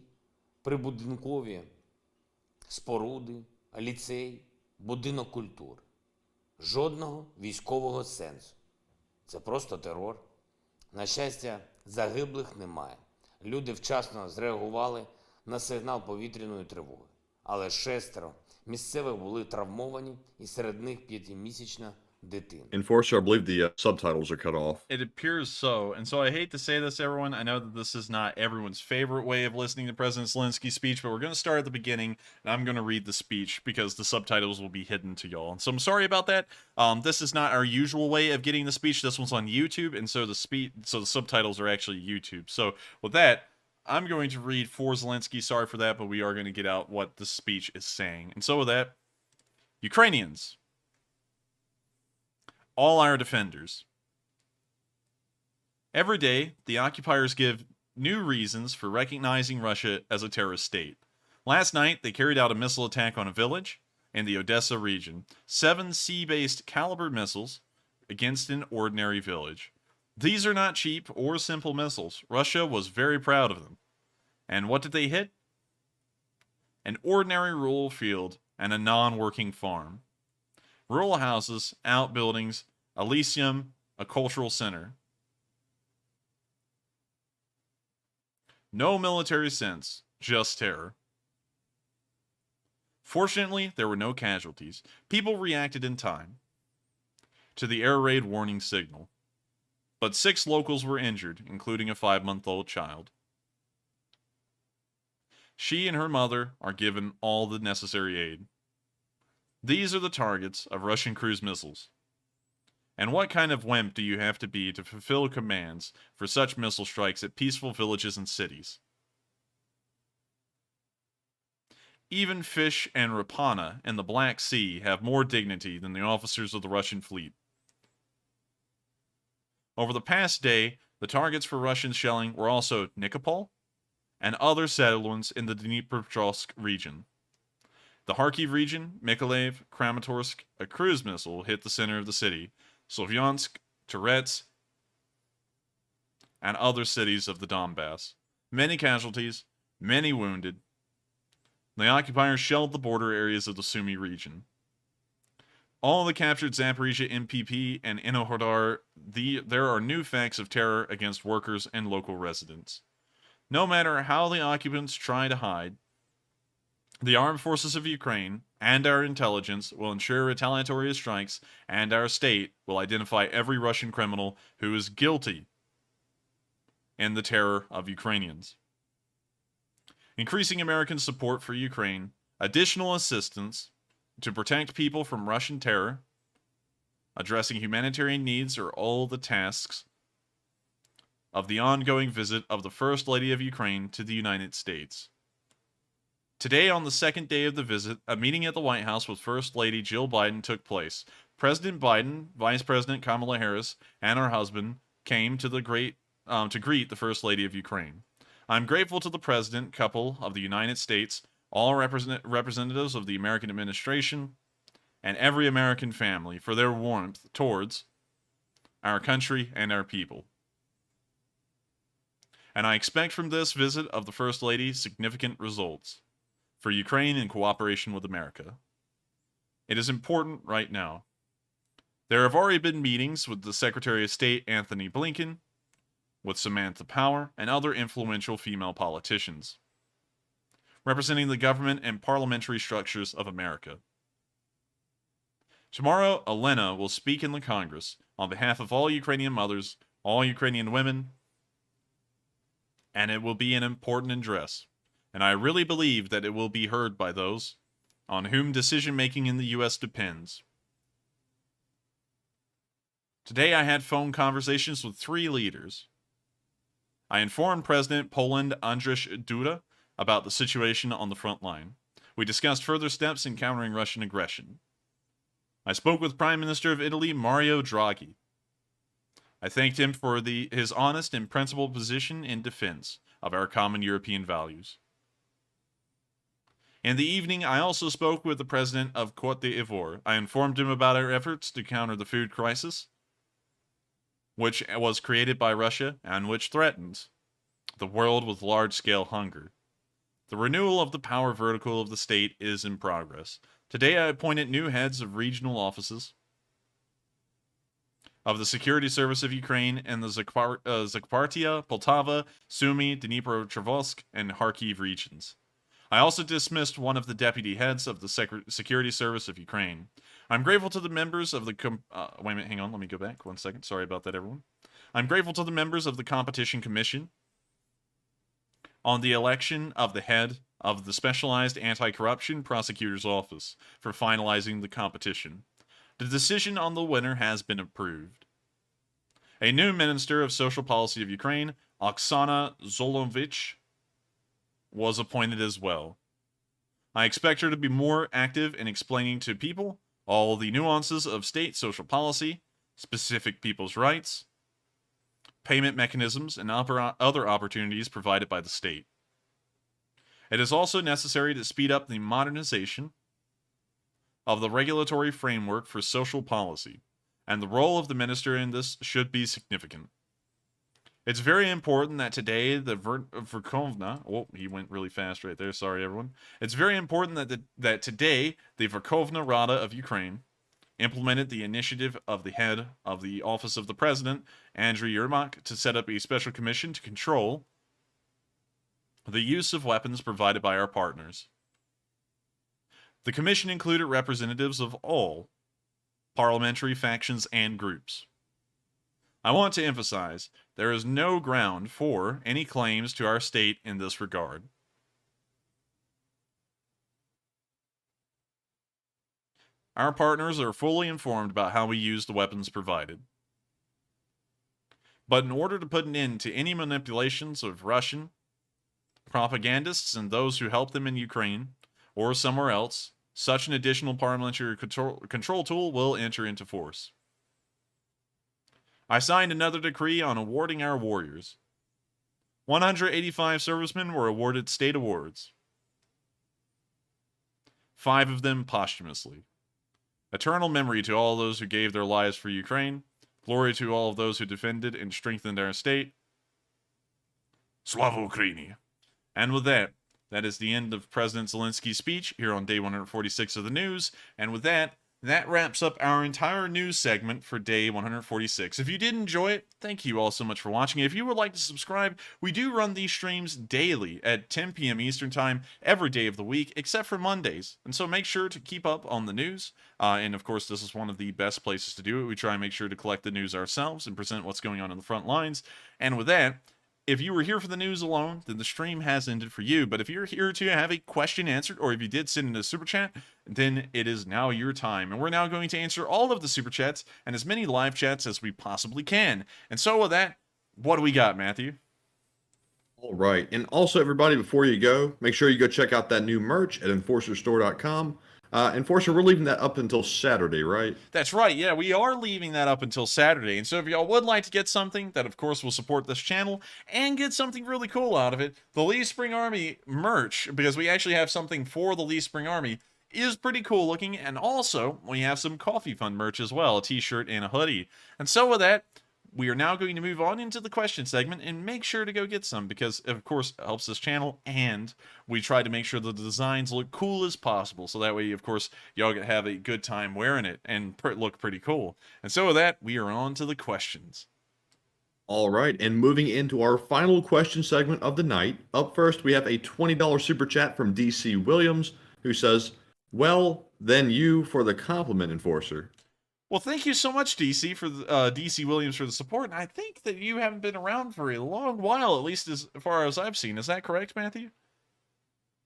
прибудинкові споруди, ліцей, будинок культури. Жодного військового сенсу. Це просто терор. На щастя, загиблих немає. Люди вчасно зреагували на сигнал повітряної тривоги. Але 6 місцевих були травмовані, і серед них 5-місячна дитина. Enforcer, I believe the subtitles are cut off. It appears so. And so I hate to say this, everyone. I know that this is not everyone's favorite way of listening to President Zelensky's speech, but we're going to start at the beginning, and I'm going to read the speech because the subtitles will be hidden to y'all. So I'm sorry about that. This is not our usual way of getting the speech. This one's on YouTube, and so the subtitles are actually YouTube. So with that, I'm going to read for Zelensky. Sorry for that, but we are going to get out what the speech is saying. And so with that, Ukrainians, all our defenders. Every day, the occupiers give new reasons for recognizing Russia as a terrorist state. Last night, they carried out a missile attack on a village in the Odessa region. 7 sea-based caliber missiles against an ordinary village. These are not cheap or simple missiles. Russia was very proud of them. And what did they hit? An ordinary rural field and a non-working farm. Rural houses, outbuildings, a lyceum, a cultural center. No military sense, just terror. Fortunately, there were no casualties. People reacted in time to the air raid warning signal. But 6 locals were injured, including a 5-month-old child. She and her mother are given all the necessary aid. These are the targets of Russian cruise missiles. And what kind of wimp do you have to be to fulfill commands for such missile strikes at peaceful villages and cities? Even fish and rapana in the Black Sea have more dignity than the officers of the Russian fleet. Over the past day, the targets for Russian shelling were also Nikopol and other settlements in the Dnipropetrovsk region. The Kharkiv region, Mykolaiv, Kramatorsk, a cruise missile hit the center of the city, Slavyansk, Torets, and other cities of the Donbass. Many casualties, many wounded. The occupiers shelled the border areas of the Sumy region. All the captured Zaporizhia MPP and Inohodar, there are new facts of terror against workers and local residents. No matter how the occupants try to hide, the armed forces of Ukraine and our intelligence will ensure retaliatory strikes, and our state will identify every Russian criminal who is guilty in the terror of Ukrainians. Increasing American support for Ukraine, additional assistance to protect people from Russian terror, addressing humanitarian needs are all the tasks of the ongoing visit of the First Lady of Ukraine to the United States. Today, on the second day of the visit, a meeting at the White House with First Lady Jill Biden took place. President Biden, Vice President Kamala Harris, and her husband came to to greet the First Lady of Ukraine. I'm grateful to the President, couple of the United States, all representatives of the American administration, and every American family for their warmth towards our country and our people. And I expect from this visit of the First Lady significant results for Ukraine in cooperation with America. It is important right now. There have already been meetings with the Secretary of State Anthony Blinken, with Samantha Power, and other influential female politicians, representing the government and parliamentary structures of America. Tomorrow, Elena will speak in the Congress on behalf of all Ukrainian mothers, all Ukrainian women, and it will be an important address. And I really believe that it will be heard by those on whom decision-making in the U.S. depends. Today I had phone conversations with 3 leaders. I informed President Poland Andrzej Duda about the situation on the front line. We discussed further steps in countering Russian aggression. I spoke with Prime Minister of Italy Mario Draghi. I thanked him for his honest and principled position in defense of our common European values. In the evening, I also spoke with the President of Côte d'Ivoire. I informed him about our efforts to counter the food crisis, which was created by Russia and which threatens the world with large-scale hunger. The renewal of the power vertical of the state is in progress. Today I appointed new heads of regional offices of the Security Service of Ukraine and the Zakarpattia, Poltava, Sumy, Dnipropetrovsk, and Kharkiv regions. I also dismissed one of the deputy heads of the Security Service of Ukraine. I'm grateful to the members of the... wait a minute, hang on, let me go back 1 second. Sorry about that, everyone. I'm grateful to the members of the Competition Commission on the election of the head of the Specialized Anti-Corruption Prosecutor's Office for finalizing the competition. The decision on the winner has been approved. A new Minister of Social Policy of Ukraine, Oksana Zolonovich, was appointed as well. I expect her to be more active in explaining to people all the nuances of state social policy, specific people's rights, payment mechanisms, and other opportunities provided by the state. It is also necessary to speed up the modernization of the regulatory framework for social policy, and the role of the minister in this should be significant. It's very important that today the Verkhovna... Oh, he went really fast right there. Sorry, everyone. It's very important that today the Verkhovna Rada of Ukraine implemented the initiative of the head of the Office of the President, Andriy Yermak, to set up a special commission to control the use of weapons provided by our partners. The commission included representatives of all parliamentary factions and groups. I want to emphasize, there is no ground for any claims to our state in this regard. Our partners are fully informed about how we use the weapons provided. But in order to put an end to any manipulations of Russian propagandists and those who help them in Ukraine or somewhere else, such an additional parliamentary control tool will enter into force. I signed another decree on awarding our warriors. 185 servicemen were awarded state awards. 5 of them posthumously. Eternal memory to all those who gave their lives for Ukraine. Glory to all of those who defended and strengthened our state. Slava Ukraini. And with that, that is the end of President Zelensky's speech here on day 146 of the news. And with that, that wraps up our entire news segment for day 146. If you did enjoy it, thank you all so much for watching. If you would like to subscribe, we do run these streams daily at 10 p.m. Eastern Time every day of the week, except for Mondays. And so make sure to keep up on the news. And of course, this is one of the best places to do it. We try and make sure to collect the news ourselves and present what's going on in the front lines. And with that, if you were here for the news alone, then the stream has ended for you. But if you're here to have a question answered, or if you did send in a super chat, then it is now your time. And we're now going to answer all of the super chats and as many live chats as we possibly can. And so with that, what do we got, Matthew? All right. And also, everybody, before you go, make sure you go check out that new merch at enforcerstore.com. Enforcer, we're leaving that up until Saturday, right? That's right. Yeah, we are leaving that up until Saturday. And so if y'all would like to get something that, of course, will support this channel and get something really cool out of it, the Lee Spring Army merch, because we actually have something for the Lee Spring Army, is pretty cool looking. And also, we have some Coffee Fund merch as well, a t-shirt and a hoodie. And so with that, we are now going to move on into the question segment and make sure to go get some because, of course, it helps this channel and we try to make sure the designs look cool as possible. So that way, of course, y'all can have a good time wearing it and look pretty cool. And so with that, we are on to the questions. All right, and moving into our final question segment of the night. Up first, we have a $20 super chat from DC Williams who says, well, then you for the compliment, Enforcer. Well, thank you so much, DC, for DC Williams for the support. And I think that you haven't been around for a long while, at least as far as I've seen. Is that correct, Matthew?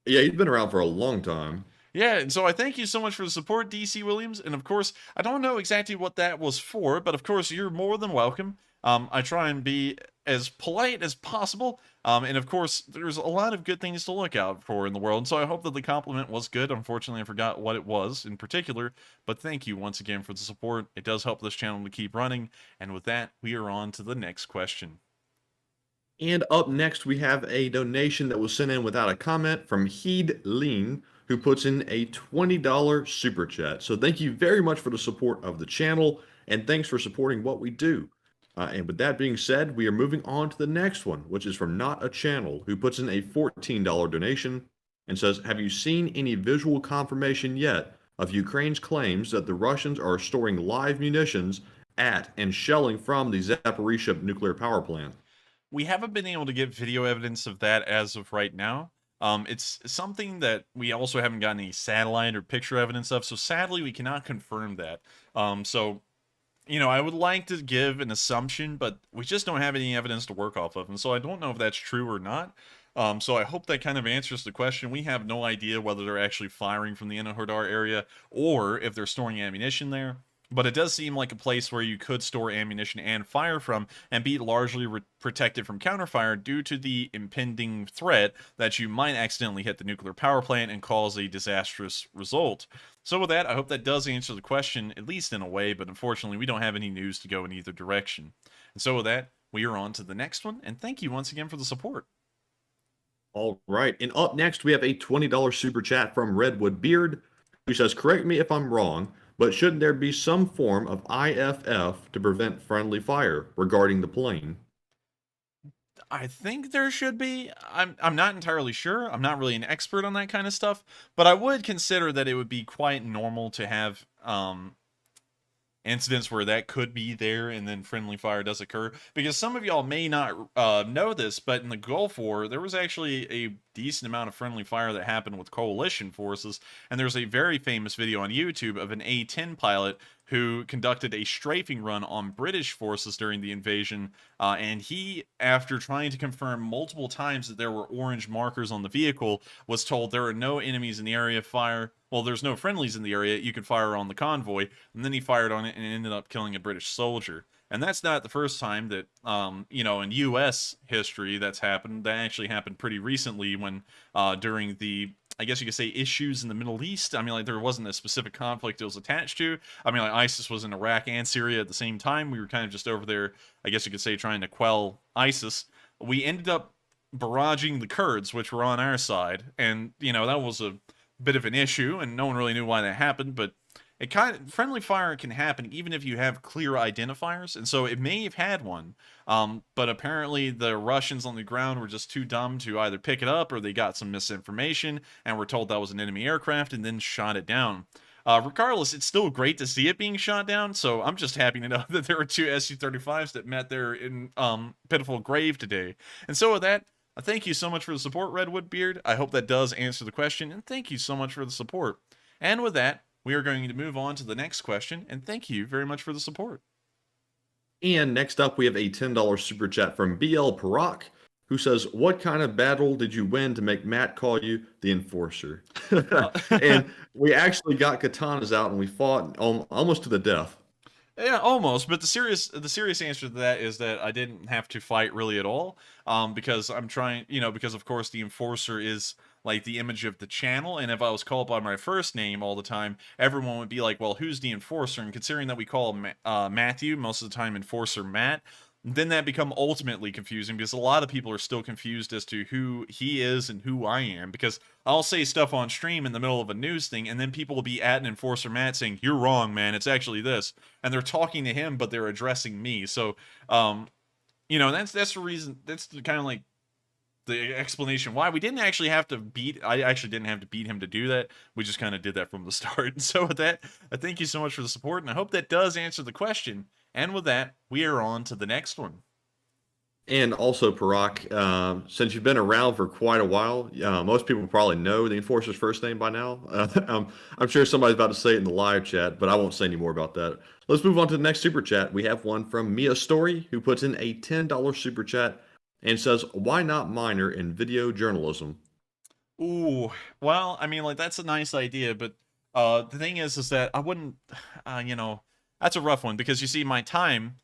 Yeah, he's been around for a long time. Yeah, and so I thank you so much for the support, DC Williams. And of course, I don't know exactly what that was for, but of course, you're more than welcome. I try and be as polite as possible. And of course, there's a lot of good things to look out for in the world. And so I hope that the compliment was good. Unfortunately, I forgot what it was in particular. But thank you once again for the support. It does help this channel to keep running. And with that, we are on to the next question. And up next, we have a donation that was sent in without a comment from Heed Lean, who puts in a $20 super chat. So thank you very much for the support of the channel. And thanks for supporting what we do. And with that being said, we are moving on to the next one, which is from Not a Channel, who puts in a $14 donation and says, have you seen any visual confirmation yet of Ukraine's claims that the Russians are storing live munitions at and shelling from the Zaporizhzhia nuclear power plant. We haven't been able to get video evidence of that as of right now. It's something that we also haven't gotten any satellite or picture evidence of, so sadly we cannot confirm that. So, you know, I would like to give an assumption, but we just don't have any evidence to work off of, and so I don't know if that's true or not. So I hope that kind of answers the question. We have no idea whether they're actually firing from the Enohordar area or if they're storing ammunition there. But it does seem like a place where you could store ammunition and fire from and be largely protected from counterfire due to the impending threat that you might accidentally hit the nuclear power plant and cause a disastrous result. So with that, I hope that does answer the question, at least in a way, but unfortunately we don't have any news to go in either direction. And so with that, we are on to the next one, and thank you once again for the support. All right, and up next we have a $20 super chat from Redwood Beard, who says, correct me if I'm wrong, but shouldn't there be some form of IFF to prevent friendly fire regarding the plane? I think there should be. I'm not entirely sure. I'm not really an expert on that kind of stuff, but I would consider that it would be quite normal to have incidents where that could be there and then friendly fire does occur, because some of y'all may not know this, but in the Gulf War there was actually a decent amount of friendly fire that happened with coalition forces, and there's a very famous video on YouTube of an A-10 pilot who conducted a strafing run on British forces during the invasion, and he, after trying to confirm multiple times that there were orange markers on the vehicle, was told there are no enemies in the area, fire. Well, there's no friendlies in the area, you can fire on the convoy, and then he fired on it and ended up killing a British soldier. And that's not the first time that, you know, in U.S. history that's happened. That actually happened pretty recently when, during the, I guess you could say, issues in the Middle East. I mean, like, there wasn't a specific conflict it was attached to. I mean, like, ISIS was in Iraq and Syria at the same time. We were kind of just over there, I guess you could say, trying to quell ISIS. We ended up barraging the Kurds, which were on our side. And, you know, that was a bit of an issue, and no one really knew why that happened, but it friendly fire can happen even if you have clear identifiers, and so it may have had one, but apparently the Russians on the ground were just too dumb to either pick it up, or they got some misinformation and were told that was an enemy aircraft and then shot it down. Regardless, it's still great to see it being shot down, so I'm just happy to know that there were 2 Su-35s that met their pitiful grave today. And so with that, thank you so much for the support, Redwood Beard. I hope that does answer the question, and thank you so much for the support. And with that, we are going to move on to the next question, and thank you very much for the support. And next up, we have a $10 super chat from BL Parak, who says, what kind of battle did you win to make Matt call you the Enforcer? And we actually got katanas out and we fought almost to the death. Yeah, almost. But the serious answer to that is that I didn't have to fight really at all, because I'm trying, you know, because of course the Enforcer is like the image of the channel, and if I was called by my first name all the time, everyone would be like, well, who's the Enforcer? And considering that we call him Matthew most of the time, Enforcer Matt, then that become ultimately confusing, because a lot of people are still confused as to who he is and who I am, because I'll say stuff on stream in the middle of a news thing, and then people will be at an Enforcer Matt saying, you're wrong, man, it's actually this, and they're talking to him, but they're addressing me. So, you know, that's the reason, that's kind of like the explanation why we didn't actually have to I actually didn't have to beat him to do that. We just kind of did that from the start. And so with that, I thank you so much for the support, and I hope that does answer the question. And with that, we are on to the next one. And also, Parak, since you've been around for quite a while, most people probably know the Enforcer's first name by now. I'm sure somebody's about to say it in the live chat, but I won't say any more about that. Let's move on to the next super chat. We have one from Mia Story, who puts in a $10 super chat and says, why not minor in video journalism? Ooh, well, I mean, like, that's a nice idea, but the thing is that I wouldn't, you know, that's a rough one, because you see, my time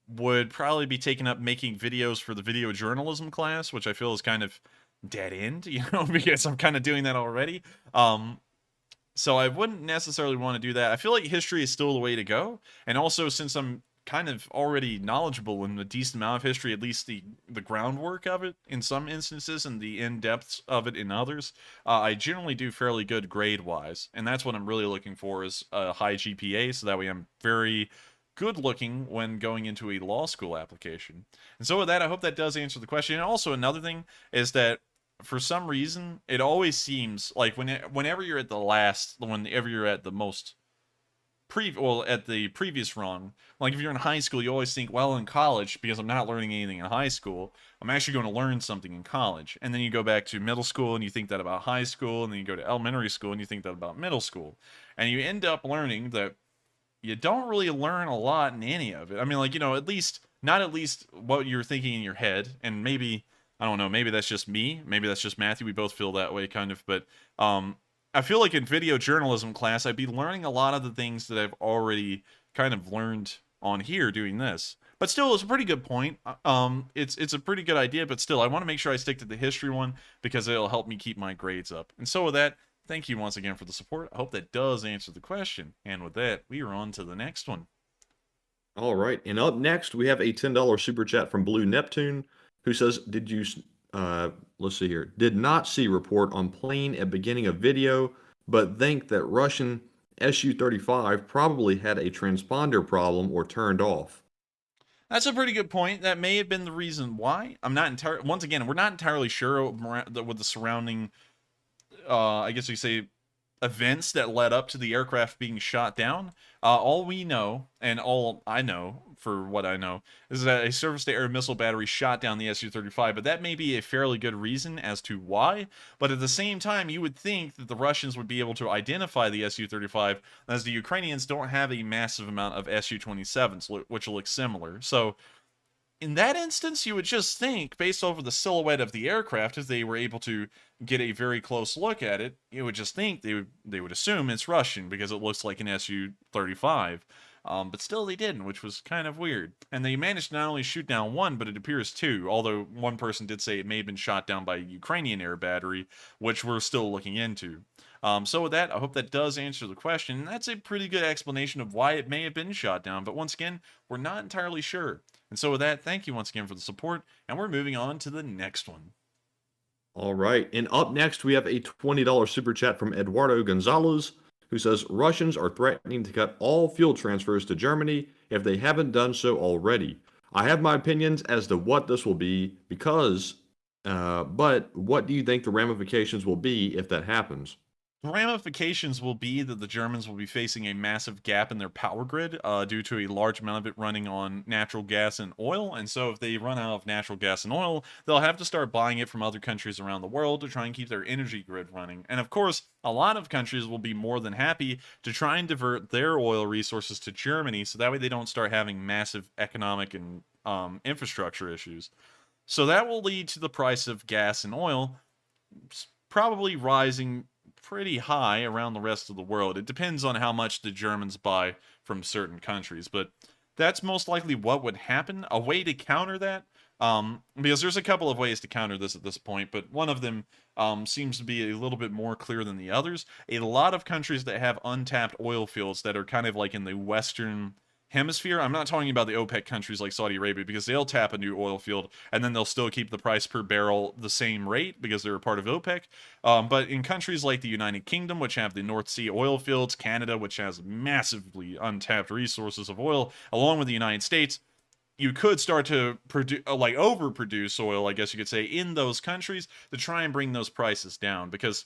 would probably be taken up making videos for the video journalism class, which I feel is kind of dead end, you know, because I'm kind of doing that already. So I wouldn't necessarily want to do that. I feel like history is still the way to go, and also since I'm kind of already knowledgeable in a decent amount of history, at least the groundwork of it in some instances and the in-depths of it in others, I generally do fairly good grade-wise, and that's what I'm really looking for, is a high GPA, so that way I'm very good looking when going into a law school application. And so with that, I hope that does answer the question. And also another thing is that for some reason, it always seems like whenever you're at whenever you're at the most at the previous rung, like if you're in high school, you always think, well, in college, because I'm not learning anything in high school, I'm actually going to learn something in college. And then you go back to middle school and you think that about high school, and then you go to elementary school and you think that about middle school. And you end up learning that you don't really learn a lot in any of it. I mean, like, not at least what you're thinking in your head, and maybe, I don't know, maybe that's just me, maybe that's just Matthew, we both feel that way, kind of, but, I feel like in video journalism class, I'd be learning a lot of the things that I've already kind of learned on here doing this. But still, it's a pretty good point. It's a pretty good idea, but still, I want to make sure I stick to the history one because it'll help me keep my grades up. And so with that, thank you once again for the support. I hope that does answer the question. And with that, we are on to the next one. All right, and up next, we have a $10 super chat from Blue Neptune, who says, let's see here, did not see report on plane at beginning of video, but think that Russian Su-35 probably had a transponder problem or turned off. That's a pretty good point. That may have been the reason why. I'm not entirely, once again, we're not entirely sure with the surrounding, I guess you say, events that led up to the aircraft being shot down. All we know, and all I know, for what I know, is that a surface-to-air missile battery shot down the Su-35, but that may be a fairly good reason as to why. But at the same time, you would think that the Russians would be able to identify the Su-35, as the Ukrainians don't have a massive amount of Su-27s, which look similar. So in that instance, you would just think, based over the silhouette of the aircraft, if they were able to get a very close look at it, you would just think they would assume it's Russian because it looks like an Su-35. But still they didn't, which was kind of weird. And they managed to not only shoot down one, but it appears two, although one person did say it may have been shot down by a Ukrainian air battery, which we're still looking into. So with that, I hope that does answer the question. And that's a pretty good explanation of why it may have been shot down, but once again, we're not entirely sure. And so with that, thank you once again for the support, and we're moving on to the next one. All right, and up next, we have a $20 super chat from Eduardo Gonzalez, who says Russians are threatening to cut all fuel transfers to Germany if they haven't done so already. I have my opinions as to what this will be but what do you think the ramifications will be if that happens? The ramifications will be that the Germans will be facing a massive gap in their power grid due to a large amount of it running on natural gas and oil. And so if they run out of natural gas and oil, they'll have to start buying it from other countries around the world to try and keep their energy grid running. And of course, a lot of countries will be more than happy to try and divert their oil resources to Germany so that way they don't start having massive economic and infrastructure issues. So that will lead to the price of gas and oil probably rising pretty high around the rest of the world. It depends on how much the Germans buy from certain countries, but that's most likely what would happen. A way to counter that, because there's a couple of ways to counter this at this point, but one of them seems to be a little bit more clear than the others. A lot of countries that have untapped oil fields that are kind of like in the Western Hemisphere. I'm not talking about the OPEC countries like Saudi Arabia because they'll tap a new oil field and then they'll still keep the price per barrel the same rate because they're a part of OPEC. But in countries like the United Kingdom, which have the North Sea oil fields, Canada, which has massively untapped resources of oil, along with the United States, you could start to overproduce oil, I guess you could say, in those countries to try and bring those prices down because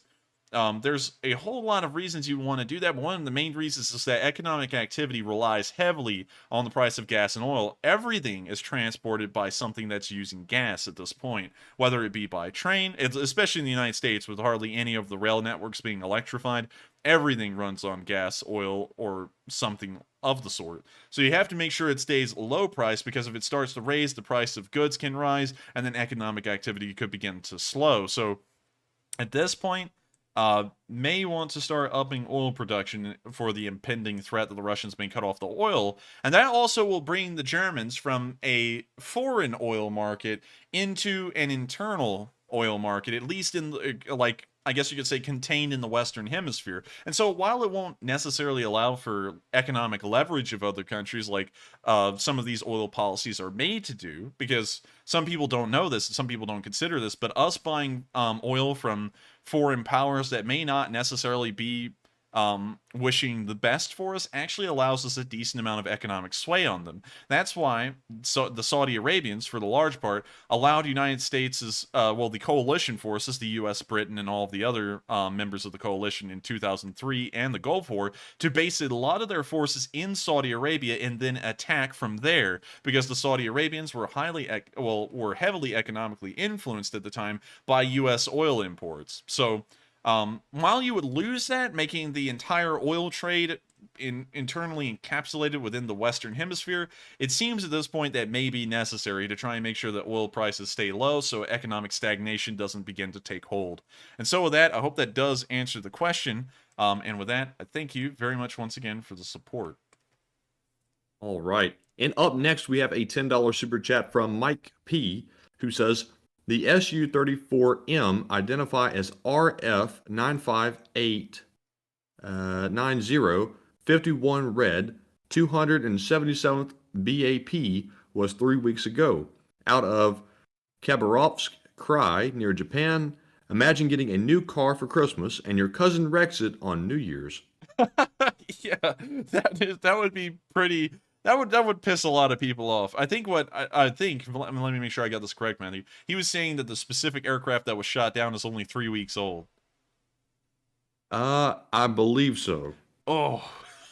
there's a whole lot of reasons you want to do that. But one of the main reasons is that economic activity relies heavily on the price of gas and oil. Everything is transported by something that's using gas at this point, whether it be by train, especially in the United States with hardly any of the rail networks being electrified. Everything runs on gas, oil, or something of the sort. So you have to make sure it stays low price because if it starts to raise, the price of goods can rise, and then economic activity could begin to slow. So at this point, may want to start upping oil production for the impending threat that the Russians may cut off the oil. And that also will bring the Germans from a foreign oil market into an internal oil market, at least in I guess you could say contained in the Western Hemisphere. And so while it won't necessarily allow for economic leverage of other countries like some of these oil policies are made to do, because some people don't know this, some people don't consider this, but us buying oil from foreign powers that may not necessarily be wishing the best for us actually allows us a decent amount of economic sway on them. That's why the Saudi Arabians, for the large part, allowed United States' the coalition forces, the U.S., Britain, and all of the other members of the coalition in 2003 and the Gulf War, to base a lot of their forces in Saudi Arabia and then attack from there, because the Saudi Arabians were heavily economically influenced at the time by U.S. oil imports. So while you would lose that, making the entire oil trade internally encapsulated within the Western Hemisphere, it seems at this point that may be necessary to try and make sure that oil prices stay low so economic stagnation doesn't begin to take hold. And so with that, I hope that does answer the question. And with that, I thank you very much once again for the support. All right. And up next, we have a $10 super chat from Mike P., who says, the Su-34M identify as RF95890, 51 red, 277th BAP was 3 weeks ago, out of Khabarovsk Krai near Japan. Imagine getting a new car for Christmas and your cousin wrecks it on New Year's. Yeah, that would be pretty... That would piss a lot of people off. I think let me make sure I got this correct, Matthew. He was saying that the specific aircraft that was shot down is only 3 weeks old. I believe so. Oh,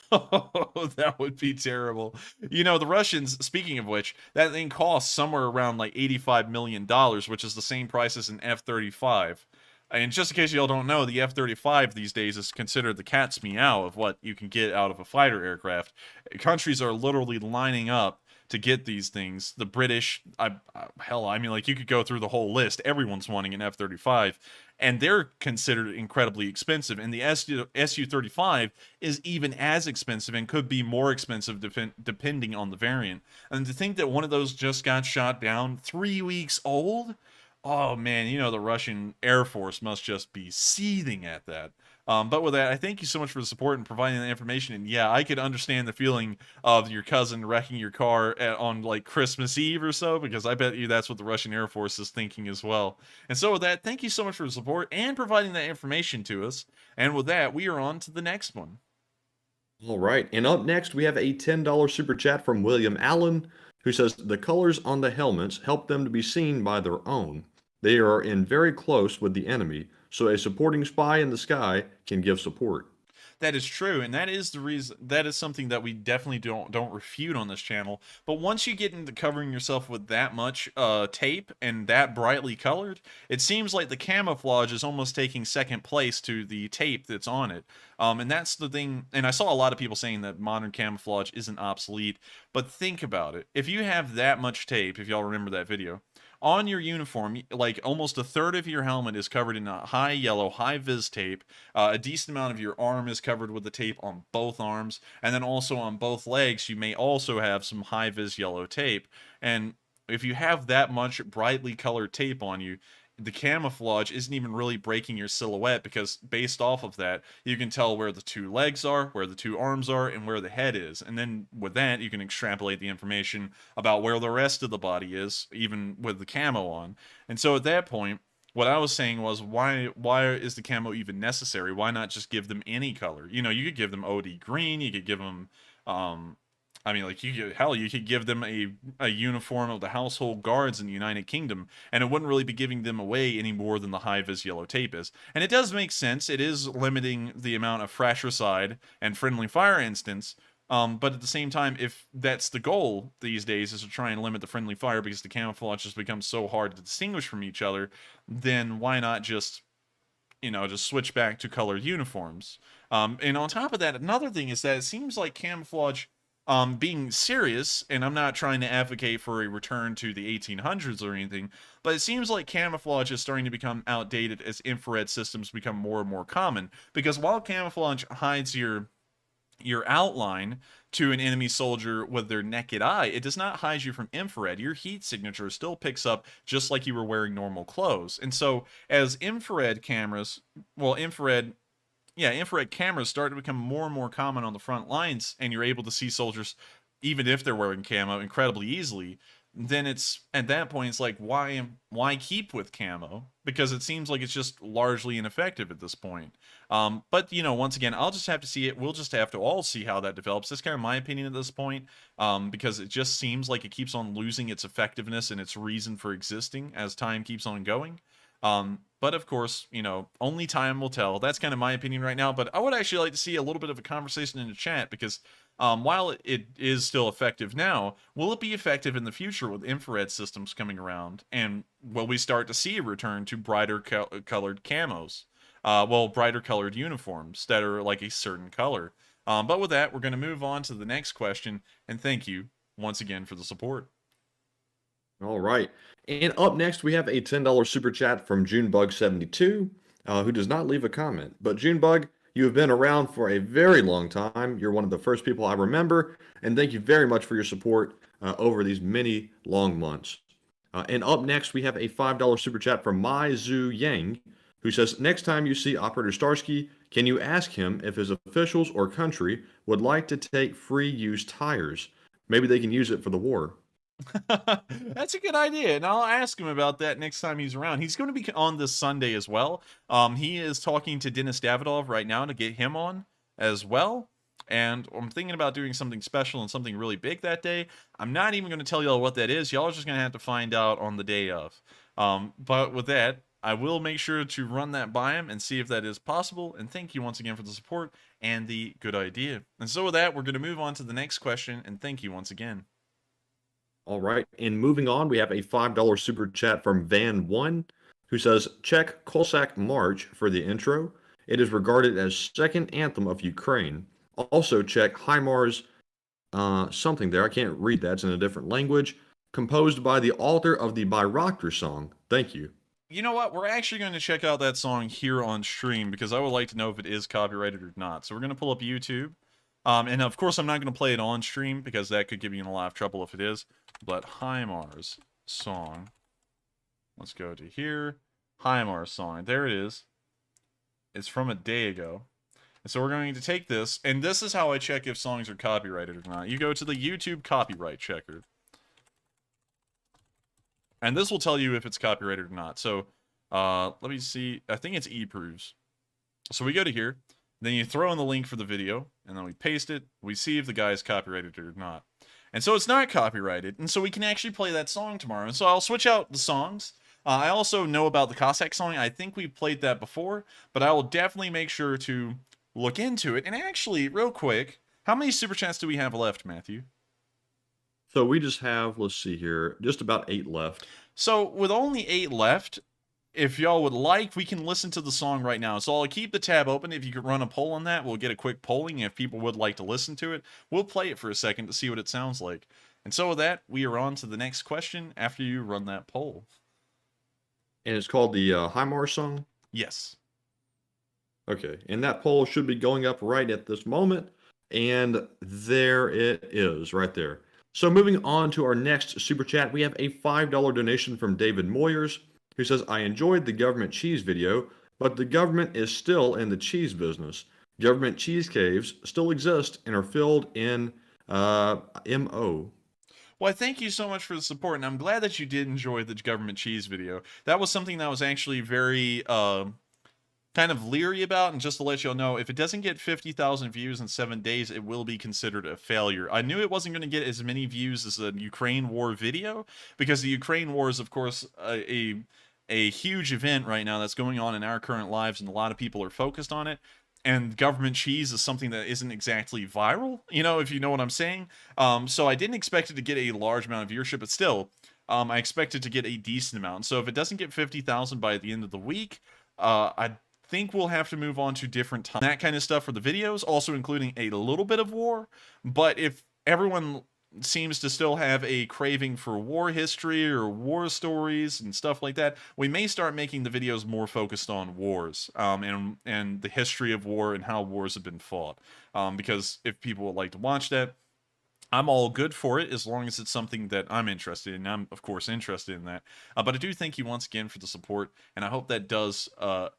that would be terrible. You know, the Russians, speaking of which, that thing costs somewhere around like $85 million, which is the same price as an F-35. And just in case y'all don't know, the F-35 these days is considered the cat's meow of what you can get out of a fighter aircraft. Countries are literally lining up to get these things. The British, you could go through the whole list. Everyone's wanting an F-35, and they're considered incredibly expensive. And the Su-35 is even as expensive and could be more expensive depending on the variant. And to think that one of those just got shot down 3 weeks old... Oh, man, you know, the Russian Air Force must just be seething at that. But with that, I thank you so much for the support and providing the information. And yeah, I could understand the feeling of your cousin wrecking your car on like Christmas Eve or so, because I bet you that's what the Russian Air Force is thinking as well. And so with that, thank you so much for the support and providing that information to us. And with that, we are on to the next one. All right. And up next, we have a $10 super chat from William Allen, who says the colors on the helmets help them to be seen by their own. They are in very close with the enemy, so a supporting spy in the sky can give support. That is true, and that is the reason. That is something that we definitely don't refute on this channel. But once you get into covering yourself with that much tape and that brightly colored, it seems like the camouflage is almost taking second place to the tape that's on it. And that's the thing. And I saw a lot of people saying that modern camouflage isn't obsolete. But think about it: if you have that much tape, if y'all remember that video, on your uniform, like almost a third of your helmet is covered in a high yellow, high vis tape. A decent amount of your arm is covered with the tape on both arms. And then also on both legs, you may also have some high vis yellow tape. And if you have that much brightly colored tape on you, the camouflage isn't even really breaking your silhouette, because based off of that, you can tell where the two legs are, where the two arms are, and where the head is. And then with that, you can extrapolate the information about where the rest of the body is, even with the camo on. And so at that point, what I was saying was, why is the camo even necessary? Why not just give them any color? You know, you could give them OD green, you could give them... you could give them a uniform of the household guards in the United Kingdom, and it wouldn't really be giving them away any more than the high-vis yellow tape is. And it does make sense. It is limiting the amount of fratricide and friendly fire instance, but at the same time, if that's the goal these days, is to try and limit the friendly fire because the camouflage just becomes so hard to distinguish from each other, then why not just switch back to colored uniforms? And on top of that, another thing is that it seems like camouflage... being serious, and I'm not trying to advocate for a return to the 1800s or anything, but it seems like camouflage is starting to become outdated as infrared systems become more and more common. Because while camouflage hides your outline to an enemy soldier with their naked eye, it does not hide you from infrared. Your heat signature still picks up just like you were wearing normal clothes. And so as infrared cameras start to become more and more common on the front lines, and you're able to see soldiers, even if they're wearing camo, incredibly easily, then it's at that point it's like why keep with camo, because it seems like it's just largely ineffective at this point. But you know, once again, I'll just have to see it. We'll just have to all see how that develops. That's kind of my opinion at this point, because it just seems like it keeps on losing its effectiveness and its reason for existing as time keeps on going. But of course, you know, only time will tell. That's kind of my opinion right now, but I would actually like to see a little bit of a conversation in the chat, because while it is still effective now, will it be effective in the future with infrared systems coming around? And will we start to see a return to brighter colored camos? Well, brighter colored uniforms that are like a certain color. But with that, we're going to move on to the next question, and thank you once again for the support. All right. And up next, we have a $10 super chat from Junebug72, who does not leave a comment. But Junebug, you have been around for a very long time. You're one of the first people I remember, and thank you very much for your support over these many long months. And up next, we have a $5 super chat from Mai Zhu Yang, who says, next time you see Operator Starsky, can you ask him if his officials or country would like to take free use tires? Maybe they can use it for the war. That's a good idea, and I'll ask him about that next time he's around. He's going to be on this Sunday as well. He is talking to Denis Davidov right now to get him on as well, and I'm thinking about doing something special and something really big that day. I'm not even going to tell y'all what that is. Y'all are just going to have to find out on the day of. But with that, I will make sure to run that by him and see if that is possible, and thank you once again for the support and the good idea. And so with that, we're going to move on to the next question, and thank you once again. All right, and moving on, we have a $5 super chat from Van1, who says, check Cossack March for the intro. It is regarded as second anthem of Ukraine. Also check HIMARS something there. I can't read that. It's in a different language. Composed by the author of the Bayraktar song. Thank you. You know what? We're actually going to check out that song here on stream, because I would like to know if it is copyrighted or not. So we're going to pull up YouTube. And of course, I'm not going to play it on stream, because that could give you in a lot of trouble if it is. But HIMARS song. Let's go to here. HIMARS song. There it is. It's from a day ago. And so we're going to take this, and this is how I check if songs are copyrighted or not. You go to the YouTube copyright checker. And this will tell you if it's copyrighted or not. So, let me see. I think it's eProofs. So we go to here. Then you throw in the link for the video, and then we paste it. We see if the guy is copyrighted or not. And so it's not copyrighted, and so we can actually play that song tomorrow. And so I'll switch out the songs. I also know about the Cossack song. I think we've played that before, but I will definitely make sure to look into it. And actually, real quick, how many super chats do we have left, Matthew? So we just have, let's see here, just about 8 left. So with only 8 left, if y'all would like, we can listen to the song right now. So I'll keep the tab open. If you could run a poll on that, we'll get a quick polling. If people would like to listen to it, we'll play it for a second to see what it sounds like. And so with that, we are on to the next question after you run that poll. And it's called the HIMARS song? Yes. Okay, and that poll should be going up right at this moment. And there it is, right there. So moving on to our next super chat, we have a $5 donation from David Moyers, who says, I enjoyed the government cheese video, but the government is still in the cheese business. Government cheese caves still exist and are filled in MO. Well, thank you so much for the support, and I'm glad that you did enjoy the government cheese video. That was something that was actually very kind of leery about, and just to let y'all know, if it doesn't get 50,000 views in 7 days, it will be considered a failure. I knew it wasn't going to get as many views as the Ukraine war video, because the Ukraine war is, of course, a huge event right now that's going on in our current lives, and a lot of people are focused on it. And government cheese is something that isn't exactly viral, you know, if you know what I'm saying. So I didn't expect it to get a large amount of viewership, but still, I expected to get a decent amount. So if it doesn't get 50,000 by the end of the week, I think we'll have to move on to different time. That kind of stuff for the videos, also including a little bit of war. But if everyone seems to still have a craving for war history or war stories and stuff like that, we may start making the videos more focused on wars and the history of war and how wars have been fought. Because if people would like to watch that, I'm all good for it as long as it's something that I'm interested in. I'm, of course, interested in that. But I do thank you once again for the support, and I hope that does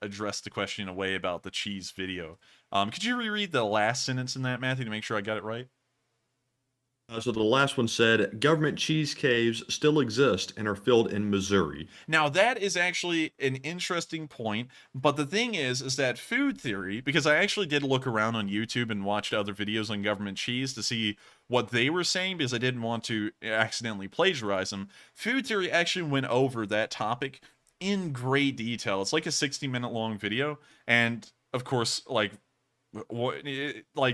address the question in a way about the cheese video. Could you reread the last sentence in that, Matthew, to make sure I got it right? So the last one said, government cheese caves still exist and are filled in Missouri. Now that is actually an interesting point, but the thing is that food theory, because I actually did look around on YouTube and watched other videos on government cheese to see what they were saying because I didn't want to accidentally plagiarize them. Food theory actually went over that topic in great detail. It's like a 60-minute long video, and of course, like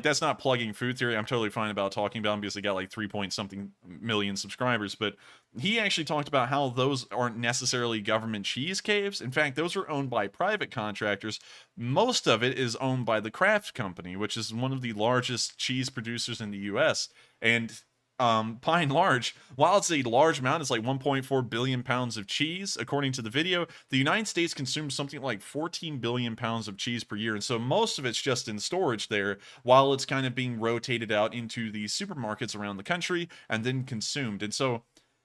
that's not plugging food theory. I'm totally fine about talking about him because they got like 3 point something million subscribers, but he actually talked about how those aren't necessarily government cheese caves. In fact, those are owned by private contractors. Most of it is owned by the Kraft Company, which is one of the largest cheese producers in the US. And by and large, while it's a large amount, it's like 1.4 billion pounds of cheese. According to the video, the United States consumes something like 14 billion pounds of cheese per year. And so most of it's just in storage there while it's kind of being rotated out into the supermarkets around the country and then consumed. And so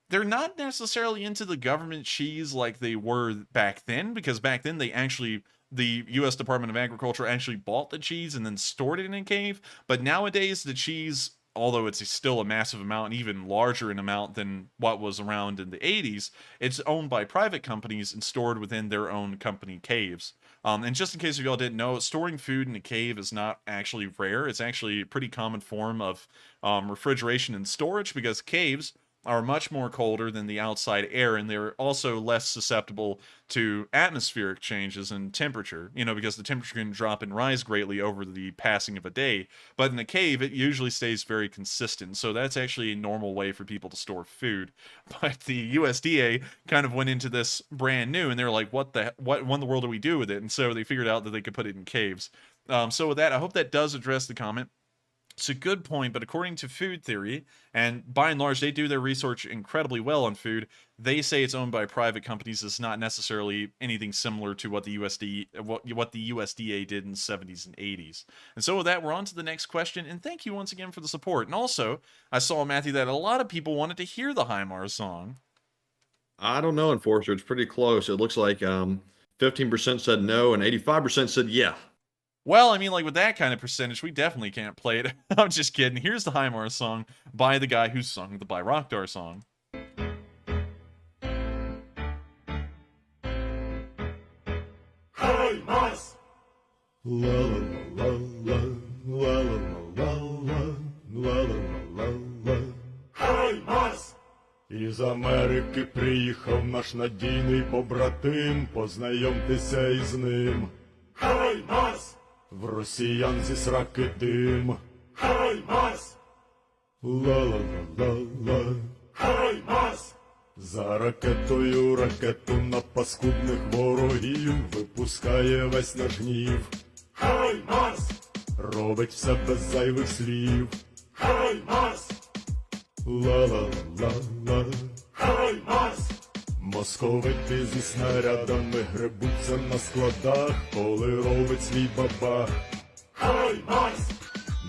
they're not necessarily into the government cheese like they were back then, because back then the U.S. Department of Agriculture actually bought the cheese and then stored it in a cave. But nowadays, the cheese, although it's still a massive amount, and even larger in amount than what was around in the 80s, it's owned by private companies and stored within their own company caves. And just in case if y'all didn't know, storing food in a cave is not actually rare. It's actually a pretty common form of refrigeration and storage, because caves are much more colder than the outside air, and they're also less susceptible to atmospheric changes in temperature, because the temperature can drop and rise greatly over the passing of a day. But in a cave, it usually stays very consistent, so that's actually a normal way for people to store food. But the USDA kind of went into this brand new, and they're like, what in the world do we do with it? And so they figured out that they could put it in caves. So with that, I hope that does address the comment. It's a good point, but according to food theory, and by and large, they do their research incredibly well on food, they say it's owned by private companies. It's not necessarily anything similar to what the USDA did in the 70s and 80s. And so with that, we're on to the next question, and thank you once again for the support. And also, I saw, Matthew, that a lot of people wanted to hear the HIMARS song. I don't know, Enforcer. It's pretty close. It looks like 15% said no and 85% said yeah. Well, I mean, like, with that kind of percentage, we definitely can't play it. I'm just kidding. Here's the HIMARS song by the guy who sung the Bayraktar song. HIMARS! La la la la la la la la la la. HIMARS! Із Америки приїхав наш надійний побратим, познайомтеся із ним. HIMARS! В росіян зі сраки дим. HIMARS! Ла-ла-ла-ла-ла. HIMARS! За ракету на паскудних ворогів випускає весь наш гнів. HIMARS! Робить все без зайвих слів. HIMARS! Ла-ла-ла-ла. HIMARS! Московити зі снарядами гребуться на складах, коли робить свій бабах. HIMARS!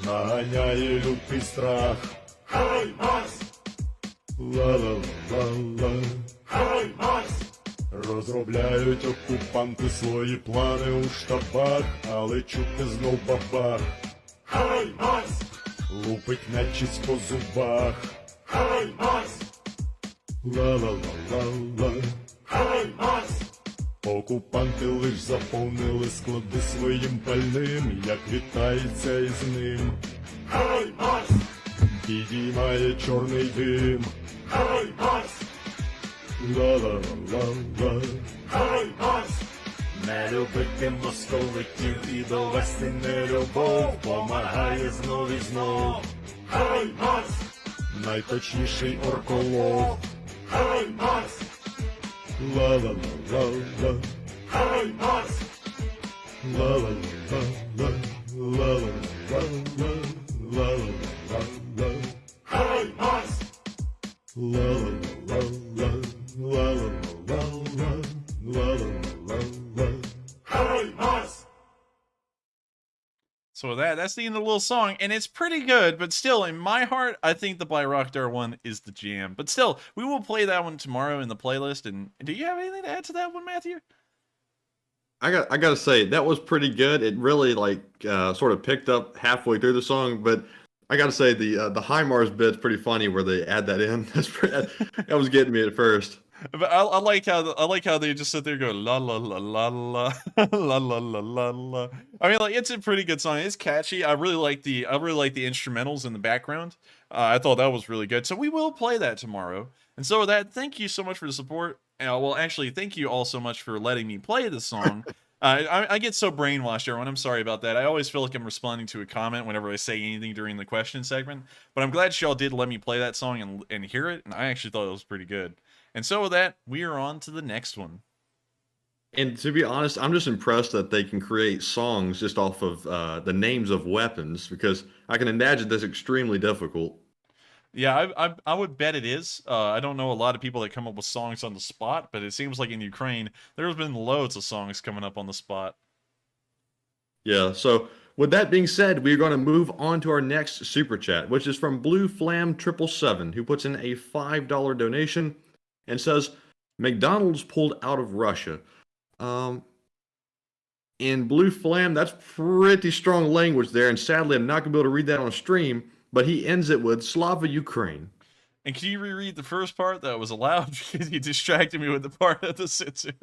Наганяє лютий страх. HIMARS! Ла-ла-ла-ла. HIMARS! Розробляють окупанти свої плани у штабах, але чути знов бабах. HIMARS! Лупить нечисть по зубах. HIMARS! Ла-ла-ла-ла-ла. HIMARS! Окупанти лиш заповнили склади своїм пальним, як вітається із ним. HIMARS! Підіймає чорний дим. HIMARS! Ла-ла-ла-ла. HIMARS! Не любити московитів і довести нелюбов помагає знов і знов. HIMARS! Найточніший орколов. HIMARS! Ла-ла-ла-ла-ла. HIMARS! Ла-ла-ла-ла-ла. Ла-ла-ла-ла-ла. Ла-ла-ла-ла-ла. HIMARS! Ла-ла-ла-ла-ла. Ла-ла-ла-ла-ла. Ла-ла-ла-ла-ла. HIMARS! So that's the end of the little song, and it's pretty good, but still, in my heart, I think the Bayraktar one is the jam. But still, we will play that one tomorrow in the playlist. And do you have anything to add to that one, Matthew? I got to say that was pretty good. It really sort of picked up halfway through the song, but I gotta say the HIMARS bit's pretty funny where they add that in. That was getting me at first. But I like how they just sit there and go la la la la la la la la la la. I mean, like, it's a pretty good song. It's catchy. I really like the instrumentals in the background. I thought that was really good. So we will play that tomorrow. And so with that, thank you so much for the support. Well, actually, thank you all so much for letting me play the song. I get so brainwashed, everyone. I'm sorry about that. I always feel like I'm responding to a comment whenever I say anything during the question segment. But I'm glad y'all did let me play that song and hear it. And I actually thought it was pretty good. And so with that, we are on to the next one. And to be honest, I'm just impressed that they can create songs just off of the names of weapons, because I can imagine that's extremely difficult. Yeah, I would bet it is. I don't know a lot of people that come up with songs on the spot, but it seems like in Ukraine, there's been loads of songs coming up on the spot. Yeah, so with that being said, we're going to move on to our next super chat, which is from Blue Flam 777, who puts in a $5 donation and says, McDonald's pulled out of Russia. In Blue Flam, that's pretty strong language there, and sadly, I'm not going to be able to read that on a stream, but he ends it with Slava Ukraine. And can you reread the first part that was allowed? Because you distracted me with the part of the censor.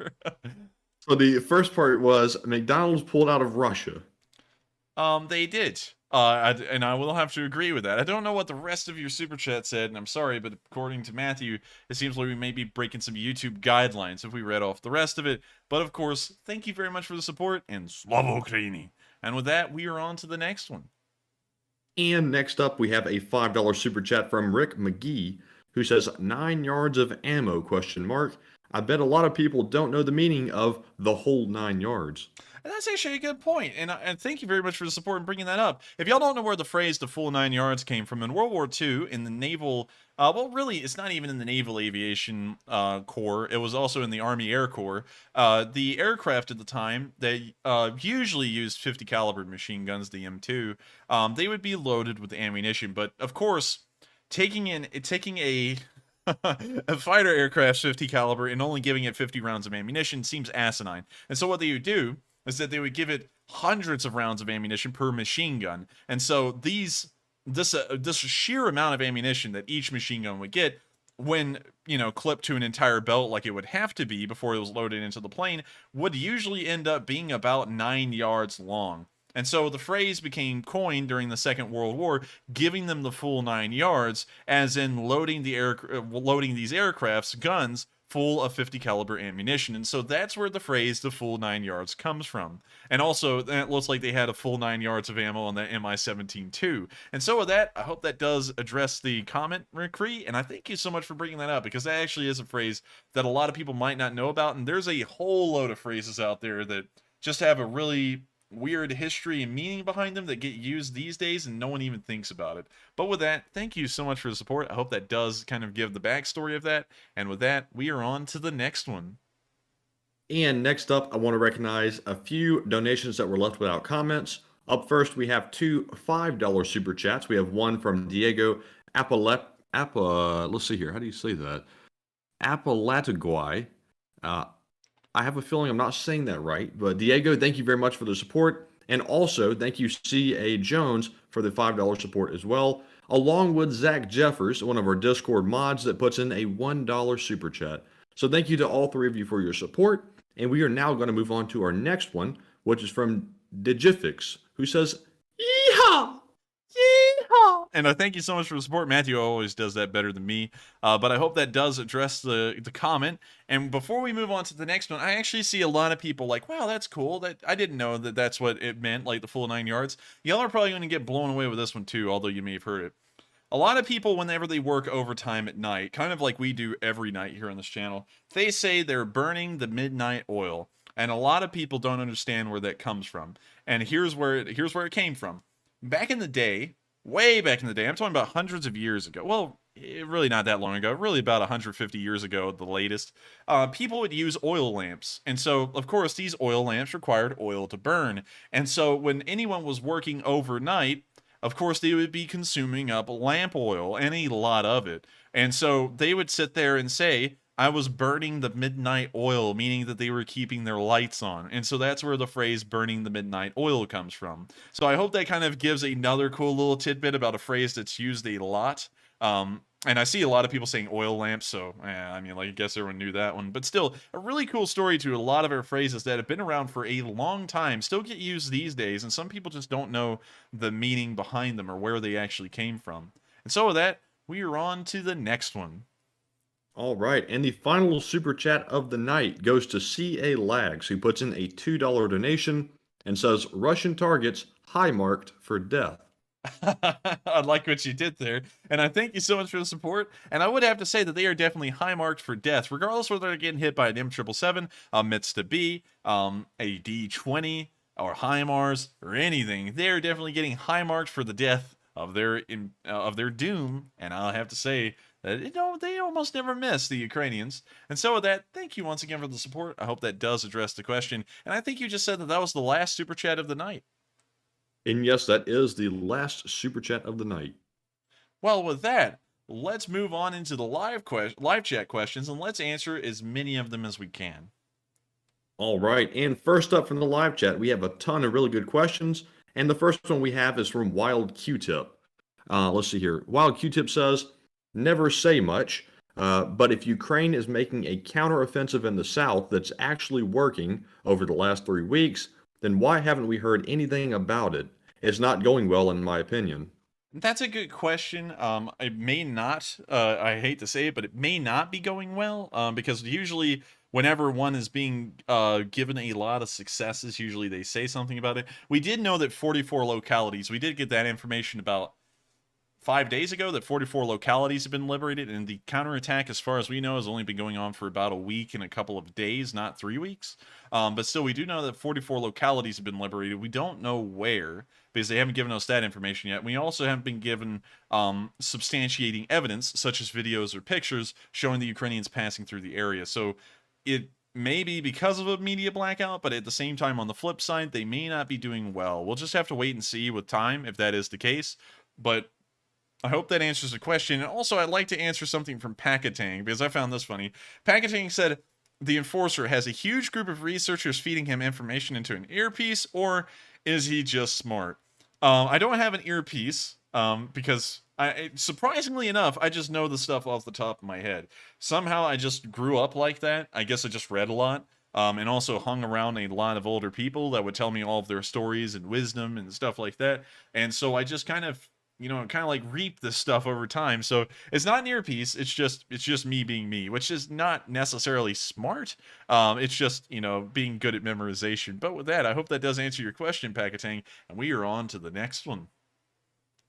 So the first part was McDonald's pulled out of Russia. They did. And I will have to agree with that. I don't know what the rest of your super chat said, and I'm sorry, but according to Matthew, it seems like we may be breaking some YouTube guidelines if we read off the rest of it. But of course, thank you very much for the support, and Slava Ukraini. And with that, we are on to the next one. And next up, we have a $5 super chat from Rick McGee, who says 9 yards of ammo, question mark. I bet a lot of people don't know the meaning of the whole 9 yards. And that's actually a good point. And thank you very much for the support in bringing that up. If y'all don't know where the phrase the full 9 yards came from, in World War II, in the naval, well, really, it's not even in the Naval Aviation Corps. It was also in the Army Air Corps. The aircraft at the time, they usually used 50 caliber machine guns, the M2. They would be loaded with ammunition. But, of course, taking a a fighter aircraft's 50 caliber and only giving it 50 rounds of ammunition seems asinine. And so what they would do is that they would give it hundreds of rounds of ammunition per machine gun. And so this sheer amount of ammunition that each machine gun would get, when, you know, clipped to an entire belt like it would have to be before it was loaded into the plane, would usually end up being about 9 yards long. And so the phrase became coined during the Second World War, giving them the full 9 yards, as in loading these aircraft's guns full of 50 caliber ammunition. And so that's where the phrase the full 9 yards comes from. And also, it looks like they had a full 9 yards of ammo on that Mi-17 too. And so with that, I hope that does address the comment, McCree, and I thank you so much for bringing that up, because that actually is a phrase that a lot of people might not know about, and there's a whole load of phrases out there that just have a really weird history and meaning behind them that get used these days, and no one even thinks about it. But with that, thank you so much for the support. I hope that does kind of give the backstory of that. And with that, we are on to the next one. And next up, I want to recognize a few donations that were left without comments. Up first, we have two $5 super chats. We have one from Diego let's see here. How do you say that? Apalataguay. I have a feeling I'm not saying that right, but Diego, thank you very much for the support. And also, thank you, C.A. Jones, for the $5 support as well, along with Zach Jeffers, one of our Discord mods, that puts in a $1 super chat. So thank you to all three of you for your support. And we are now going to move on to our next one, which is from Digifix, who says, Yeehaw! Yeehaw! And I thank you so much for the support. Matthew always does that better than me. But I hope that does address the comment. And before we move on to the next one, I actually see a lot of people like, wow, that's cool. That I didn't know that that's what it meant, like the full 9 yards. Y'all are probably going to get blown away with this one too, although you may have heard it. A lot of people, whenever they work overtime at night, kind of like we do every night here on this channel, they say they're burning the midnight oil. And a lot of people don't understand where that comes from. And here's where it came from. Back in the day, way back in the day, I'm talking about hundreds of years ago. Well, really not that long ago, really about 150 years ago at the latest, people would use oil lamps. And so, of course, these oil lamps required oil to burn. And so when anyone was working overnight, of course, they would be consuming up lamp oil, and a lot of it. And so they would sit there and say, I was burning the midnight oil, meaning that they were keeping their lights on. And so that's where the phrase burning the midnight oil comes from. So I hope that kind of gives another cool little tidbit about a phrase that's used a lot. And I see a lot of people saying oil lamps, so I mean, like, I guess everyone knew that one. But still, a really cool story to a lot of our phrases that have been around for a long time, still get used these days, and some people just don't know the meaning behind them or where they actually came from. And so with that, we are on to the next one. All right, and the final super chat of the night goes to CA Lags, who puts in a $2 donation and says, Russian targets high marked for death. I like what you did there, and I thank you so much for the support. And I would have to say that they are definitely high marked for death, regardless whether they're getting hit by an M777, a Mitsubishi, a D-20, or HIMARS, or anything. They are definitely getting high marked for the death of their doom. And I'll have to say that they almost never miss, the Ukrainians. And so with that, thank you once again for the support. I hope that does address the question. And I think you just said that that was the last super chat of the night. And yes, that is the last super chat of the night. Well, with that, let's move on into the live chat questions, and let's answer as many of them as we can. All right, and first up from the live chat, we have a ton of really good questions. And the first one we have is from Wild Q-Tip. Let's see here. Wild Q-Tip says, never say much, but if Ukraine is making a counteroffensive in the south that's actually working over the last 3 weeks, then why haven't we heard anything about it? It's not going well, in my opinion. That's a good question. It may not, I hate to say it, but it may not be going well, because usually whenever one is being given a lot of successes, usually they say something about it. We did know that 44 localities, we did get that information about 5 days ago, that 44 localities have been liberated, and the counterattack, as far as we know, has only been going on for about a week and a couple of days, not 3 weeks. But still, we do know that 44 localities have been liberated. We don't know where, because they haven't given us that information yet. We also haven't been given substantiating evidence, such as videos or pictures, showing the Ukrainians passing through the area. So it may be because of a media blackout, but at the same time, on the flip side, they may not be doing well. We'll just have to wait and see with time if that is the case. But I hope that answers the question. And also, I'd like to answer something from Pakatang, because I found this funny. Pakatang said, the Enforcer has a huge group of researchers feeding him information into an earpiece, or is he just smart? I don't have an earpiece, because surprisingly enough, I just know the stuff off the top of my head. Somehow I just grew up like that. I guess I just read a lot. And also hung around a lot of older people that would tell me all of their stories and wisdom and stuff like that. And so I just kind of like reap this stuff over time. So it's not an earpiece. It's just me being me, which is not necessarily smart. It's just, being good at memorization. But with that, I hope that does answer your question, Pakatang. And we are on to the next one.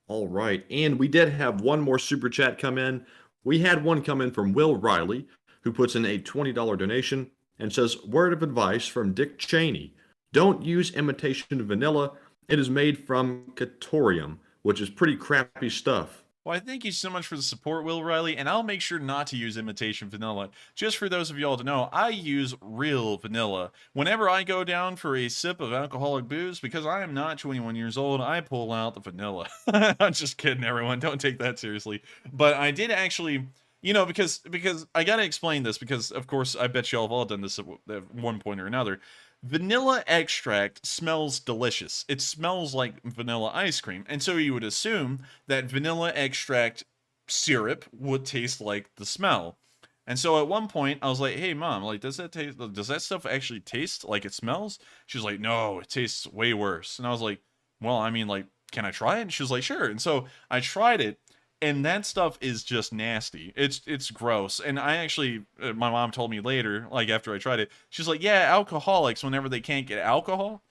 All right. And we did have one more super chat come in. We had one come in from Will Riley, who puts in a $20 donation and says, word of advice from Dick Cheney. Don't use imitation vanilla. It is made from Catorium, which is pretty crappy stuff. Well, I thank you so much for the support, Will Riley, and I'll make sure not to use imitation vanilla. Just for those of y'all to know, I use real vanilla. Whenever I go down for a sip of alcoholic booze, because I am not 21 years old, I pull out the vanilla. I'm just kidding, everyone. Don't take that seriously. But I did actually, because I gotta explain this, because, of course, I bet y'all have all done this at one point or another. Vanilla extract smells delicious. It smells like vanilla ice cream. And so you would assume that vanilla extract syrup would taste like the smell. And so at one point I was like, hey mom, like, does that stuff actually taste like it smells? She was like, no, it tastes way worse. And I was like, well, I mean, like, can I try it? And she was like, sure. And so I tried it. And that stuff is just nasty. It's gross. And I actually, my mom told me later, like after I tried it, she's like, yeah, alcoholics, whenever they can't get alcohol,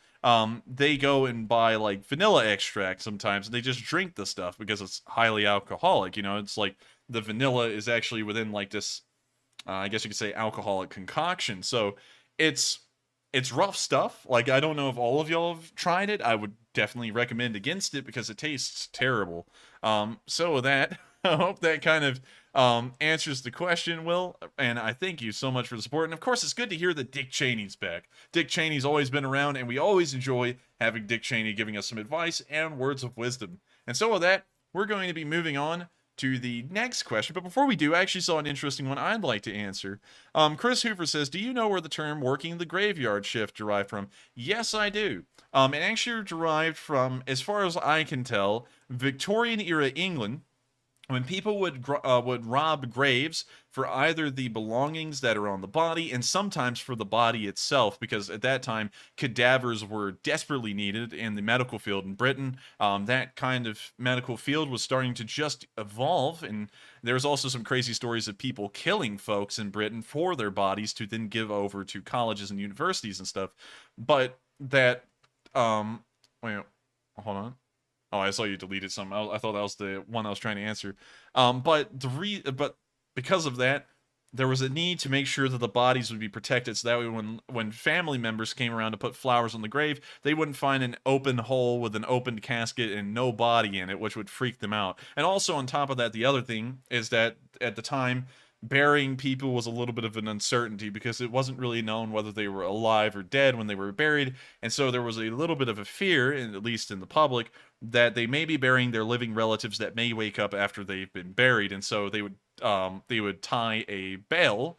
they go and buy like vanilla extract sometimes. And they just drink the stuff because it's highly alcoholic. It's like the vanilla is actually within like this, I guess you could say, alcoholic concoction. So it's rough stuff. Like, I don't know if all of y'all have tried it. I would definitely recommend against it because it tastes terrible. So with that, I hope that kind of answers the question, Will. And I thank you so much for the support. And of course, it's good to hear that Dick Cheney's back. Dick Cheney's always been around, and we always enjoy having Dick Cheney giving us some advice and words of wisdom. And so with that, we're going to be moving on to the next question. But before we do, I actually saw an interesting one I'd like to answer. Chris Hoover says, do you know where the term working the graveyard shift derived from? Yes, I do. It actually derived from, as far as I can tell, Victorian era England, when people would rob graves for either the belongings that are on the body and sometimes for the body itself, because at that time cadavers were desperately needed in the medical field in Britain. That kind of medical field was starting to just evolve, and there's also some crazy stories of people killing folks in Britain for their bodies to then give over to colleges and universities and stuff. But that wait, hold on. Oh, I saw you deleted some. I thought that was the one I was trying to answer. But because of that, there was a need to make sure that the bodies would be protected, so that way when family members came around to put flowers on the grave, they wouldn't find an open hole with an opened casket and no body in it, which would freak them out. And also on top of that, the other thing is that at the time, burying people was a little bit of an uncertainty because it wasn't really known whether they were alive or dead when they were buried, and so there was a little bit of a fear, at least in the public, that they may be burying their living relatives that may wake up after they've been buried, and so they would tie a bell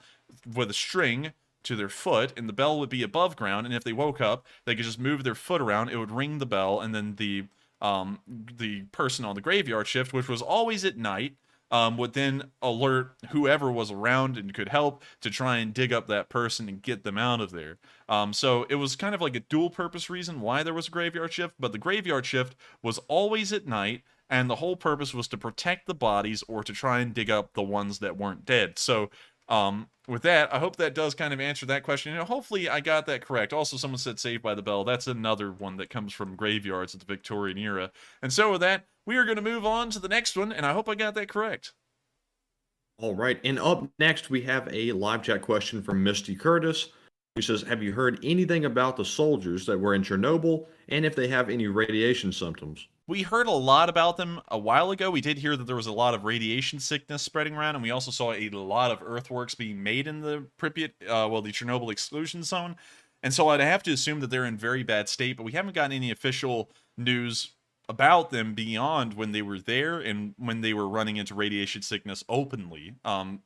with a string to their foot, and the bell would be above ground, and if they woke up, they could just move their foot around, it would ring the bell, and then the person on the graveyard shift, which was always at night, would then alert whoever was around and could help to try and dig up that person and get them out of there. So it was kind of like a dual purpose reason why there was a graveyard shift, but the graveyard shift was always at night, and the whole purpose was to protect the bodies or to try and dig up the ones that weren't dead. So with that, I hope that does kind of answer that question. Hopefully I got that correct. Also, someone said Saved by the Bell. That's another one that comes from graveyards of the Victorian era. And so with that, we are going to move on to the next one, and I hope I got that correct. All right, and up next we have a live chat question from Misty Curtis, who says, have you heard anything about the soldiers that were in Chernobyl, and if they have any radiation symptoms? We heard a lot about them a while ago. We did hear that there was a lot of radiation sickness spreading around, and we also saw a lot of earthworks being made in the Pripyat, the Chernobyl exclusion zone. And so I'd have to assume that they're in very bad state, but we haven't gotten any official news about them beyond when they were there and when they were running into radiation sickness openly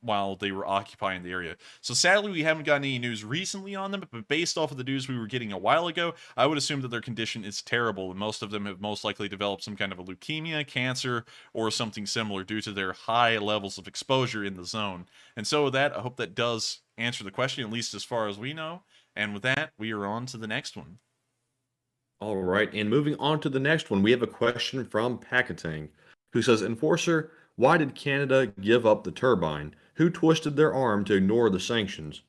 while they were occupying the area. So sadly, we haven't gotten any news recently on them, but based off of the news we were getting a while ago, I would assume that their condition is terrible, and most of them have most likely developed some kind of a leukemia, cancer, or something similar due to their high levels of exposure in the zone. And so with that, I hope that does answer the question, at least as far as we know. And with that, we are on to the next one. All right, and moving on to the next one, we have a question from Pakatang, who says, Enforcer, why did Canada give up the turbine? Who twisted their arm to ignore the sanctions?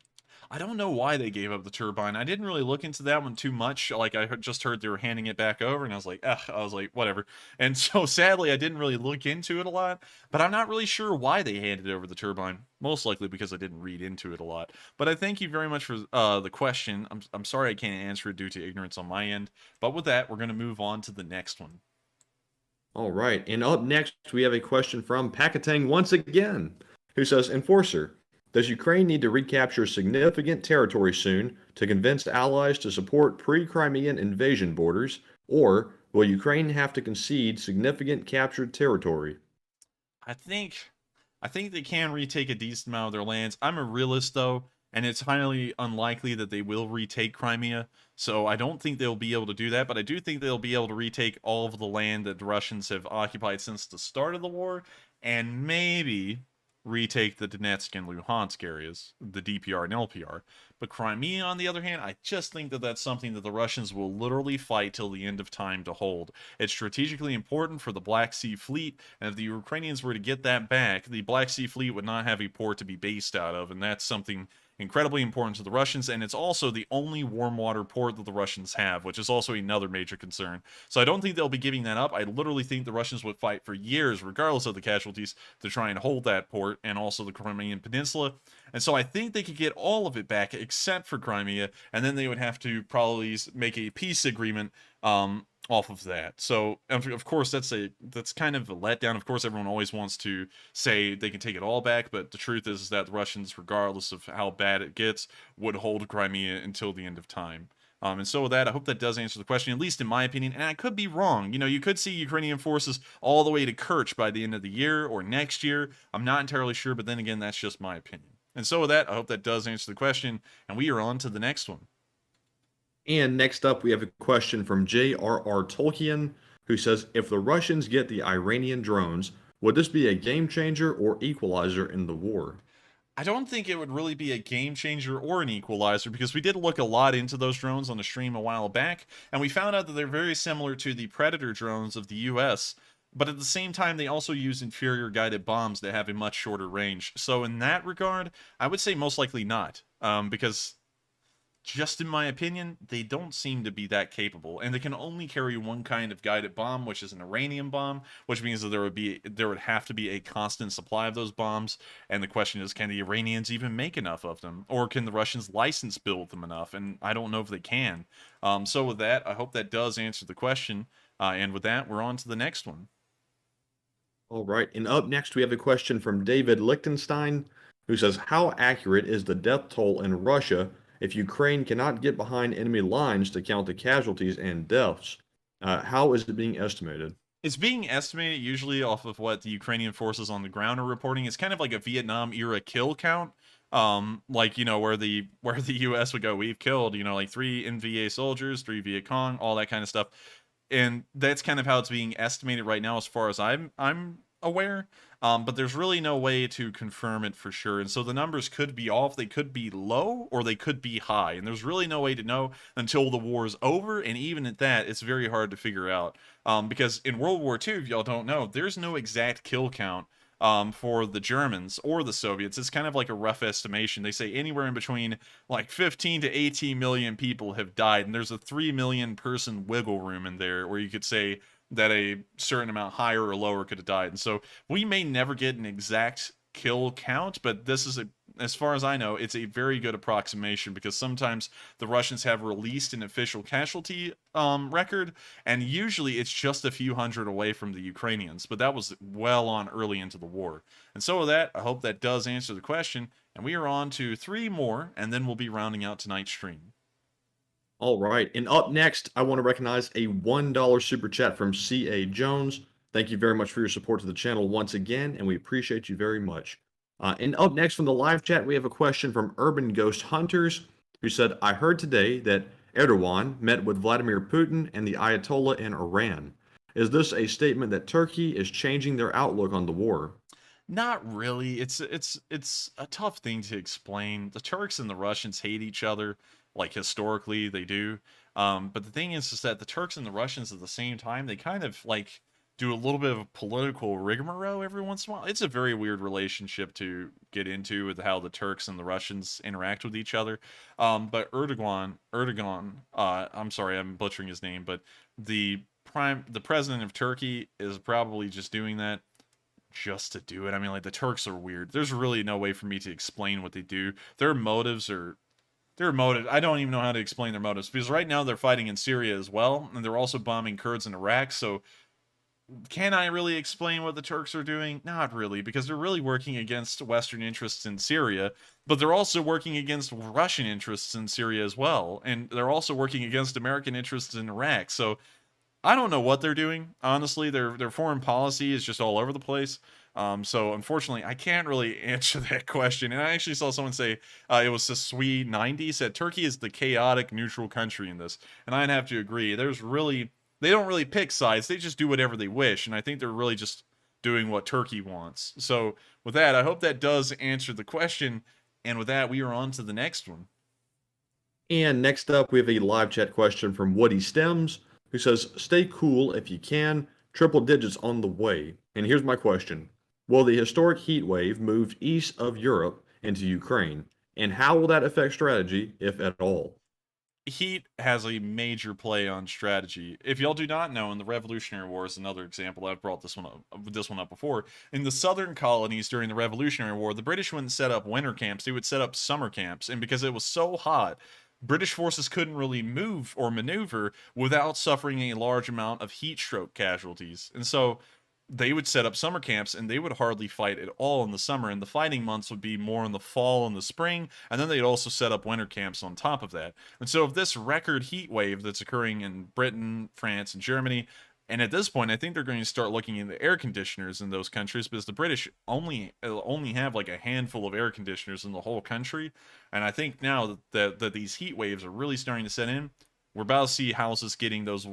I don't know why they gave up the turbine. I didn't really look into that one too much. Like, just heard they were handing it back over, and I was like, whatever. And so, sadly, I didn't really look into it a lot, but I'm not really sure why they handed over the turbine. Most likely because I didn't read into it a lot. But I thank you very much for the question. I'm sorry I can't answer it due to ignorance on my end. But with that, we're going to move on to the next one. All right, and up next, we have a question from Pakatang once again, who says, Enforcer, does Ukraine need to recapture significant territory soon to convince allies to support pre-Crimean invasion borders, or will Ukraine have to concede significant captured territory? I think they can retake a decent amount of their lands. I'm a realist, though, and it's highly unlikely that they will retake Crimea, so I don't think they'll be able to do that, but I do think they'll be able to retake all of the land that the Russians have occupied since the start of the war, and maybe retake the Donetsk and Luhansk areas, the DPR and LPR. But Crimea, on the other hand, I just think that that's something that the Russians will literally fight till the end of time to hold. It's strategically important for the Black Sea Fleet, and if the Ukrainians were to get that back, the Black Sea Fleet would not have a port to be based out of, and that's something incredibly important to the Russians, and it's also the only warm water port that the Russians have, which is also another major concern. So I don't think they'll be giving that up. I literally think the Russians would fight for years, regardless of the casualties, to try and hold that port and also the Crimean Peninsula. And so I think they could get all of it back except for Crimea, and then they would have to probably make a peace agreement off of that. So of course that's kind of a letdown. Of course everyone always wants to say they can take it all back, but the truth is that the Russians, regardless of how bad it gets, would hold Crimea until the end of time. And so with that, I hope that does answer the question, at least in my opinion. And I could be wrong. You know, you could see Ukrainian forces all the way to Kerch by the end of the year or next year. I'm not entirely sure, but then again, that's just my opinion. And so with that, I hope that does answer the question, and we are on to the next one. And next up, we have a question from J.R.R. Tolkien, who says, if the Russians get the Iranian drones, would this be a game changer or equalizer in the war? I don't think it would really be a game changer or an equalizer, because we did look a lot into those drones on the stream a while back, and we found out that they're very similar to the Predator drones of the US, but at the same time, they also use inferior guided bombs that have a much shorter range. So in that regard, I would say most likely not, because just in my opinion, they don't seem to be that capable, and they can only carry one kind of guided bomb, which is an uranium bomb, which means that there would have to be a constant supply of those bombs. And the question is, can the Iranians even make enough of them, or can the Russians license build them enough? And I don't know if they can. So with that, I hope that does answer the question. And with that, we're on to the next one. All right, and up next we have a question from David Lichtenstein, who says, how accurate is the death toll in Russia if Ukraine cannot get behind enemy lines to count the casualties and deaths? How is it being estimated? It's being estimated usually off of what the Ukrainian forces on the ground are reporting. It's kind of like a Vietnam era kill count. Like, you know, where the US would go, we've killed, you know, like 3 NVA soldiers, 3 Viet Cong, all that kind of stuff. And that's kind of how it's being estimated right now, as far as I'm aware. But there's really no way to confirm it for sure. And so the numbers could be off, they could be low, or they could be high. And there's really no way to know until the war is over. And even at that, it's very hard to figure out. Because in World War II, if y'all don't know, there's no exact kill count for the Germans or the Soviets. It's kind of like a rough estimation. They say anywhere in between like 15 to 18 million people have died. And there's a 3 million person wiggle room in there where you could say that a certain amount higher or lower could have died. And so we may never get an exact kill count, but this is as far as I know, it's a very good approximation, because sometimes the Russians have released an official casualty record, and usually it's just a few hundred away from the Ukrainians, but that was well on early into the war. And so with that, I hope that does answer the question, and we are on to 3 more, and then we'll be rounding out tonight's stream. All right, and up next, I want to recognize a $1 super chat from C.A. Jones. Thank you very much for your support to the channel once again, and we appreciate you very much. And up next from the live chat, we have a question from Urban Ghost Hunters, who said, I heard today that Erdogan met with Vladimir Putin and the Ayatollah in Iran. Is this a statement that Turkey is changing their outlook on the war? Not really. It's a tough thing to explain. The Turks and the Russians hate each other. Like, historically, they do. But the thing is that the Turks and the Russians at the same time, they kind of, like, do a little bit of a political rigmarole every once in a while. It's a very weird relationship to get into with how the Turks and the Russians interact with each other. But Erdogan, I'm sorry, I'm butchering his name, but the president of Turkey is probably just doing that just to do it. I mean, like, the Turks are weird. There's really no way for me to explain what they do. Their motives. I don't even know how to explain their motives, because right now they're fighting in Syria as well, and they're also bombing Kurds in Iraq. So can I really explain what the Turks are doing? Not really, because they're really working against Western interests in Syria, but they're also working against Russian interests in Syria as well, and they're also working against American interests in Iraq. So I don't know what they're doing. Honestly, their foreign policy is just all over the place. So unfortunately, I can't really answer that question. And I actually saw someone say, it was Sasui90 said Turkey is the chaotic neutral country in this. And I'd have to agree. They don't really pick sides. They just do whatever they wish. And I think they're really just doing what Turkey wants. So with that, I hope that does answer the question. And with that, we are on to the next one. And next up, we have a live chat question from Woody Stems, who says, stay cool if you can. Triple digits on the way. And here's my question. Will the historic heat wave move east of Europe into Ukraine? And how will that affect strategy, if at all? Heat has a major play on strategy. If y'all do not know, in the Revolutionary War is another example. I've brought this one up before. In the southern colonies during the Revolutionary War, the British wouldn't set up winter camps. They would set up summer camps. And because it was so hot, British forces couldn't really move or maneuver without suffering a large amount of heat stroke casualties. And so they would set up summer camps and they would hardly fight at all in the summer, and the fighting months would be more in the fall and the spring, and then they'd also set up winter camps on top of that. And so if this record heat wave that's occurring in Britain, France, and Germany, and at this point I think they're going to start looking into air conditioners in those countries, because the British only have like a handful of air conditioners in the whole country, and I think now that these heat waves are really starting to set in, we're about to see houses getting those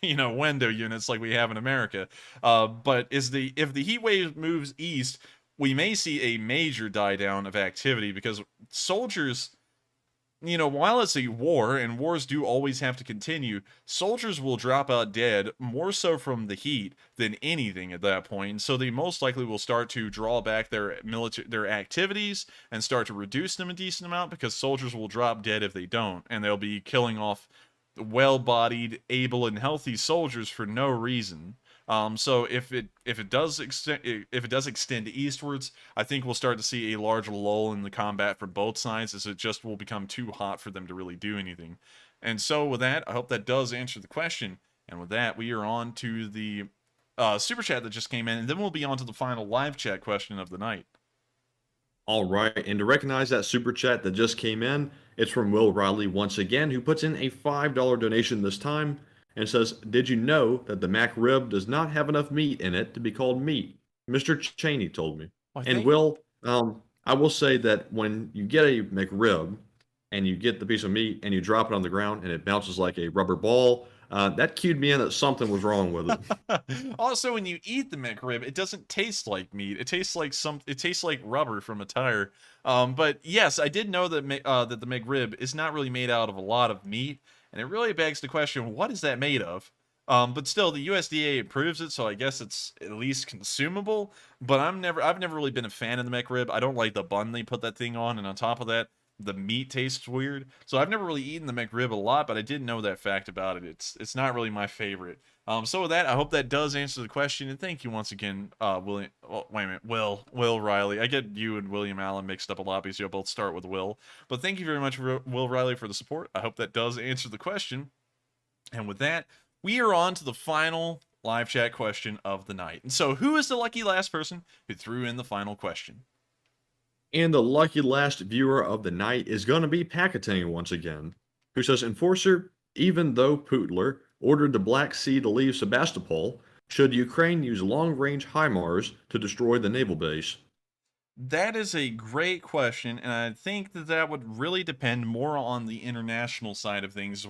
window units like we have in America. But if the heat wave moves east, we may see a major die down of activity, because soldiers, while it's a war and wars do always have to continue, soldiers will drop out dead more so from the heat than anything at that point. And so they most likely will start to draw back their activities and start to reduce them a decent amount, because soldiers will drop dead if they don't, and they'll be killing off well-bodied, able, and healthy soldiers for no reason. So if it does extend eastwards, I think we'll start to see a large lull in the combat for both sides, as it just will become too hot for them to really do anything. And so with that, I hope that does answer the question. And with that, we are on to the super chat that just came in, and then we'll be on to the final live chat question of the night. All right, and to recognize that super chat that just came in, it's from Will Riley once again, who puts in a $5 donation this time and says, "Did you know that the McRib does not have enough meat in it to be called meat? Mr. Cheney told me." And Will, I will say that when you get a McRib and you get the piece of meat and you drop it on the ground and it bounces like a rubber ball, that cued me in that something was wrong with it. Also, when you eat the McRib, it doesn't taste like meat. It tastes like rubber from a tire. But yes, I did know that that the McRib is not really made out of a lot of meat, and it really begs the question, what is that made of? But still, the USDA approves it, so I guess it's at least consumable. But I've never really been a fan of the McRib. I don't like the bun they put that thing on, and on top of that, the meat tastes weird. So I've never really eaten the McRib a lot, but I did know that fact about it. It's not really my favorite. So with that, I hope that does answer the question, and thank you once again, Will Riley. I get you and William Allen mixed up a lot because you both start with Will. But thank you very much, Will Riley, for the support. I hope that does answer the question. And with that, we are on to the final live chat question of the night. And so, who is the lucky last person who threw in the final question? And the lucky last viewer of the night is going to be Pakatang once again, who says, "Enforcer, even though Putler ordered the Black Sea to leave Sebastopol, should Ukraine use long-range HIMARS to destroy the naval base?" That is a great question, and I think that would really depend more on the international side of things.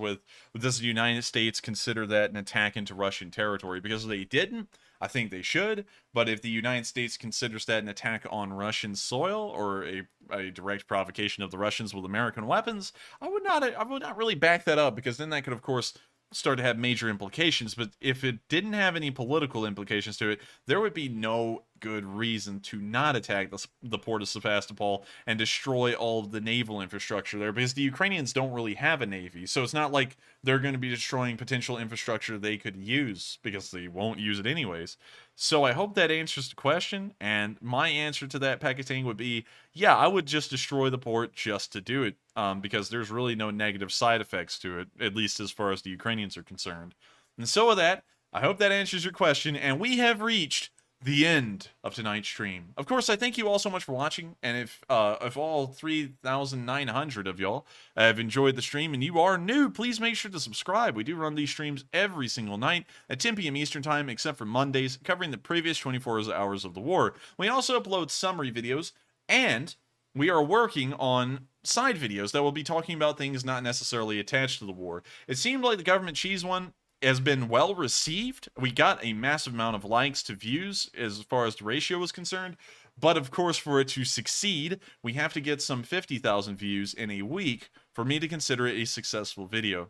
Does the United States consider that an attack into Russian territory? Because if they didn't, I think they should. But if the United States considers that an attack on Russian soil, or a direct provocation of the Russians with American weapons, I would not really back that up, because then that could, of course, start to have major implications. But if it didn't have any political implications to it, there would be no good reason to not attack the port of Sevastopol and destroy all of the naval infrastructure there, because the Ukrainians don't really have a navy. So it's not like they're going to be destroying potential infrastructure they could use, because they won't use it anyways. So I hope that answers the question, and my answer to that, Pakistan, would be, yeah, I would just destroy the port just to do it, because there's really no negative side effects to it, at least as far as the Ukrainians are concerned. And so with that, I hope that answers your question, and we have reached the end of tonight's stream. Of course, I thank you all so much for watching, and if all 3,900 of y'all have enjoyed the stream and you are new, please make sure to subscribe. We do run these streams every single night at 10 p.m. Eastern Time, except for Mondays, covering the previous 24 hours of the war. We also upload summary videos, and we are working on side videos that will be talking about things not necessarily attached to the war. It seemed like the government cheese one has been well received. We got a massive amount of likes to views as far as the ratio was concerned, but of course, for it to succeed, we have to get some 50,000 views in a week for me to consider it a successful video.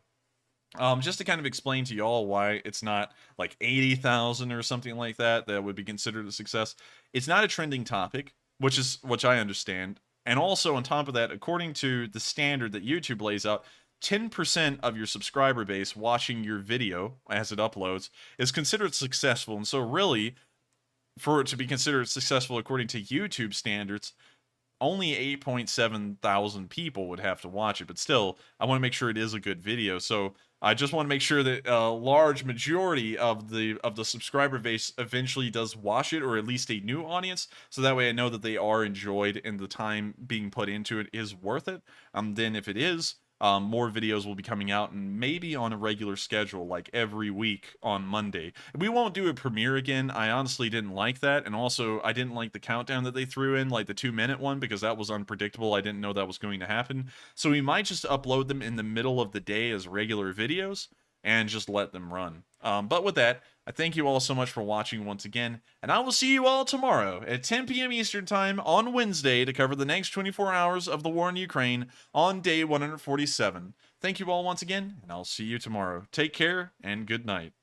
Just to kind of explain to y'all why it's not like 80,000 or something like that would be considered a success. It's not a trending topic, which I understand. And also on top of that, according to the standard that YouTube lays out, 10% of your subscriber base watching your video as it uploads is considered successful. And so really, for it to be considered successful according to YouTube standards, only 8.7 thousand people would have to watch it, but still, I want to make sure it is a good video. So I just want to make sure that a large majority of the subscriber base eventually does watch it, or at least a new audience, so that way I know that they are enjoyed and the time being put into it is worth it. Then if it is, more videos will be coming out, and maybe on a regular schedule, like every week on Monday. We won't do a premiere again. I honestly didn't like that, and also I didn't like the countdown that they threw in, like the 2-minute one, because that was unpredictable. I didn't know that was going to happen. So we might just upload them in the middle of the day as regular videos and just let them run. But with that, I thank you all so much for watching once again, and I will see you all tomorrow at 10 p.m. Eastern Time on Wednesday to cover the next 24 hours of the war in Ukraine on day 147. Thank you all once again, and I'll see you tomorrow. Take care, and good night.